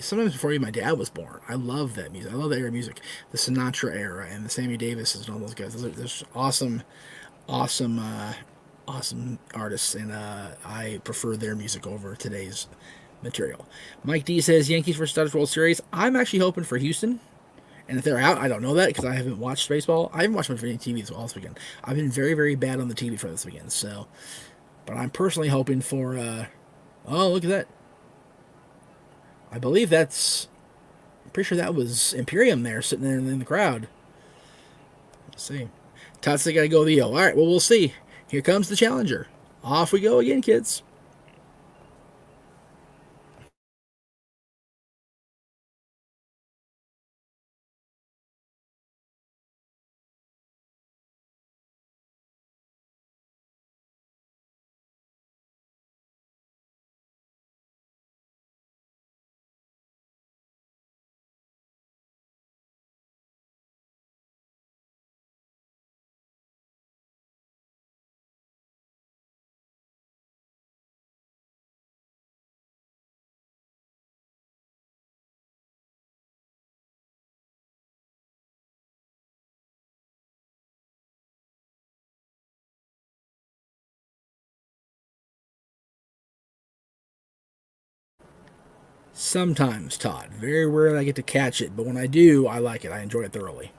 sometimes before even my dad was born. I love that music. I love that era of music, the Sinatra era and the Sammy Davises and all those guys. Those are awesome, awesome, awesome artists, and I prefer their music over today's material. Mike D says Yankees versus Dodgers World Series. I'm actually hoping for Houston. And if they're out, I don't know that because I haven't watched baseball. I haven't watched much any TV this weekend. I've been very, very bad on the TV for this weekend. So, but I'm personally hoping for. Oh, look at that! I believe that's. I'm pretty sure that was Imperium there, sitting there in the crowd. Let's see. Tatsu got to go the O. All right, well, we'll see. Here comes the challenger. Off we go again, kids. Sometimes, Todd. Very rarely I get to catch it, but when I do, I like it. I enjoy it thoroughly.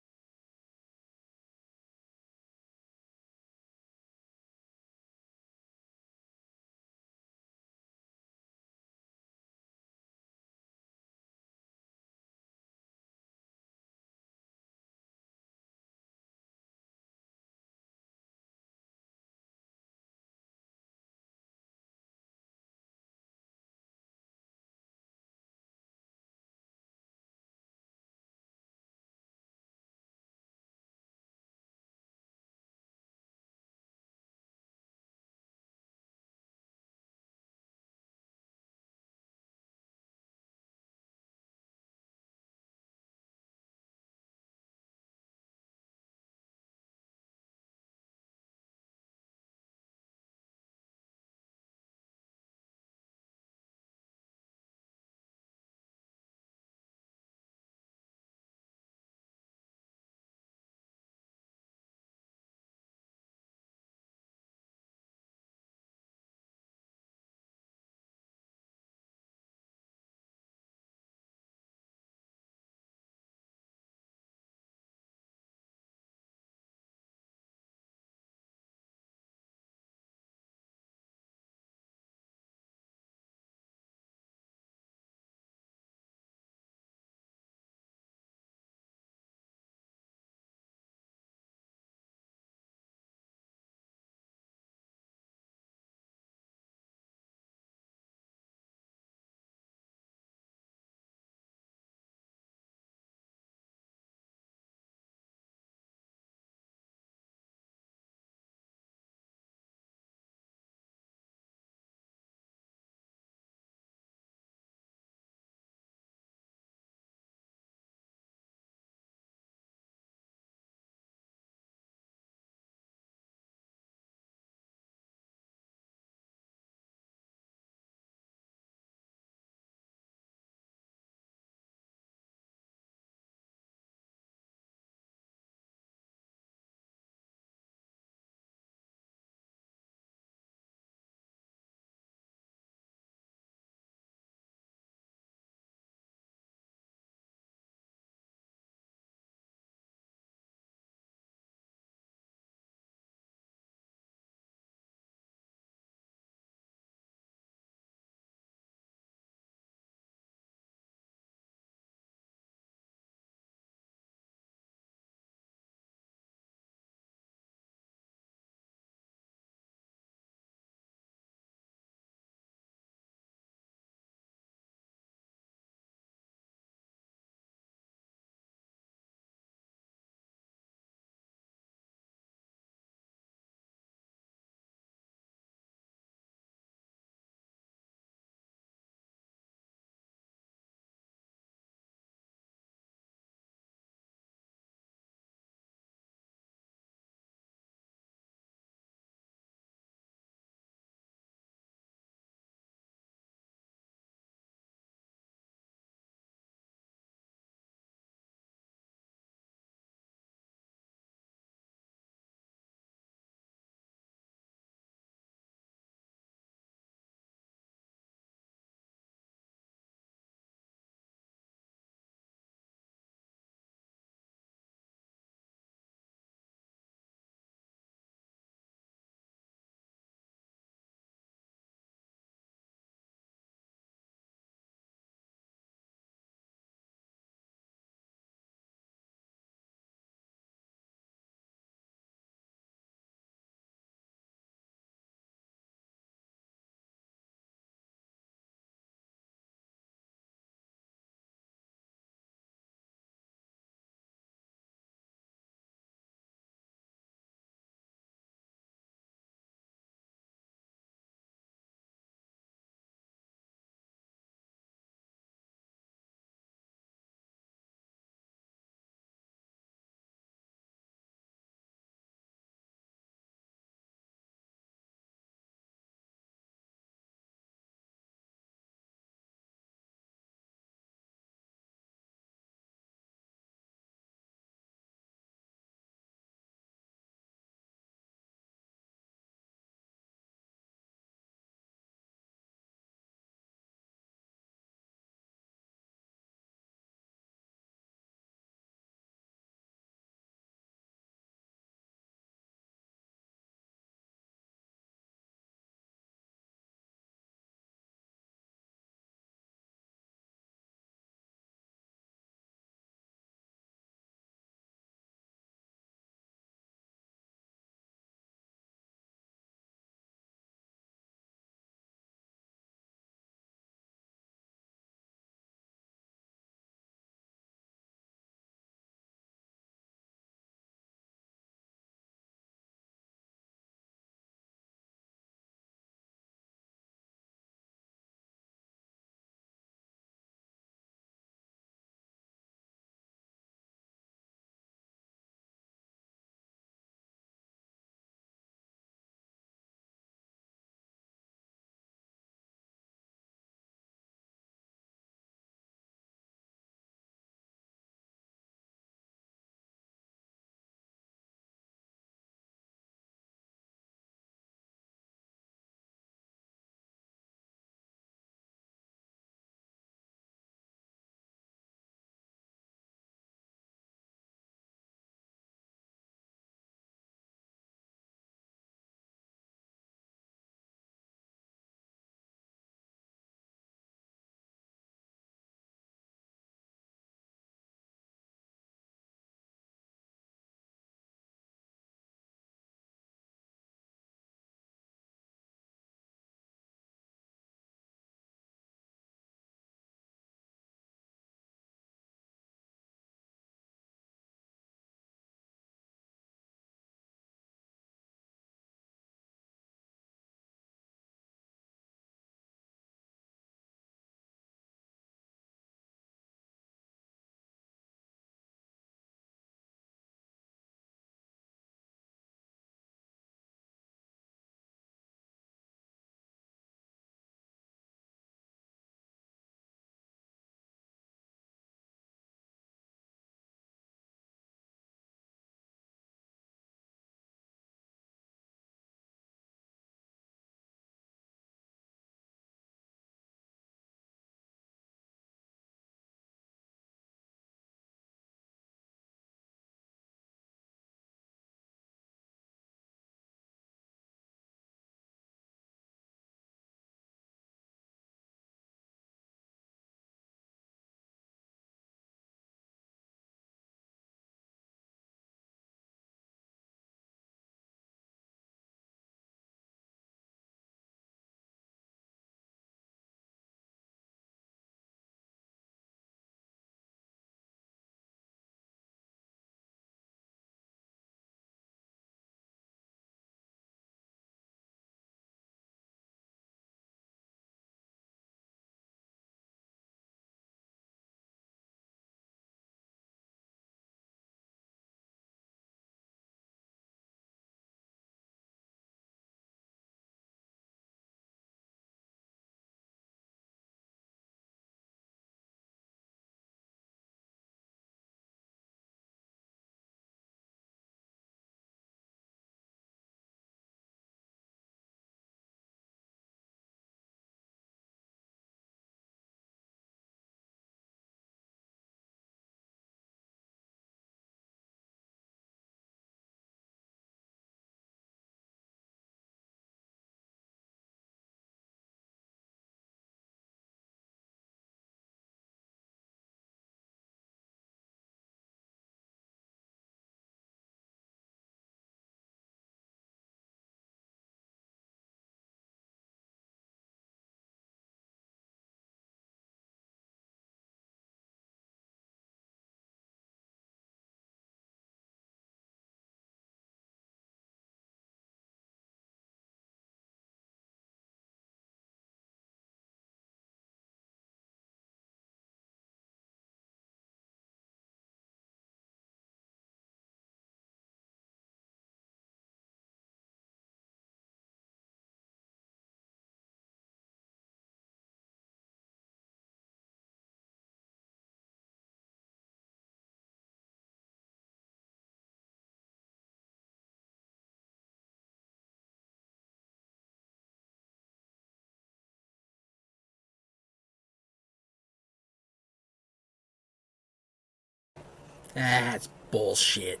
That's bullshit.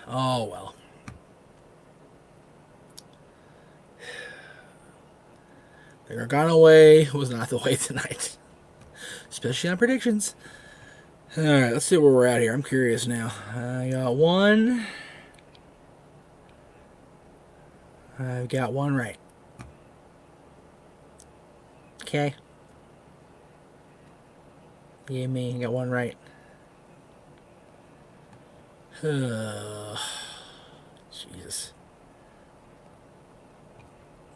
Oh, well. The Gargano way was not the way tonight. Especially on predictions. Alright, let's see where we're at here. I'm curious now. I got one. I've got one right. Okay. Yeah, me. I got one right. Jesus.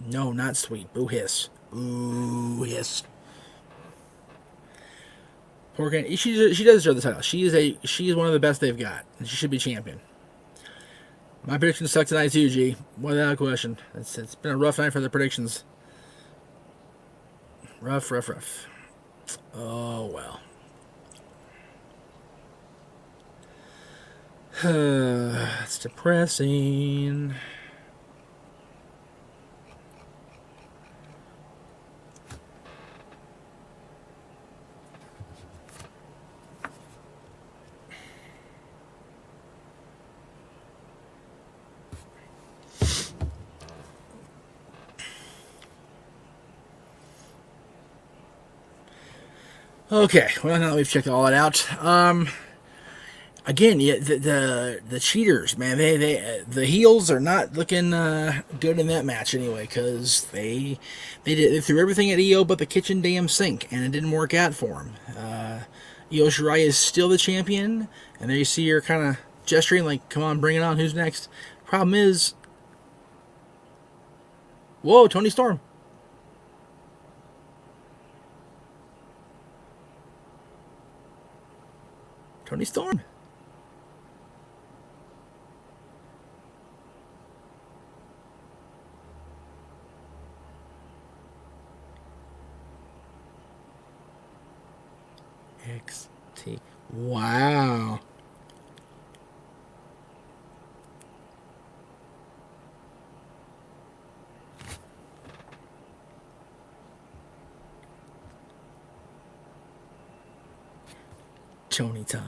No, not sweet. Boo hiss. Boo hiss. Poor Candy. She does deserve the title. She is one of the best they've got, and she should be champion. My prediction sucked tonight too, G. Without question. It's been a rough night for the predictions. Rough. Oh well. It's depressing. Okay, well now that we've checked all that out, again, yeah, the cheaters, man, the heels are not looking good in that match anyway, because they threw everything at Io but the kitchen damn sink, and it didn't work out for him. Io Shirai is still the champion, and there you see her kind of gesturing like, "Come on, bring it on. Who's next?" Problem is, whoa, Tony Storm. Tony Storm. XT. Wow. Tony time.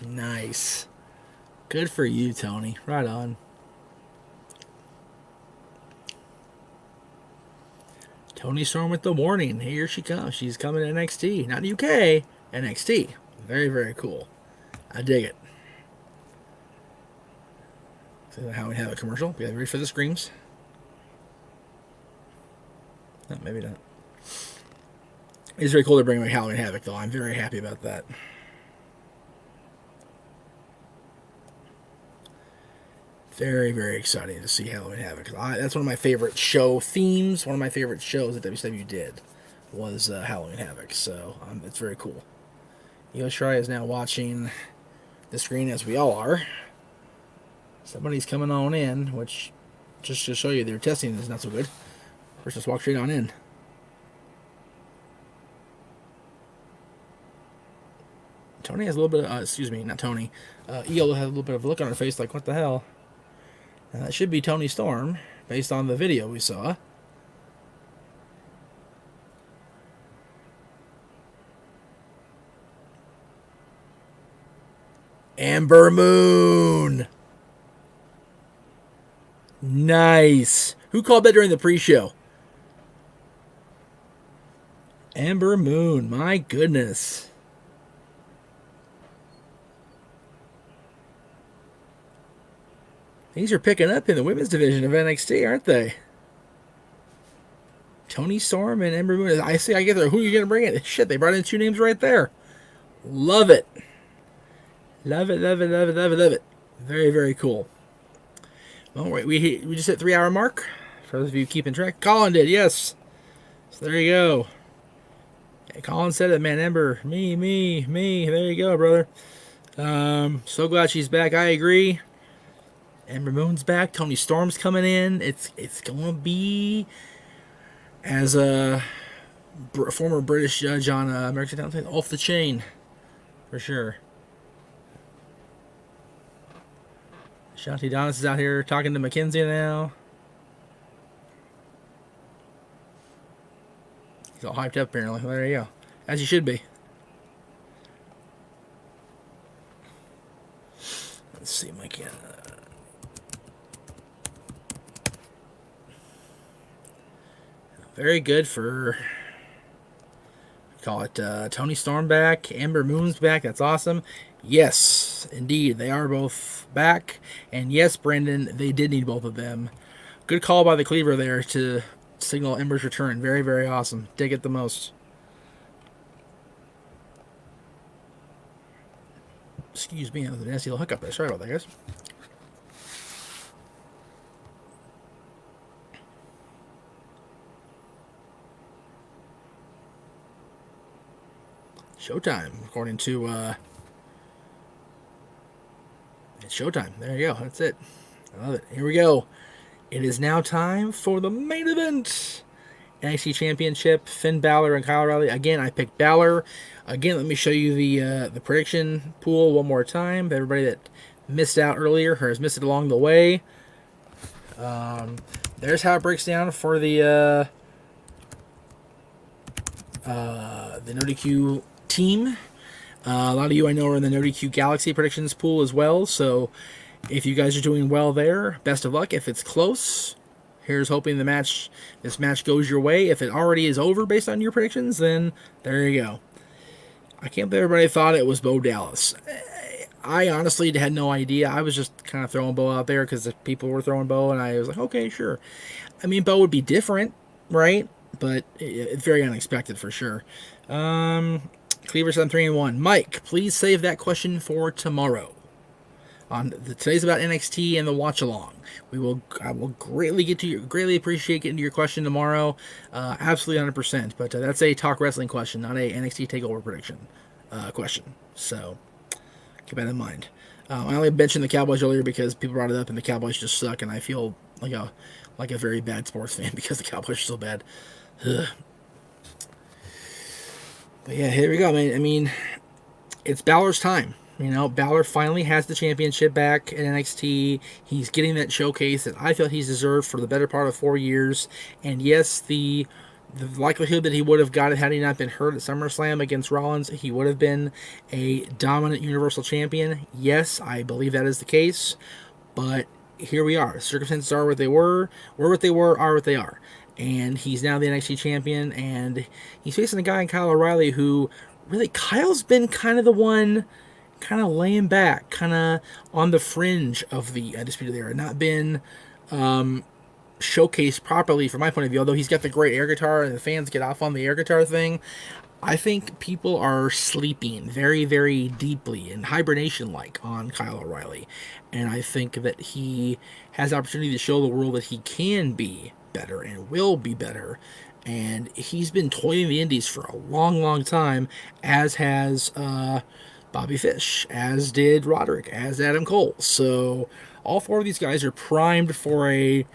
Nice. Good for you, Tony. Right on. Tony Storm with the warning. Here she comes. She's coming to NXT. Not UK. NXT. Very, very cool. I dig it. So how we have a commercial. Be ready for the screams. No, maybe not. It's very cool to bring back Halloween Havoc, though. I'm very happy about that. Very, very exciting to see Halloween Havoc. That's one of my favorite show themes. One of my favorite shows that WCW did was Halloween Havoc. So it's very cool. Io Shirai is now watching the screen, as we all are. Somebody's coming on in, which, just to show you their testing is not so good. First, just walk straight on in. Tony has a little bit of, excuse me, not Tony. Io has a little bit of a look on her face like, what the hell? Now, that should be Tony Storm, based on the video we saw. Amber Moon! Nice. Who called that during the pre-show? Amber Moon, my goodness. These are picking up in the women's division of NXT, aren't they? Tony Storm and Ember Moon. I get there. Who are you going to bring in? Shit, they brought in two names right there. Love it. Love it. Very, very cool. Well, we just hit 3 hour mark. For those of you keeping track. Colin did, yes. So there you go. Yeah, Colin said it, man. Ember, me. There you go, brother. So glad she's back. I agree. Ember Moon's back. Tony Storm's coming in. It's going to be, as a former British judge on American Talent, off the chain. For sure. Shanti Donis is out here talking to Mackenzie now. He's all hyped up apparently. There you go. As you should be. Let's see, Mike. Very good for, call it Tony Storm back, Amber Moon's back. That's awesome. Yes, indeed, they are both back. And yes, Brandon, they did need both of them. Good call by the Cleaver there to signal Ember's return. Very, very awesome. Dig it the most. Excuse me, that was a nasty little hiccup there. Sorry about that, guys. Showtime, according to it's showtime. There you go. That's it. I love it. Here we go. It is now time for the main event. NXT Championship, Finn Balor and Kyle O'Reilly. Again, I picked Balor. Again, let me show you the prediction pool one more time. Everybody that missed out earlier or has missed it along the way. There's how it breaks down for the NoDQ team. A lot of you I know are in the NoDQ Galaxy predictions pool as well. So if you guys are doing well there, best of luck. If it's close, here's hoping this match goes your way. If it already is over based on your predictions, then there you go. I can't believe everybody thought it was Bo Dallas. I honestly had no idea. I was just kind of throwing Bo out there because people were throwing Bo, and I was like, okay, sure. I mean, Bo would be different, right? But it's very unexpected for sure. Cleaver 7-3-1. Mike, please save that question for tomorrow. Today's about NXT and the watch along. I will greatly appreciate getting to your question tomorrow. Absolutely 100%. But that's a talk wrestling question, not a NXT Takeover prediction question. So keep that in mind. I only mentioned the Cowboys earlier because people brought it up, and the Cowboys just suck, and I feel like a very bad sports fan because the Cowboys are so bad. Ugh. But yeah, here we go, man. I mean, it's Balor's time. You know, Balor finally has the championship back in NXT. He's getting that showcase that I felt he's deserved for the better part of 4 years. And yes, the likelihood that he would have got it had he not been hurt at SummerSlam against Rollins, he would have been a dominant Universal Champion. Yes, I believe that is the case. But here we are. Circumstances are what they are what they are. And he's now the NXT champion, and he's facing a guy in Kyle O'Reilly who, really, Kyle's been kind of the one kind of laying back, kind of on the fringe of the Undisputed Era, not been showcased properly from my point of view, although he's got the great air guitar and the fans get off on the air guitar thing. I think people are sleeping very, very deeply and hibernation-like on Kyle O'Reilly, and I think that he has the opportunity to show the world that he can be better and will be better, and he's been toying the indies for a long, long time, as has Bobby Fish, as did Roderick, as Adam Cole. So all 4 of these guys are primed for a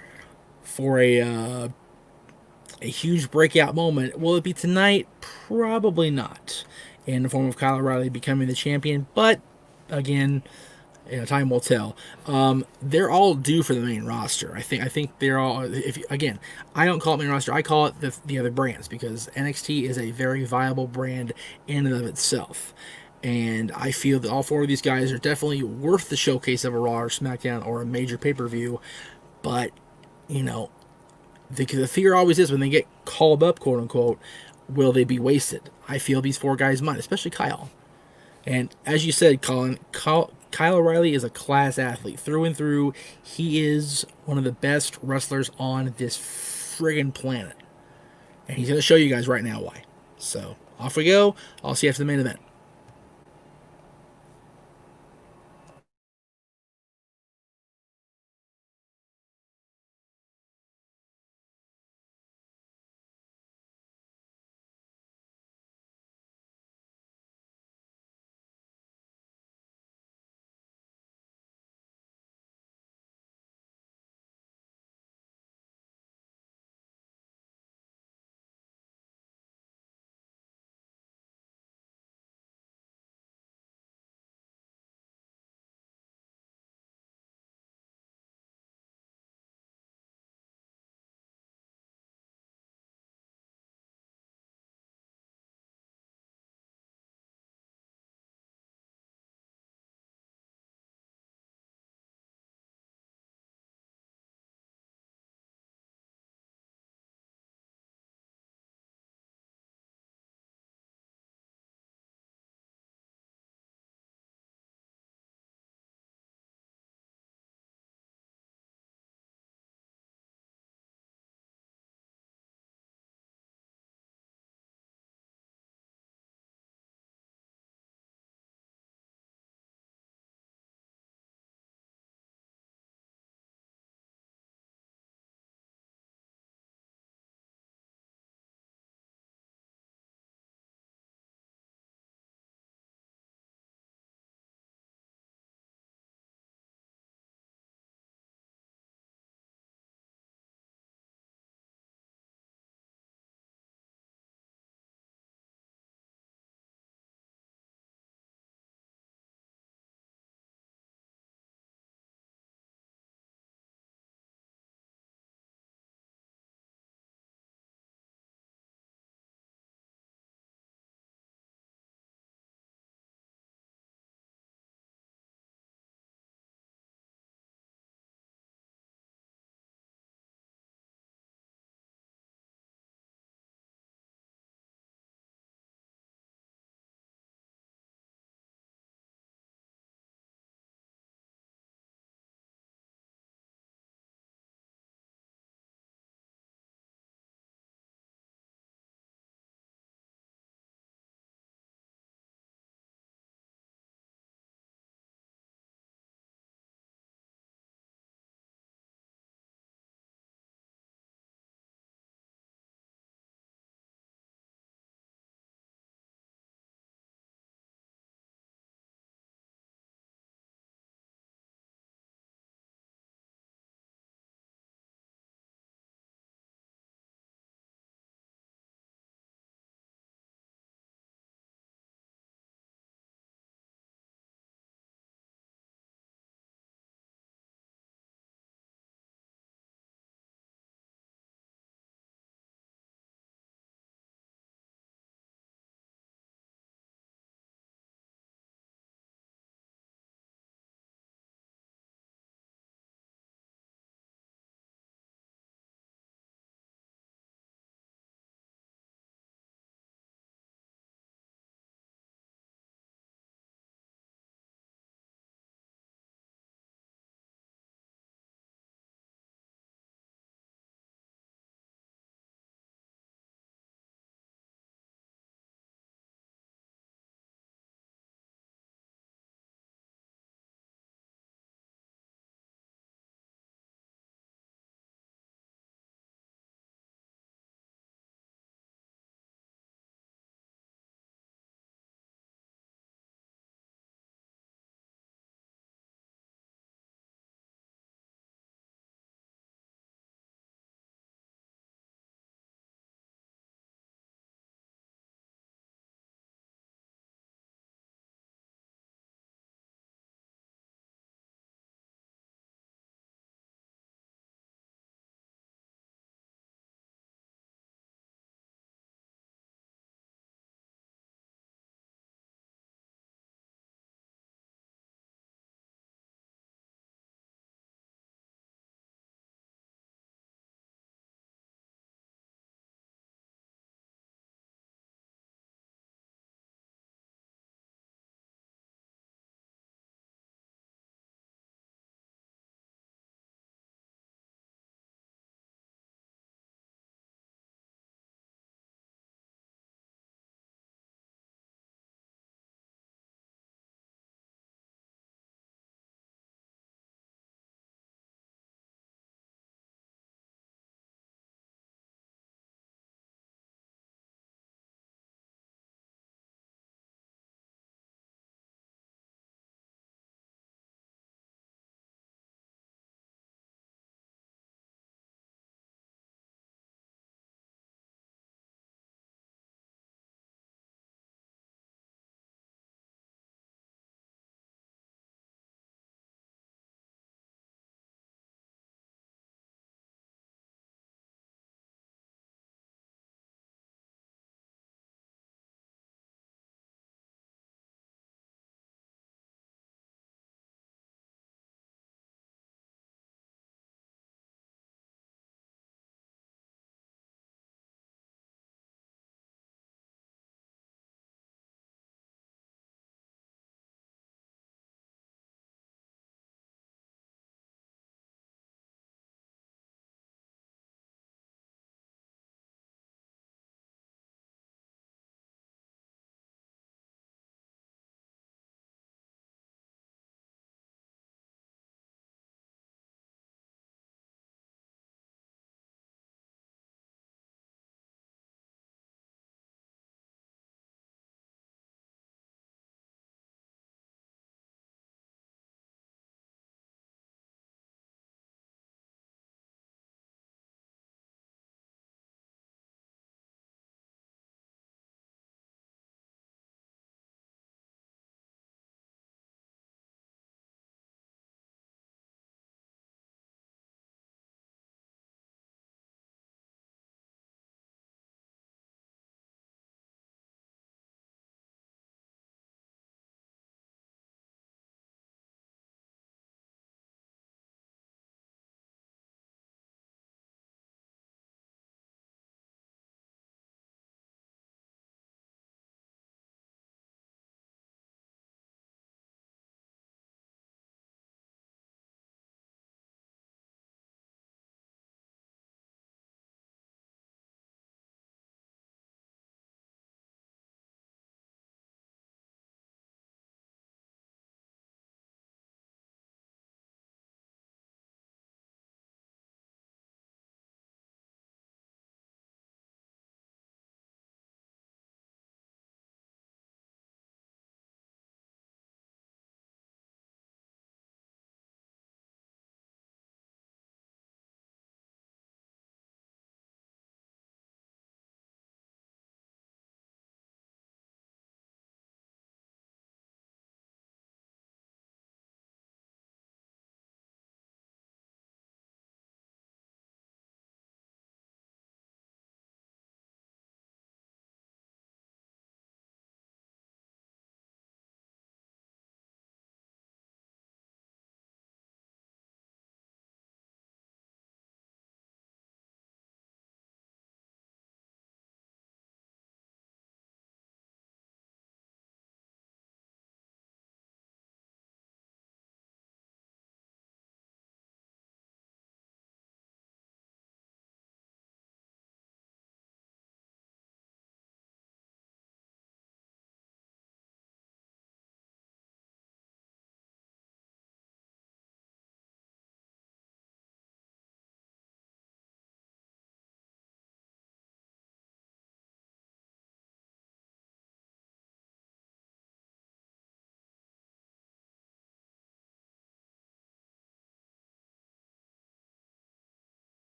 huge breakout moment. Will it be tonight? Probably not, in the form of Kyle O'Reilly becoming the champion. But again, time will tell. They're all due for the main roster. I think they're all. Again, I don't call it main roster. I call it the other brands, because NXT is a very viable brand in and of itself. And I feel that all 4 of these guys are definitely worth the showcase of a Raw or SmackDown or a major pay-per-view. But, the fear always is when they get called up, quote-unquote, will they be wasted? I feel these 4 guys might, especially Kyle. And as you said, Colin, Kyle O'Reilly is a class athlete through and through. He is one of the best wrestlers on this friggin' planet. And he's going to show you guys right now why. So, off we go. I'll see you after the main event.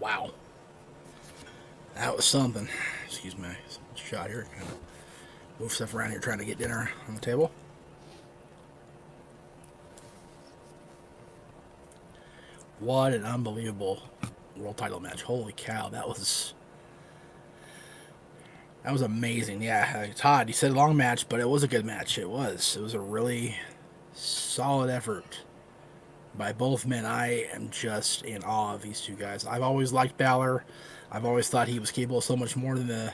Wow. That was something. Excuse me. Shot here. Kind of move stuff around here trying to get dinner on the table. What an unbelievable world title match. Holy cow. That was amazing. Yeah, Todd, you said long match, but it was a good match. It was a really solid effort by both men. I am just in awe of these two guys. I've always liked Balor. I've always thought he was capable of so much more than the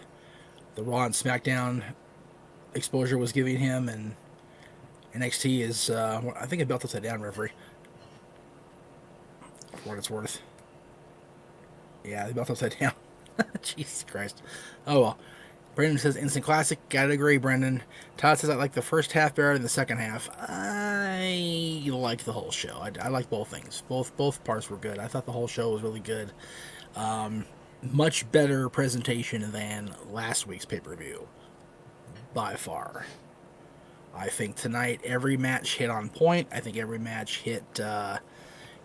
Raw and SmackDown exposure was giving him, and NXT is, I think, a belt upside down, referee. For what it's worth. Yeah, the belt upside down. Jesus Christ. Oh well. Brendan says, instant classic. Gotta agree, Brendan. Todd says, I like the first half better than the second half. I like the whole show. I like both things. Both parts were good. I thought the whole show was really good. Much better presentation than last week's pay-per-view. By far. I think tonight every match hit on point. I think every match hit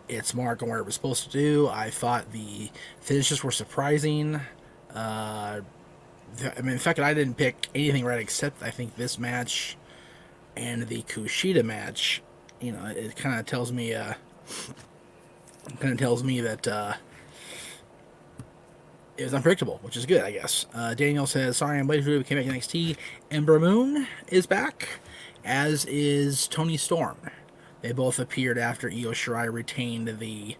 its mark on where it was supposed to do. I thought the finishes were surprising. In fact, I didn't pick anything right except I think this match and the Kushida match. You know, it kind of tells me that it was unpredictable, which is good, I guess. Daniel says, sorry, I'm late for it. We came back to NXT. Ember Moon is back, as is Toni Storm. They both appeared after Io Shirai retained the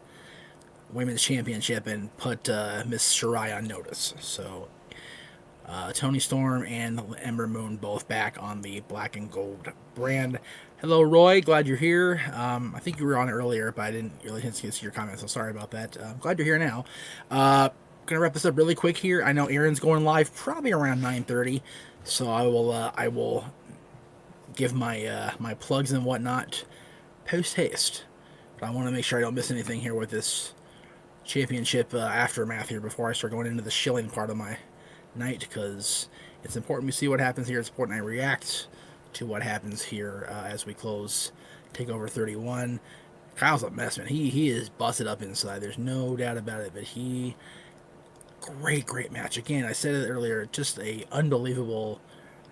Women's Championship and put Miss Shirai on notice. So, Toni Storm and Ember Moon both back on the Black and Gold brand. Hello, Roy. Glad you're here. I think you were on earlier, but I didn't really get to see your comments, so sorry about that. I'm glad you're here now. Gonna wrap this up really quick here. I know Aaron's going live probably around 9:30, so I will give my my plugs and whatnot post haste. But I want to make sure I don't miss anything here with this championship aftermath here before I start going into the shilling part of my night, because it's important we see what happens here. It's important I react to what happens here as we close Takeover 31. Kyle's a mess, man. He is busted up inside. There's no doubt about it. But great match. Again, I said it earlier, just a unbelievable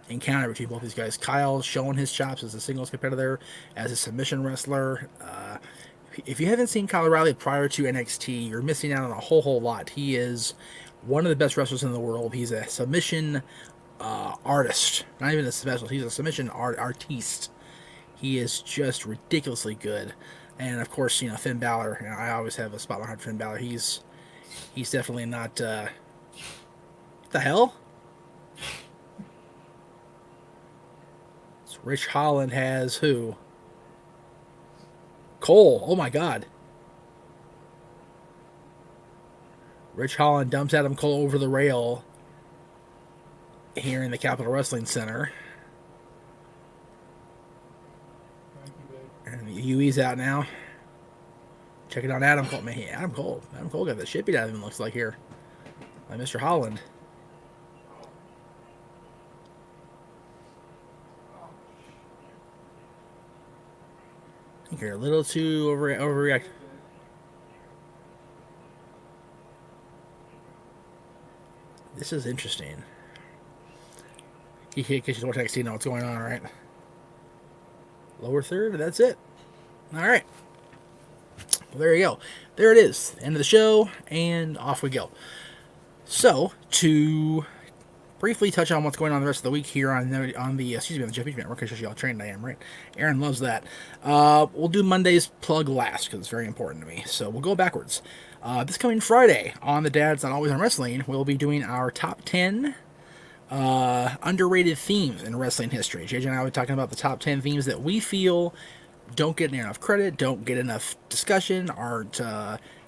encounter between both these guys. Kyle showing his chops as a singles competitor, as a submission wrestler. If you haven't seen Kyle O'Reilly prior to NXT, you're missing out on a whole lot. He is one of the best wrestlers in the world. He's a submission artist. Not even a specialist. He's a submission artiste. He is just ridiculously good. And, of course, you know, Finn Balor. You know, I always have a spot behind Finn Balor. He's definitely not... what the hell? So Rich Holland has who? Cole. Oh, my God. Rich Holland dumps Adam Cole over the rail here in the Capitol Wrestling Center. Thank you, babe. And the UE's out now. Check it out, Adam Cole. Man, Adam Cole got the shit beat out of him, looks like, here. By Mr. Holland. I think you're a little too overreact. This is interesting. In case you watch NXT, know what's going on, right? Lower third, that's it. All right. Well, there you go. There it is. End of the show, and off we go. So, to briefly touch on what's going on the rest of the week here on the Jeff Beach Network. Show you how trained I am, right? Aaron loves that. We'll do Monday's plug last because it's very important to me. So we'll go backwards. This coming Friday on the Dad's Not Always on Wrestling, we'll be doing our top 10 underrated themes in wrestling history. JJ and I will be talking about the top 10 themes that we feel don't get enough credit, don't get enough discussion, aren't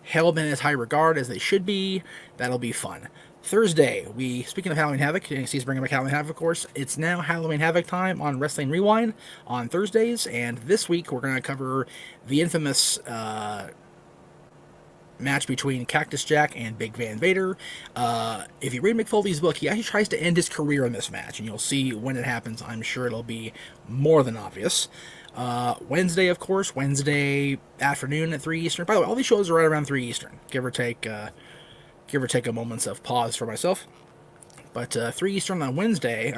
held in as high regard as they should be. That'll be fun. Thursday, speaking of Halloween Havoc, NXT's bringing back Halloween Havoc, of course. It's now Halloween Havoc time on Wrestling Rewind on Thursdays, and this week we're going to cover the infamous match between Cactus Jack and Big Van Vader. If you read Mick Foley's book, he actually tries to end his career in this match, and you'll see when it happens. I'm sure it'll be more than obvious. Wednesday, of course, Wednesday afternoon at 3 Eastern. By the way, all these shows are right around 3 Eastern, give or take give or take a moments of pause for myself. But 3 Eastern on Wednesday,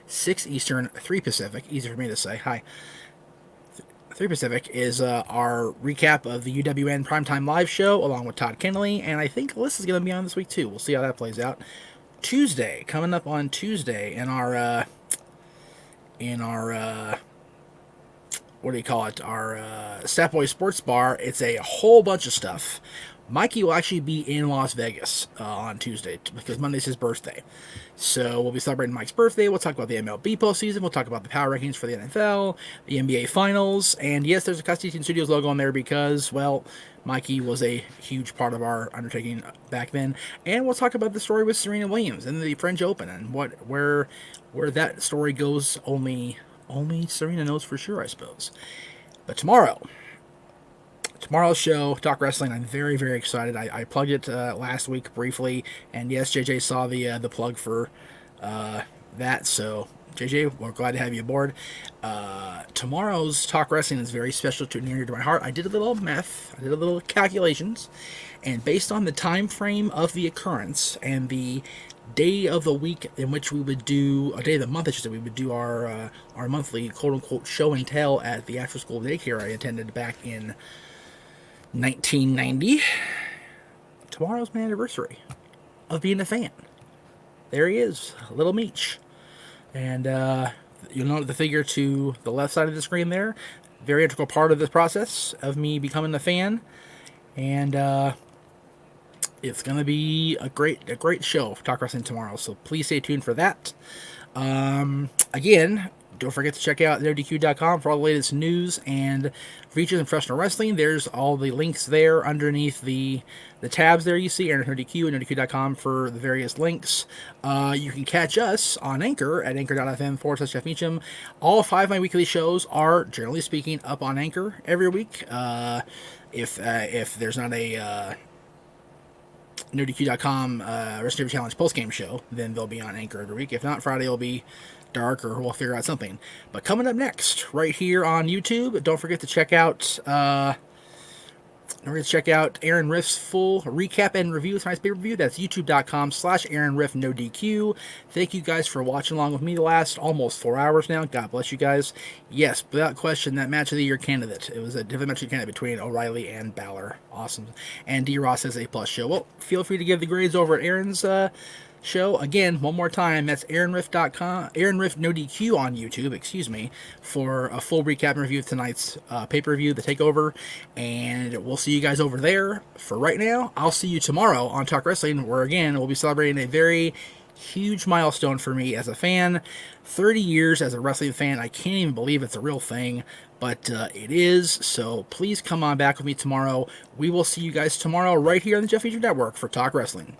6 Eastern, 3 Pacific, easy for me to say, hi. 3 Pacific is our recap of the UWN Primetime Live show, along with Todd Kennelly, and I think Alyssa's going to be on this week too. We'll see how that plays out. Tuesday, coming up on Tuesday, in our what do you call it, our Stat Boy Sports Bar, it's a whole bunch of stuff. Mikey will actually be in Las Vegas on Tuesday because Monday's his birthday. So we'll be celebrating Mike's birthday. We'll talk about the MLB postseason. We'll talk about the power rankings for the NFL, the NBA Finals. And yes, there's a Constitution Studios logo on there because, well, Mikey was a huge part of our undertaking back then. And we'll talk about the story with Serena Williams and the French Open and where that story goes. Only Serena knows for sure, I suppose. But tomorrow's show, Talk Wrestling, I'm very, very excited. I plugged it last week briefly, and yes, JJ saw the plug for that, so JJ, we're glad to have you aboard. Tomorrow's Talk Wrestling is very special to near to my heart. I did a little math, I did a little calculations, and based on the time frame of the occurrence and the day of the week in which we would do, a day of the month, I should say, we would do our monthly quote-unquote show and tell at the after-school daycare I attended back in 1990. Tomorrow's my anniversary of being a fan. There he is, little Meach. And you'll note the figure to the left side of the screen there. Very integral part of this process of me becoming a fan. And it's going to be a great show for Talk Wrestling tomorrow. So please stay tuned for that. Again, don't forget to check out NoDQ.com for all the latest news and features in professional wrestling. There's all the links there underneath the tabs there you see, NoDQ and NoDQ.com for the various links. You can catch us on Anchor at anchor.fm/Jeff Meacham. All 5 of my weekly shows are, generally speaking, up on Anchor every week. If there's not a NoDQ.com Wrestling Challenge postgame show, then they'll be on Anchor every week. If not, Friday will be dark, or we'll figure out something. But coming up next, right here on YouTube, don't forget to check out Aaron Riff's full recap and review of tonight's pay-per-view. That's youtube.com/AaronRiff NoDQ. Thank you guys for watching along with me the last almost 4 hours now. God bless you guys. Yes, without question, that match of the year candidate. It was a different match of the year candidate between O'Reilly and Balor. Awesome. And D. Ross has A+ show. Well, feel free to give the grades over at Aaron's show. Again, one more time, that's AaronRiff.com, Aaron Riff No DQ on YouTube, for a full recap and review of tonight's pay-per-view, the Takeover, and we'll see you guys over there. For right now, I'll see you tomorrow on Talk Wrestling, where again, we'll be celebrating a very huge milestone for me as a fan. 30 years as a wrestling fan. I can't even believe it's a real thing, but it is. So please come on back with me tomorrow. We will see you guys tomorrow right here on the Jeff Meacham Network for Talk Wrestling.